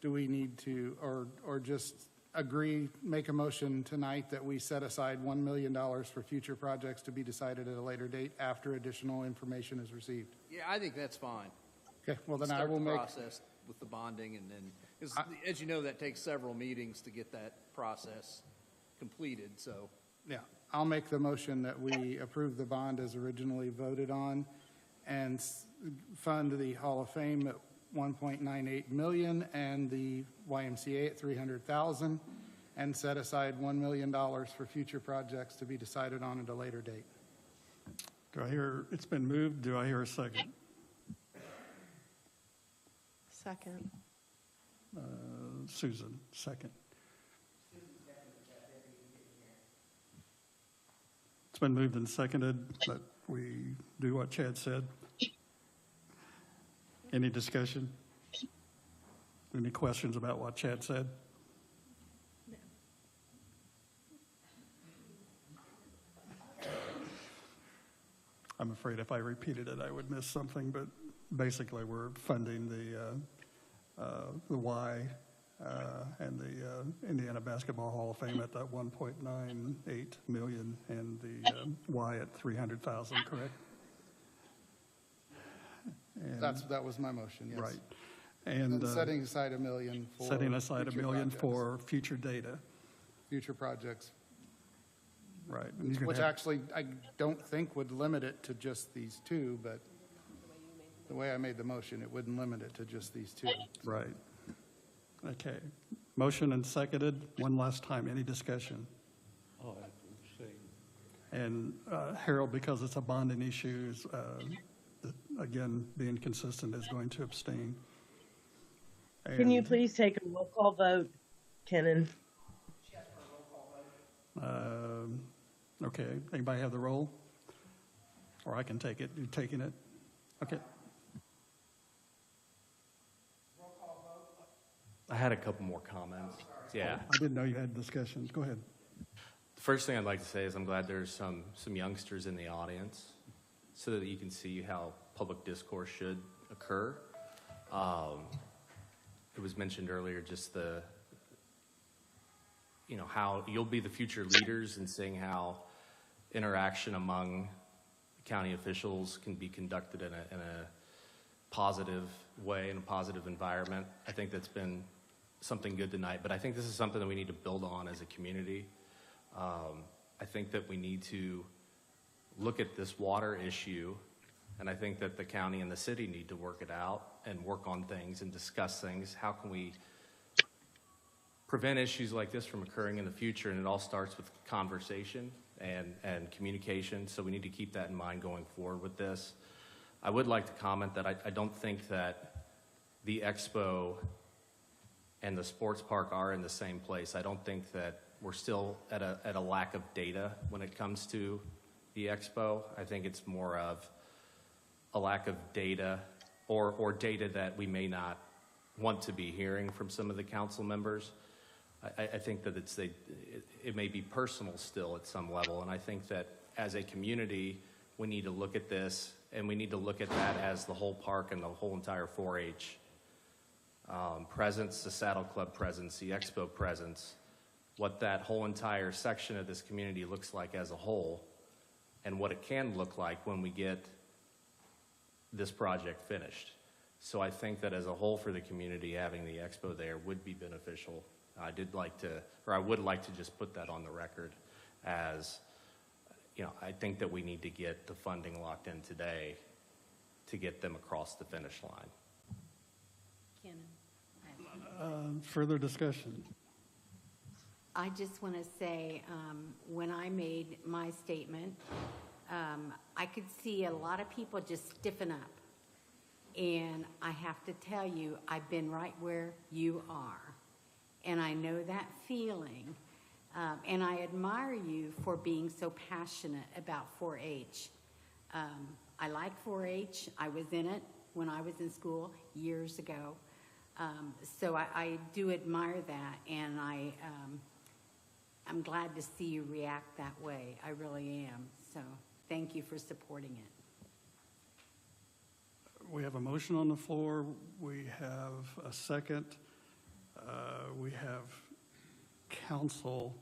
Do we need to, or just agree, make a motion tonight that we set aside $1 million for future projects to be decided at a later date after additional information is received? Yeah, I think that's fine. Okay, well then Start I will the make, process with the bonding, and then, as you know, that takes several meetings to get that process completed, so. yeah, I'll make the motion that we approve the bond as originally voted on and fund the Hall of Fame at 1.98 million and the YMCA at 300,000 and set aside $1 million for future projects to be decided on at a later date. Do I hear, it's been moved, do I hear a second? Second. Susan, second. It's been moved and seconded that we do what Chad said. Any discussion? Any questions about what Chad said? I'm afraid if I repeated it, I would miss something, but basically we're funding the Y and the Indiana Basketball Hall of Fame at that 1.98 million and the Y at 300,000, correct? And That was my motion, yes. right. And setting aside $1 million for setting aside $1 future million projects. for future data. Future projects, Right. And you could which have- actually I don't think would limit it to just these two, but the way I made the motion, it wouldn't limit it to just these two. Right. Okay. Motion and seconded. One last time, any discussion? Oh, And Harold, because it's a bonding issue, again, being consistent, is going to abstain. Can you And, please take a roll call vote, Kenan? Okay, anybody have the roll? Or I can take it. You're taking it? Okay. I had a couple more comments. Yeah. I didn't know you had discussions. Go ahead. The first thing I'd like to say is I'm glad there's some youngsters in the audience so that you can see how public discourse should occur. It was mentioned earlier, just how you'll be the future leaders and seeing how interaction among county officials can be conducted in a positive way, in a positive environment. I think that's been something good tonight, but I think this is something that we need to build on as a community. I think that we need to look at this water issue, and I think that the county and the city need to work it out and work on things and discuss things. How can we prevent issues like this from occurring in the future? And it all starts with conversation and communication, so we need to keep that in mind going forward with this. I would like to comment that I don't think that the expo and the sports park are in the same place. I don't think that we're still at a lack of data when it comes to the expo. I think it's more of a lack of data or data that we may not want to be hearing from some of the council members. I think that it may be personal still at some level, and I think that as a community, we need to look at this, and we need to look at that as the whole park and the whole entire 4-H presence, the Saddle Club presence, the expo presence, what that whole entire section of this community looks like as a whole, and what it can look like when we get this project finished. So I think that as a whole for the community, having the expo there would be beneficial. I would like to just put that on the record as, I think that we need to get the funding locked in today to get them across the finish line. Further discussion? I just want to say, when I made my statement, I could see a lot of people just stiffen up. And I have to tell you, I've been right where you are. And I know that feeling. And I admire you for being so passionate about 4-H. I like 4-H. I was in it when I was in school years ago. So I do admire that, and I'm glad to see you react that way. I really am. So thank you for supporting it. We have a motion on the floor. We have a second. We have council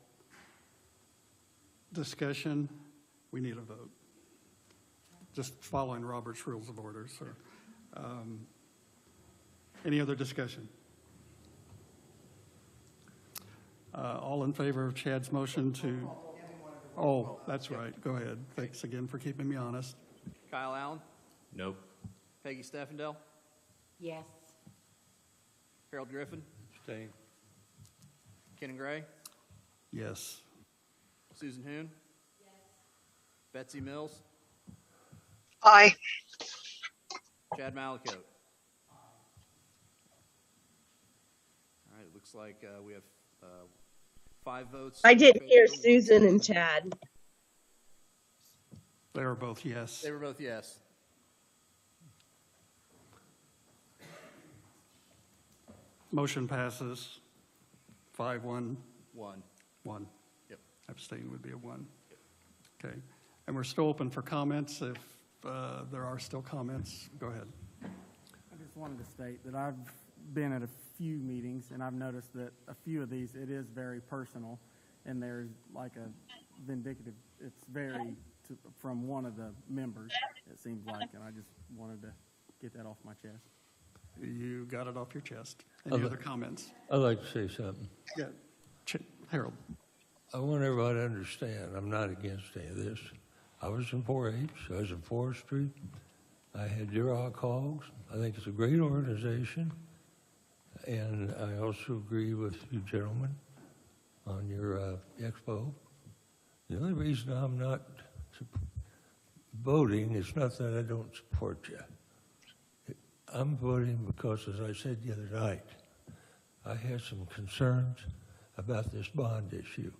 discussion. We need a vote. Just following Robert's Rules of Order, sir. Any other discussion? All in favor of Chad's motion to... Oh, that's right. Go ahead. Thanks again for keeping me honest. Kyle Allen? Nope. Peggy Steffendell? Yes. Harold Griffin? Stay. Ken Gray? Yes. Susan Hoon? Yes. Betsy Mills? Aye. Chad Malakote? All right, it looks like we have 5 votes. I didn't hear Susan and Chad. They were both yes. They were both yes. Motion passes 5-1. 1. 1. Yep. Abstain would be a 1. Okay. And we're still open for comments. If there are still comments, go ahead. I just wanted to state that I've been at a few meetings, and I've noticed that a few of these, it is very personal, and there's like a vindictive, it's very from one of the members, it seems like, and I just wanted to get that off my chest. You got it off your chest. Any other comments? I'd like to say something. Yeah. Harold. I want everybody to understand, I'm not against any of this. I was in 4-H, I was in forestry, I had Duroc Hogs. I think it's a great organization, and I also agree with you gentlemen on your expo. The only reason I'm not voting is not that I don't support you. I'm voting because, as I said the other night, I had some concerns about this bond issue.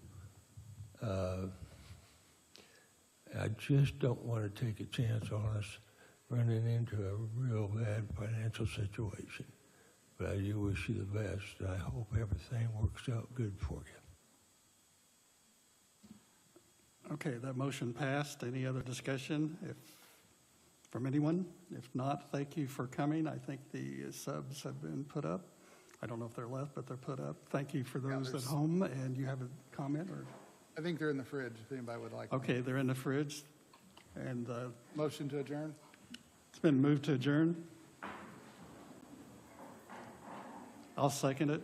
I just don't want to take a chance on us running into a real bad financial situation. But I do wish you the best, and I hope everything works out good for you. Okay, that motion passed. Any other discussion from anyone? If not, thank you for coming. I think the subs have been put up. I don't know if they're left, but they're put up. Thank you for those at home. And you have a comment? Or I think they're in the fridge, if anybody would like. Okay, they're in the fridge. And motion to adjourn? It's been moved to adjourn. I'll second it.